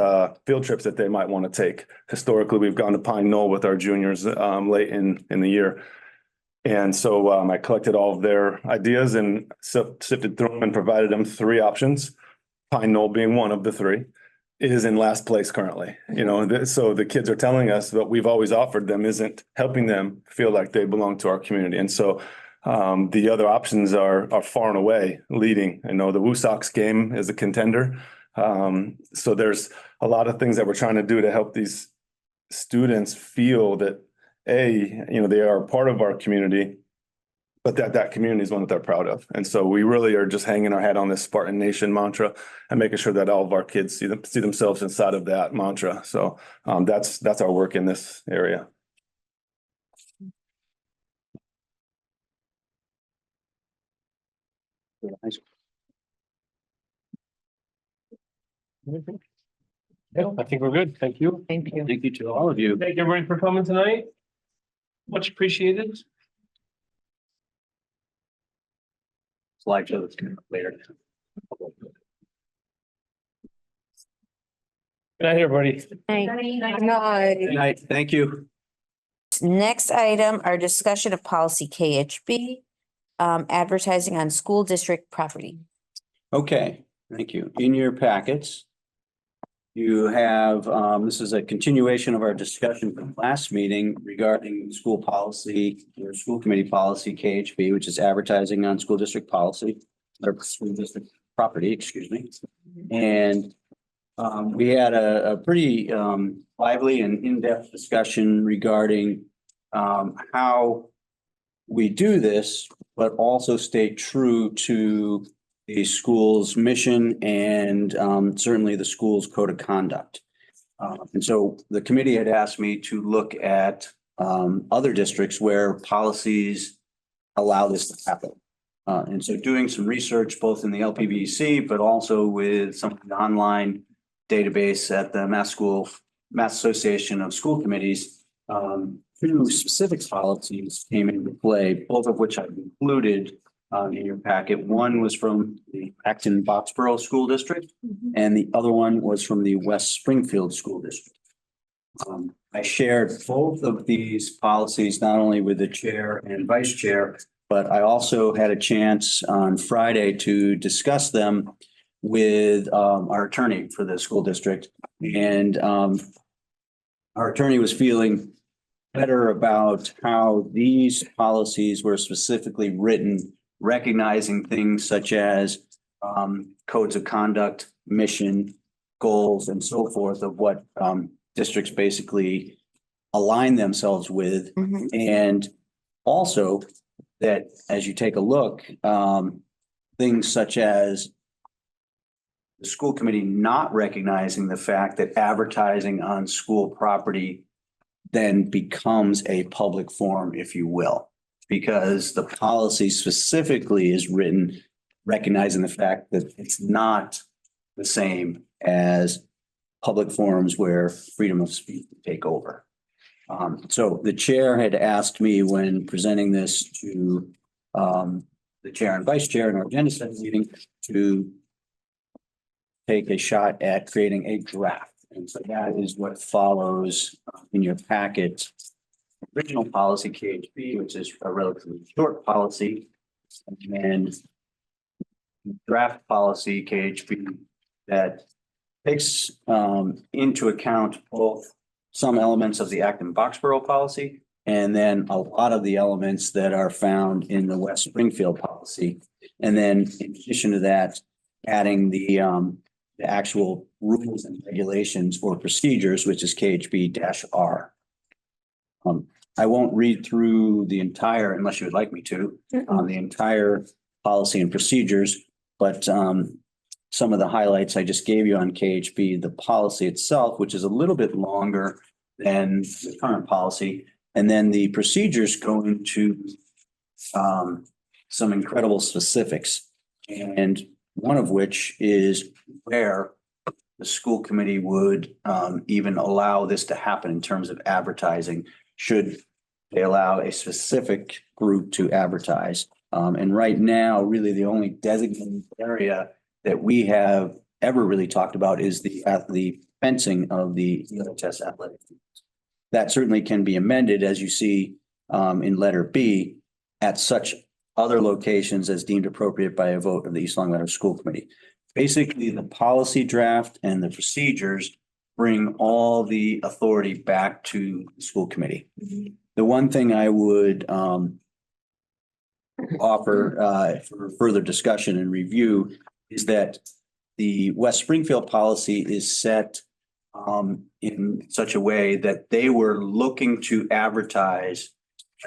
field trips that they might want to take. Historically, we've gone to Pine Knoll with our juniors late in the year. And so I collected all of their ideas and sifted through them and provided them 3 options. Pine Knoll being one of the 3, is in last place currently. You know, so the kids are telling us what we've always offered them isn't helping them feel like they belong to our community. And so the other options are far and away leading. I know the Woo Sox game is a contender. So there's a lot of things that we're trying to do to help these students feel that you know, they are a part of our community, but that community is one that they're proud of. And so we really are just hanging our head on this Spartan Nation mantra and making sure that all of our kids see themselves inside of that mantra. So that's our work in this area. Yeah, I think we're good. Thank you. Thank you. Thank you to all of you. Thank you everybody for coming tonight. Much appreciated. Slideshow that's coming up later. Good night, everybody. Good night. Thank you. Next item, our discussion of policy KHB, advertising on school district property. Okay, thank you. In your packets, you have, this is a continuation of our discussion from last meeting regarding school policy or school committee policy KHB, which is advertising on school district policy or school district property, excuse me. And we had a pretty lively and in-depth discussion regarding how we do this, but also stay true to the school's mission and certainly the school's code of conduct. And so the committee had asked me to look at other districts where policies allow this to happen. And so doing some research both in the LPVC, but also with some online database at the Mass Association of School Committees, 2 specific policies came into play, both of which I've included in your packet. One was from the Acton Boxborough School District, and the other one was from the West Springfield School District. I shared both of these policies, not only with the chair and vice chair, but I also had a chance on Friday to discuss them with our attorney for the school district. And our attorney was feeling better about how these policies were specifically written, recognizing things such as codes of conduct, mission, goals, and so forth of what districts basically align themselves with. And also that as you take a look, things such as the school committee not recognizing the fact that advertising on school property then becomes a public forum, if you will, because the policy specifically is written recognizing the fact that it's not the same as public forums where freedom of speech take over. So the chair had asked me when presenting this to the chair and vice chair in our agenda setting meeting to take a shot at creating a draft. And so that is what follows in your packet. Original policy KHB, which is a relatively short policy, and draft policy KHB that takes into account both some elements of the Acton Boxborough policy and then a lot of the elements that are found in the West Springfield policy. And then in addition to that, adding the actual rules and regulations or procedures, which is KHB-R. I won't read through the entire, unless you would like me to, the entire policy and procedures, but some of the highlights I just gave you on KHB, the policy itself, which is a little bit longer than the current policy, and then the procedures go into some incredible specifics, and one of which is where the school committee would even allow this to happen in terms of advertising, should they allow a specific group to advertise. And right now, really the only designated area that we have ever really talked about is the fencing of the ELHS athletic teams. That certainly can be amended, as you see in letter B, at such other locations as deemed appropriate by a vote of the East Long Meadow School Committee. Basically, the policy draft and the procedures bring all the authority back to the school committee. The one thing I would offer for further discussion and review is that the West Springfield policy is set in such a way that they were looking to advertise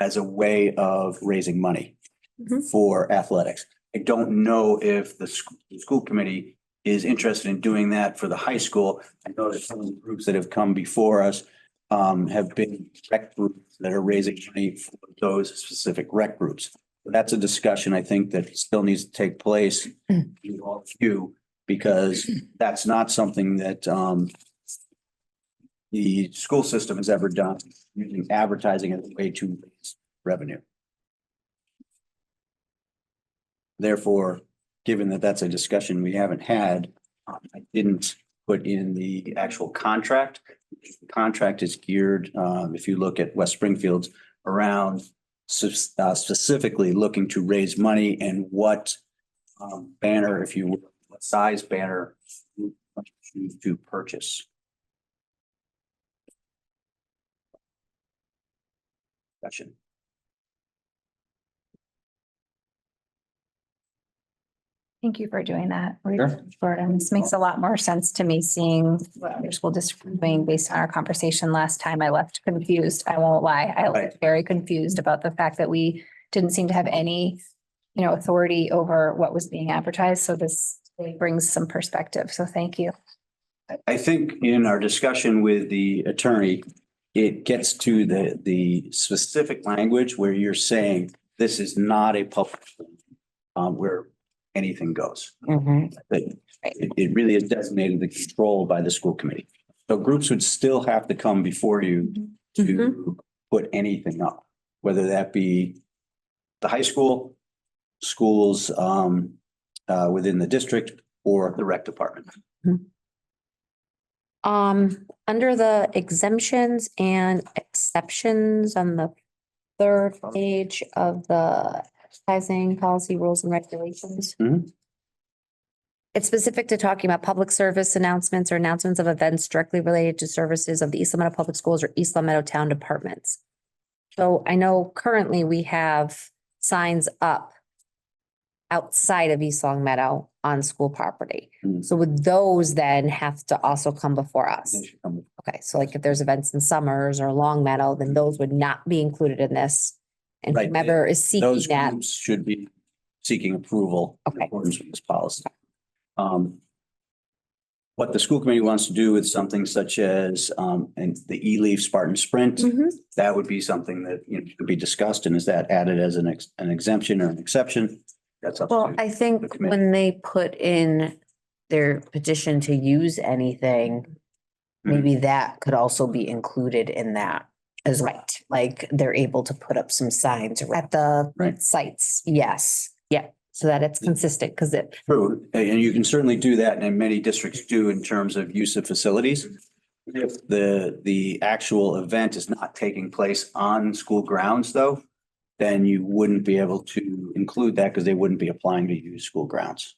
as a way of raising money for athletics. I don't know if the school committee is interested in doing that for the high school. I know that some of the groups that have come before us have been rec groups that are raising money for those specific rec groups. That's a discussion I think that still needs to take place in all of you, because that's not something that the school system has ever done, using advertising as a way to raise revenue. Therefore, given that that's a discussion we haven't had, I didn't put in the actual contract. The contract is geared, if you look at West Springfield's, around specifically looking to raise money and what banner, if you will, what size banner you choose to purchase. Discussion. Thank you for doing that. Sure. And this makes a lot more sense to me, seeing what your school district is doing based on our conversation last time. I left confused. I won't lie. I left very confused about the fact that we didn't seem to have any, authority over what was being advertised. So this really brings some perspective. So thank you. I think in our discussion with the attorney, it gets to the specific language where you're saying this is not a public where anything goes. But it really is designated the control by the school committee. So groups would still have to come before you to put anything up, whether that be the high school, schools within the district, or the rec department. Under the exemptions and exceptions on the third page of the advertising policy, rules and regulations. It's specific to talking about public service announcements or announcements of events directly related to services of the East Long Meadow Public Schools or East Long Meadow Town Departments. So I know currently we have signs up outside of East Long Meadow on school property. So would those then have to also come before us? Okay, so like if there's events in Summers or Long Meadow, then those would not be included in this. And Right. whomever is seeking Those that, groups should be seeking approval in accordance with this policy. What the school committee wants to do with something such as and the E-Leaf Spartan Sprint, that would be something that could be discussed. And is that added as an exemption or an exception? That's up Well, to I think committee. when they put in their petition to use anything, maybe that could also be included in that as well. Right. Like they're able to put up some signs. At the Right. sites. Yes. Yeah, so that it's consistent because it, True, and you can certainly do that, and many districts do in terms of use of facilities. If the actual event is not taking place on school grounds, though, then you wouldn't be able to include that because they wouldn't be applying to use school grounds,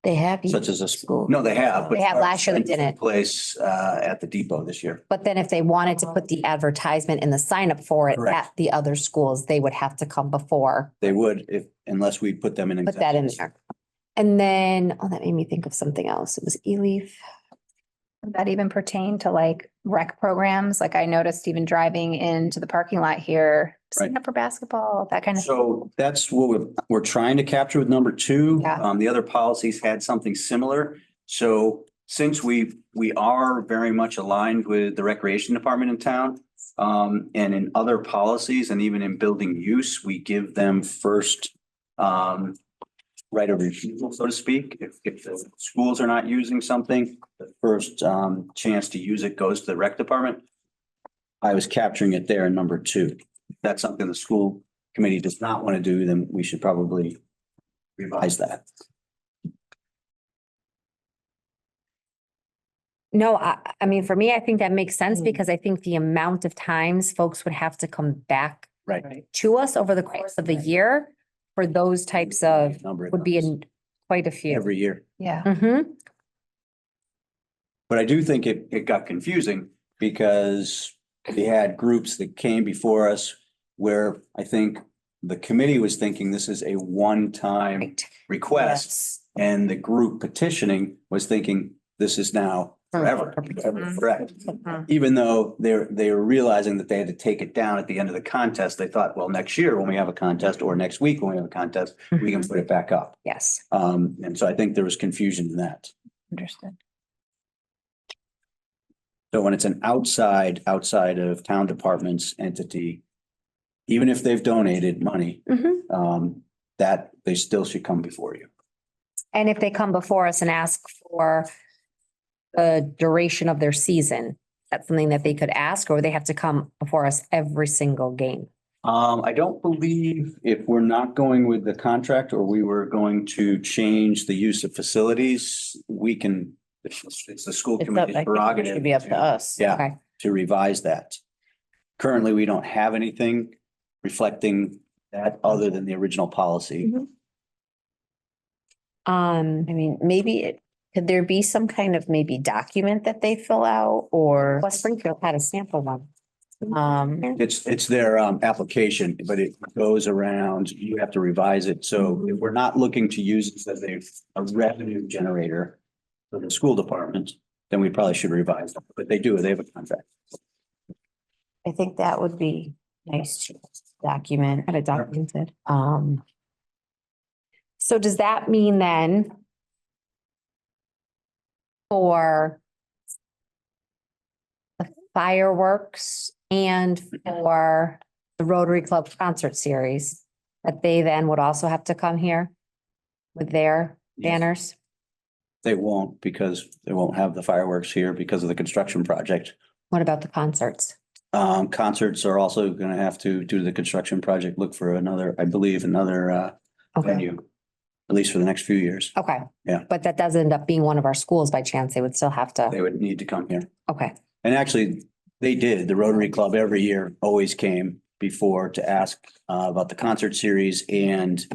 They have. such as a school. No, they have. They had last year, they didn't. Place at the depot this year. but then if they wanted to put the advertisement in the sign up for it Correct. at the other schools, they would have to come before, They would if, unless we put them in. put that in exemptions. there. And then, oh, that made me think of something else. It was E-Leaf. Would that even pertain to like rec programs? Like I noticed even driving into the parking lot here, sign Right. up for basketball, that kind of. So that's what we're trying to capture with number two. Yeah. The other policies had something similar. So since we are very much aligned with the recreation department in town, and in other policies and even in building use, we give them first right of refusal, so to speak. If the schools are not using something, the first chance to use it goes to the rec department. I was capturing it there in number two. If that's something the school committee does not want to do, then we should probably revise that. No, I mean, for me, I think that makes sense Mm. because I think the amount of times folks would have to come back Right. to us over the course of a year for those types of, Number of would be times. in quite a few. Every year. Yeah. Mm-hmm. But I do think it got confusing because we had groups that came before us where I think the committee was thinking this is a one-time request. And the group petitioning was thinking this is now forever. Correct. Even though they were realizing that they had to take it down at the end of the contest, they thought, well, next year when we have a contest or next week when we have a contest, we can put it back up. Yes. And so I think there was confusion in that. Understood. So when it's an outside of town departments entity, even if they've donated money, that they still should come before you. And if they come before us and ask for the duration of their season, that's something that they could ask, or they have to come before us every single game? I don't believe if we're not going with the contract or we were going to change the use of facilities, we can, it's the school committee's prerogative. Should be up to us. Yeah, Okay. to revise that. Currently, we don't have anything reflecting that other than the original policy. I mean, could there be some kind of maybe document that they fill out or? West Springfield had a sample one. It's their application, but it goes around, you have to revise it. So if we're not looking to use it as a revenue generator for the school department, then we probably should revise it. But they do, they have a contract. I think that would be nice to document. Had it documented. So does that mean then for the fireworks and for the Rotary Club concert series, that they then would also have to come here with their banners? They won't because they won't have the fireworks here because of the construction project. What about the concerts? Concerts are also going to have to, due to the construction project, look for another, I believe, another venue, at least for the next few years. Okay. Yeah. But that does end up being one of our schools by chance. They would still have to. They would need to come here. Okay. And actually, they did. The Rotary Club every year always came before to ask about the concert series and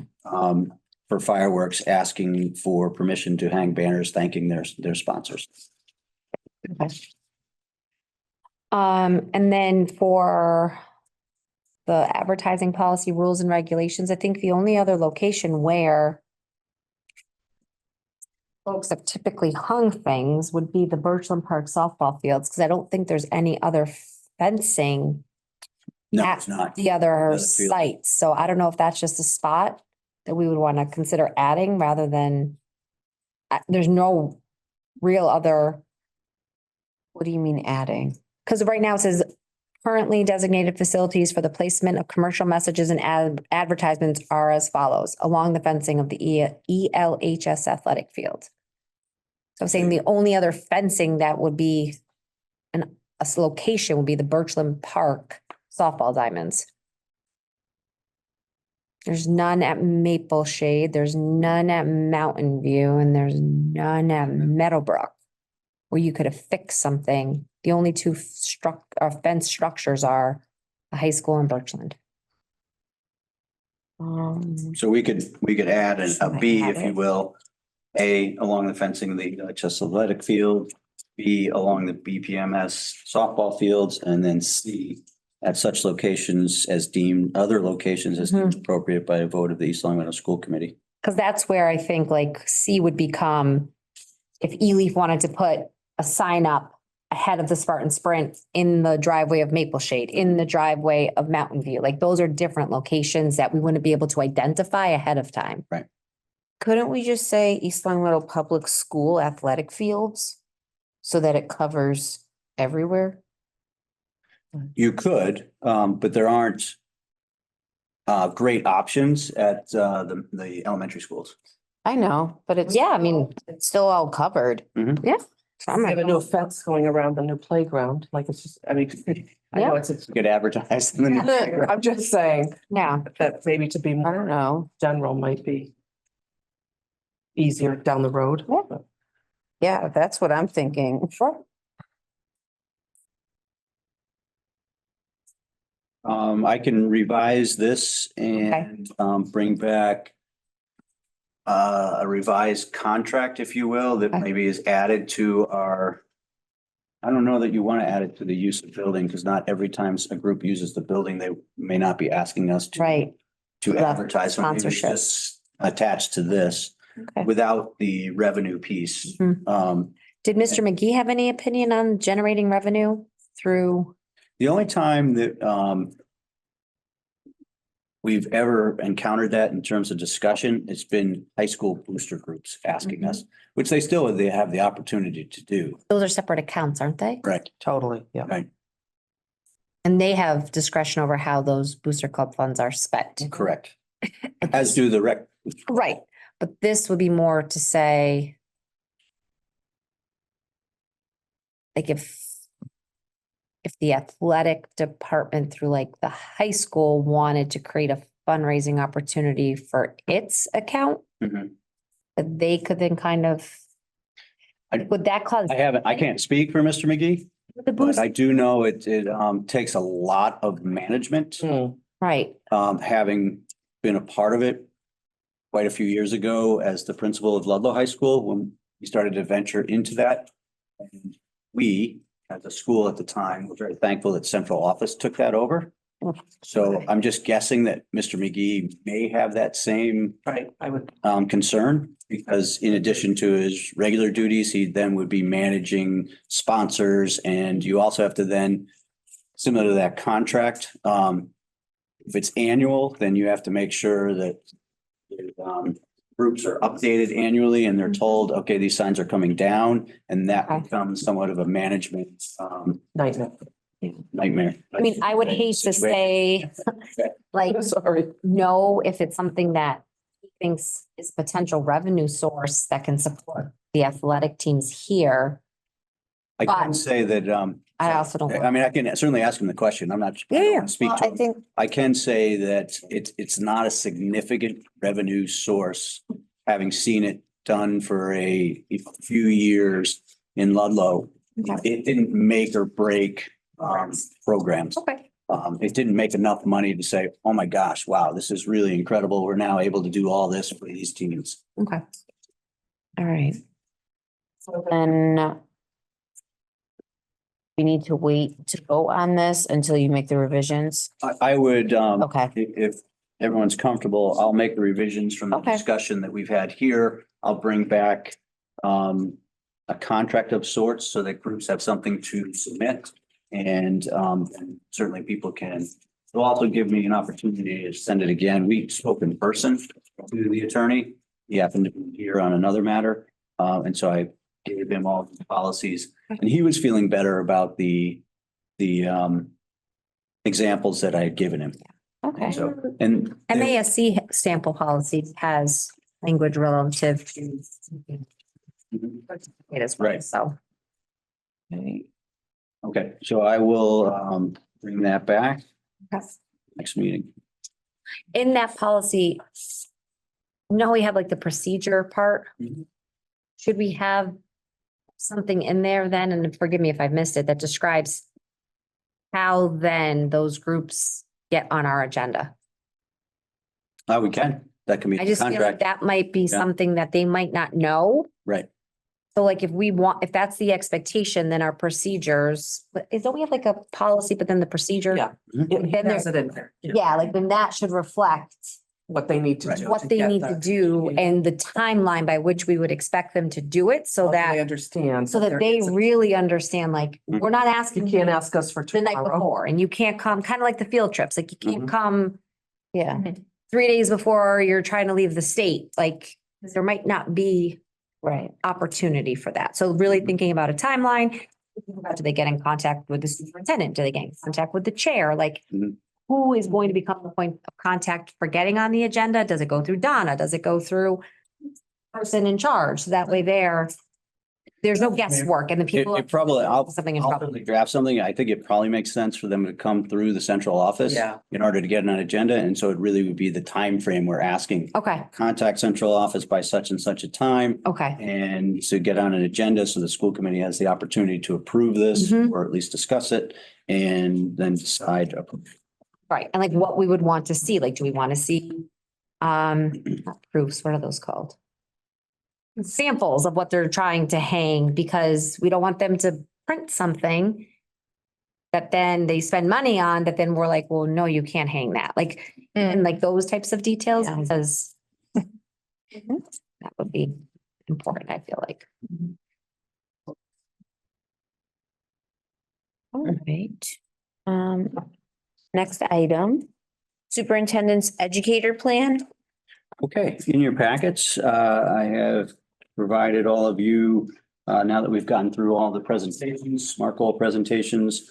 for fireworks, asking for permission to hang banners, thanking their sponsors. Okay. And then for the advertising policy rules and regulations, I think the only other location where folks have typically hung things would be the Birchland Park softball fields, because I don't think there's any other fencing No, at it's not. the other Other field. sites. So I don't know if that's just a spot that we would want to consider adding rather than there's no real other. What do you mean adding? Because right now it says currently designated facilities for the placement of commercial messages and advertisements are as follows, along the fencing of the ELHS athletic field. So I'm saying the only other fencing that would be location would be the Birchland Park softball diamonds. There's none at Maple Shade, there's none at Mountain View, and there's none at Meadowbrook. Where you could have fixed something. The only two fence structures are the high school and Birchland. So we could add a B, if you will. A, along the fencing, the Chester Athletic Field, B, along the BPMS softball fields, and then C, at such locations as deemed, other locations as deemed appropriate by a vote of the East Long Meadow School Committee. Cause that's where I think like C would become, if E-Leaf wanted to put a sign up ahead of the Spartan Sprint in the driveway of Maple Shade, in the driveway of Mountain View, like those are different locations that we wouldn't be able to identify ahead of time. Right. Couldn't we just say East Long Meadow Public School athletic fields? So that it covers everywhere? You could, but there aren't great options at the elementary schools. I know, but it's, yeah, I mean, it's still all covered. Yeah. So We have a new fence going around the new playground, like it's just, I mean, I know it's. You could advertise in the new. I'm just saying Yeah. that maybe to be I more don't know. general might be easier down the road. Yeah, that's what I'm thinking. Sure. I can revise this and bring back a revised contract, if you will, that maybe is added to our. I don't know that you want to add it to the use of building, because not every time a group uses the building, they may not be asking us to. Right. To The advertise, so maybe it's sponsorship. just attached to this without the revenue piece. Did Mr. McGee have any opinion on generating revenue through? The only time that we've ever encountered that in terms of discussion, it's been high school booster groups asking us, which they have the opportunity to do. Those are separate accounts, aren't they? Right. Totally, yeah. Right. And they have discretion over how those booster club funds are spent. Correct. As do the rec. Right, but this would be more to say. Like if the athletic department through like the high school wanted to create a fundraising opportunity for its account, that they could then kind of. Would that cause? I can't speak for Mr. McGee, but I do know it takes a lot of management. Right. Having been a part of it quite a few years ago as the principal of Ludlow High School, when we started to venture into that. And we, as a school at the time, were very thankful that central office took that over. So I'm just guessing that Mr. McGee may have that same concern, because in addition to his regular duties, he then would be managing sponsors, and you also have to then, similar to that contract, if it's annual, then you have to make sure that groups are updated annually and they're told, okay, these signs are coming down, and that becomes somewhat of a management nightmare. I mean, I would hate to say, like, no, if it's something that he thinks is potential revenue source that can support the athletic teams here. I can say that, I also don't. I mean, I can certainly ask him the question. I'm not. I don't want to speak to him. I can say that it's not a significant revenue source, having seen it done for a few years in Ludlow. It didn't make or break programs. Okay. It didn't make enough money to say, oh my gosh, wow, this is really incredible. We're now able to do all this for these teams. Okay. All right. So then we need to wait to go on this until you make the revisions. I would, Okay. if everyone's comfortable, I'll make the revisions from the discussion that we've had here. I'll bring back a contract of sorts so that groups have something to submit. And certainly people can, it'll also give me an opportunity to send it again. We spoke in person to the attorney. He happened to be here on another matter. And so I gave him all the policies, and he was feeling better about the examples that I had given him. Okay. So, and MASC sample policy has language relative to It is right, Right. so. Okay, so I will bring that back Yes. next meeting. In that policy, we have like the procedure part. Should we have something in there then, and forgive me if I've missed it, that describes how then those groups get on our agenda? We can, that can be I the just feel like contract, that might be Yeah. something that they might not know. right? So like if that's the expectation, then our procedures, don't we have like a policy, but then the procedure? Yeah. Mhm. Then Has there's, it in there. yeah, like then that should reflect What they need to Right. do. what they get need to that. do and the timeline by which we would expect them to do it so They that, understand. so that there they is a- really understand, like, we're not asking. You can't ask us for The night tomorrow. before, and you can't come, kind of like the field trips, like you can't Mhm. come Yeah. 3 days before you're trying to leave the state, like, there might not be Right. opportunity for that. So really thinking about a timeline. Do they get in contact with the superintendent? Do they get in contact with the chair? Like, Mhm. who is going to become the point of contact for getting on the agenda? Does it go through Donna? Does it go through person in charge? So that way there's no guesswork and the people. It probably, I'll Something in trouble. probably draft something. I think it probably makes sense for them to come through the central office. Yeah. In order to get on an agenda, and so it really would be the time frame we're asking. Okay, Contact central office by such and such a time. okay. And to get on an agenda, so the school committee has the opportunity to approve this, Mhm. or at least discuss it, and then decide. Right, and like what we would want to see, like, do we want to see, not proofs, what are those called? Samples of what they're trying to hang, because we don't want them to print something that then they spend money on, that then we're like, well, no, you can't hang that, like, and like those types of details, Yeah. because that would be important, I feel like. All right. Next item, superintendent's educator plan. Okay, in your packets, I have provided all of you, now that we've gotten through all the presentations, SMART goal presentations,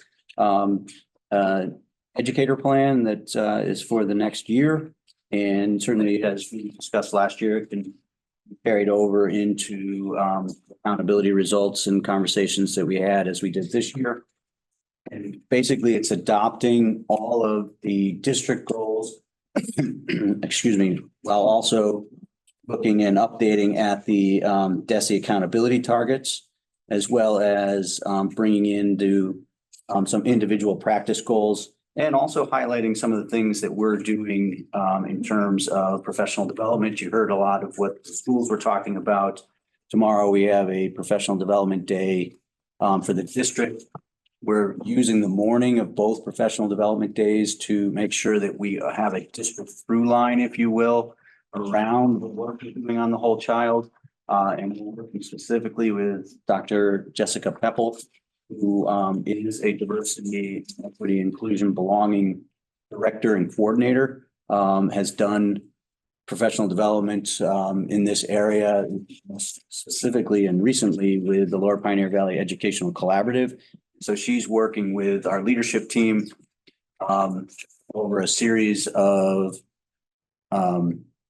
educator plan that is for the next year. And certainly, as we discussed last year, it can carried over into accountability results and conversations that we had as we did this year. And basically, it's adopting all of the district goals, excuse me, while also looking and updating at the DESI accountability targets, as well as bringing into some individual practice goals, and also highlighting some of the things that we're doing in terms of professional development. You heard a lot of what the schools were talking about. Tomorrow, we have a professional development day for the district. We're using the morning of both professional development days to make sure that we have a district through line, if you will, around the work we're doing on the whole child. And we're working specifically with Dr. Jessica Peppel, who is a diversity, equity, inclusion, belonging director and coordinator, has done professional development in this area, specifically and recently with the Lower Pioneer Valley Educational Collaborative. So she's working with our leadership team over a series of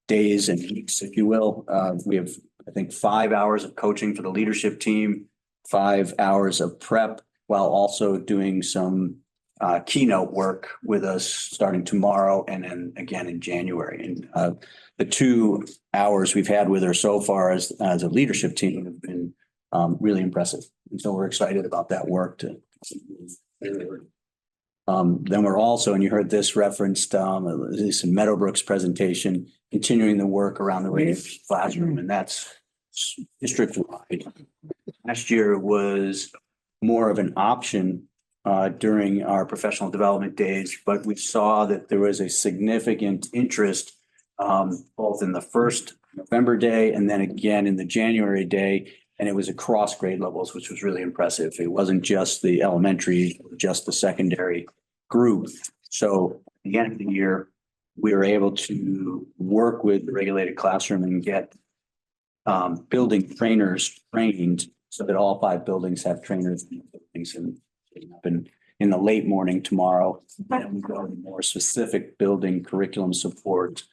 days and weeks, if you will. We have, I think, 5 hours of coaching for the leadership team, 5 hours of prep, while also doing some keynote work with us starting tomorrow and then again in January. And the 2 hours we've had with her so far as a leadership team have been really impressive. And so we're excited about that work to. Then we're also, and you heard this referenced, at least in Meadowbrook's presentation, continuing the work around the Raven classroom, and that's district-wide. Last year was more of an option during our professional development days, but we saw that there was a significant interest both in the first November day and then again in the January day. And it was across grade levels, which was really impressive. It wasn't just the elementary, just the secondary group. So at the end of the year, we were able to work with the regulated classroom and get building trainers trained so that all 5 buildings have trainers in the buildings, and in the late morning tomorrow, and we go to more specific building curriculum support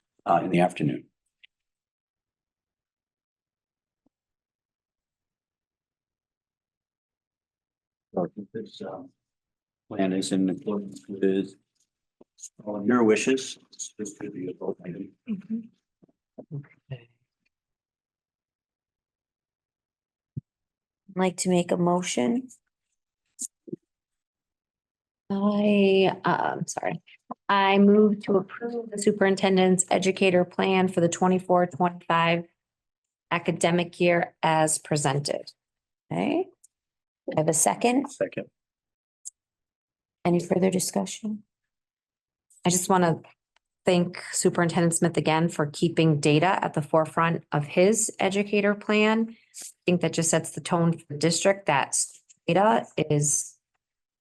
in the afternoon. This plan is in accordance with all of your wishes. This could be a vote item. Like to make a motion? Sorry. I move to approve the superintendent's educator plan for the 24-25 academic year as presented. Okay. I have a second. Second. Any further discussion? I just want to thank Superintendent Smith again for keeping data at the forefront of his educator plan. I think that just sets the tone for the district that data is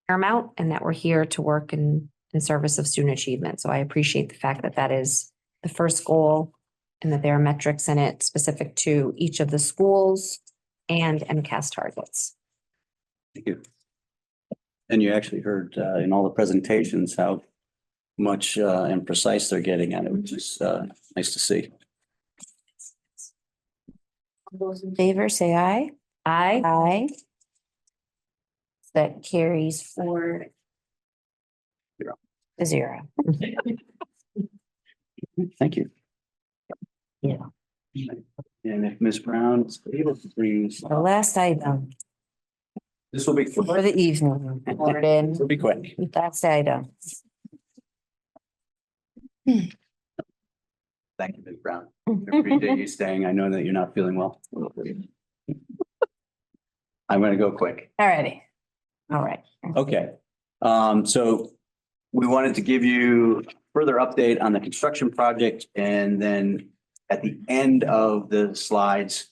paramount and that we're here to work in service of student achievement. So I appreciate the fact that that is the first goal and that there are metrics in it specific to each of the schools and MCAS targets. Thank you. And you actually heard in all the presentations how much and precise they're getting at it, which is nice to see. All those in favor, say aye. Aye. Aye. That carries 4-0. Thank you. Yeah. And if Ms. Brown is able to please. The last item This will be. for the evening. Gordon. This will be quick. Last item. Thank you, Ms. Brown. I appreciate you staying. I know that you're not feeling well. I'm gonna go quick. Alrighty. All right. Okay, so we wanted to give you further update on the construction project and then at the end of the slides,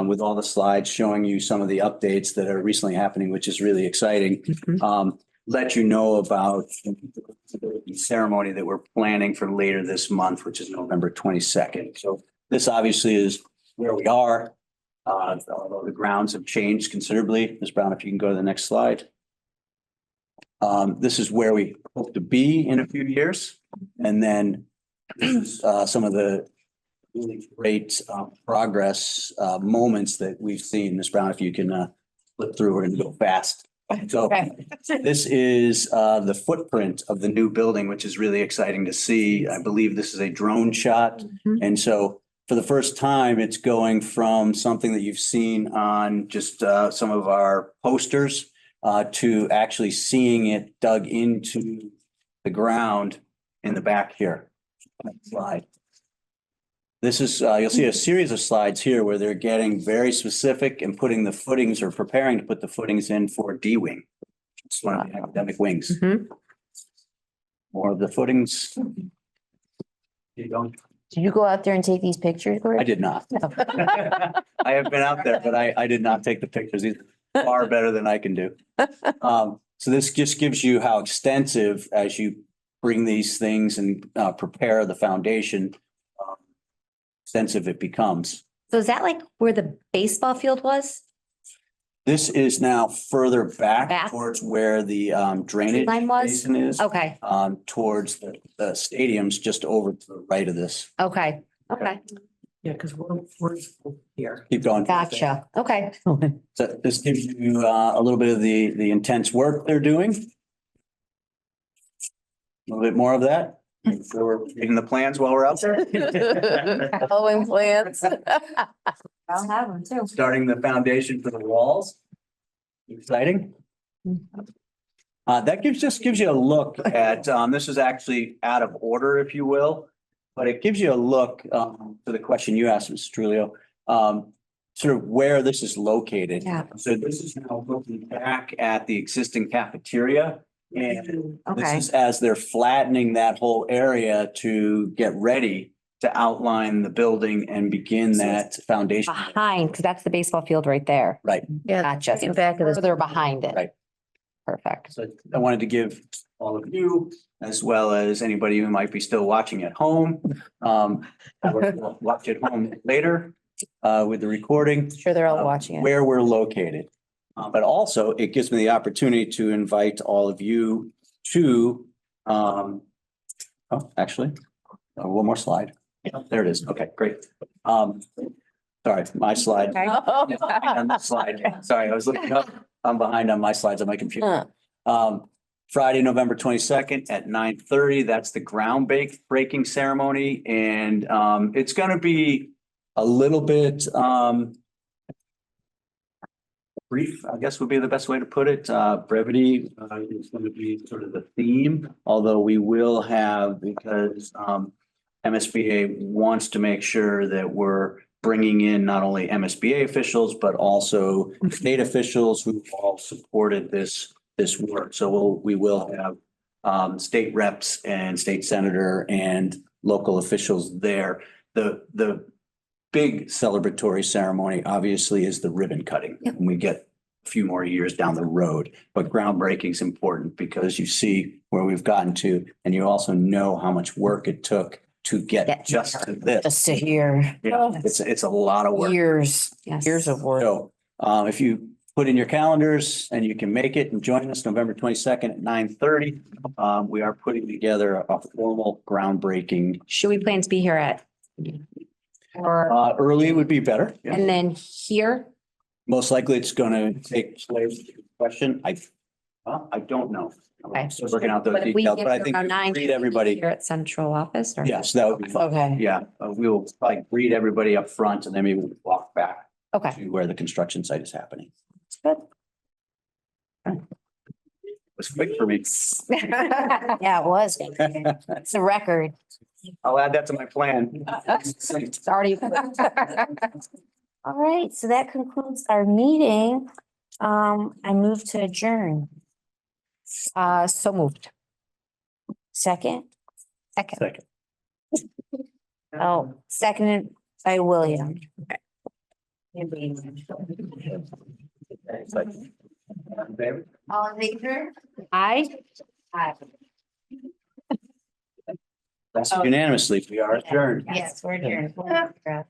with all the slides showing you some of the updates that are recently happening, which is really exciting. Let you know about the ceremony that we're planning for later this month, which is November 22nd. So this obviously is where we are. Although the grounds have changed considerably. Ms. Brown, if you can go to the next slide. This is where we hope to be in a few years. And then this is some of the really great progress moments that we've seen. Ms. Brown, if you can flip through, we're going to go fast. So this is the footprint of the new building, which is really exciting to see. I believe this is a drone shot. And so for the first time, it's going from something that you've seen on just some of our posters to actually seeing it dug into the ground in the back here. Next slide. This is, you'll see a series of slides here where they're getting very specific and putting the footings or preparing to put the footings in for D-wing. It's one of the academic wings. More of the footings. You don't. Did you go out there and take these pictures? Gordon? I did not. I have been out there, but I did not take the pictures. These are far better than I can do. So this just gives you how extensive as you bring these things and prepare the foundation, extensive it becomes. So is that like where the baseball field was? This is now further back towards where the drainage Line was? basin is. Okay, Towards the stadiums just over to the right of this. okay, okay. Yeah, because we're here. Keep going. Gotcha. Okay. So this gives you a little bit of the intense work they're doing. A little bit more of that. So we're reading the plans while we're out there. Following plans. I'll have them too. Starting the foundation for the walls. Exciting. That just gives you a look at, this is actually out of order, if you will. But it gives you a look to the question you asked, Mr. Trulio, sort of where this is located. Yeah. So this is now looking back at the existing cafeteria. And this Okay. is as they're flattening that whole area to get ready to outline the building and begin that foundation. Behind, because that's the baseball field right there. Right. Yeah. Gotcha. In back of this. Further behind it. Right. Perfect. So I wanted to give all of you, as well as anybody who might be still watching at home, or watch at home later with the recording. Sure, they're all watching it. Where we're located. But also it gives me the opportunity to invite all of you to, one more slide. There it is. Okay, great. Sorry, my slide. Oh. On the slide. Sorry, I was looking up. I'm behind on my slides on my computer. Friday, November 22nd at 9:30. That's the breaking ceremony. And it's going to be a little bit brief, I guess would be the best way to put it. Brevity is going to be sort of the theme, although we will have, because MSBA wants to make sure that we're bringing in not only MSBA officials, but also state officials who all supported this work. So we will have state reps and state senator and local officials there. The big celebratory ceremony obviously is the ribbon cutting. And we get a few more years down the road, but groundbreaking is important because you see where we've gotten to, and you also know how much work it took to get just to this. Just to hear. Yeah, it's a lot of work. Years of work. So if you put in your calendars and you can make it and join us November 22nd at 9:30, we are putting together a formal groundbreaking. Should we plan to be here at? Or, Early would be better. Yeah. and then here? Most likely it's gonna take place. Question, I don't know. Okay. I'm still working out those But if we details, get but I here think around 9, greet everybody. Here at central office or? Yes, that would be fun. Okay. Yeah, we will probably greet everybody up front and then maybe we'll walk back Okay. to where the construction site is happening. Good. It was quick for me. Yeah, it was. It's a record. I'll add that to my plan. It's already. All right, so that concludes our meeting. I move to adjourn. So moved. Second? Second. Oh, seconded by William. All in favor? Aye. That's unanimously, we are adjourned. Yes, we're adjourned.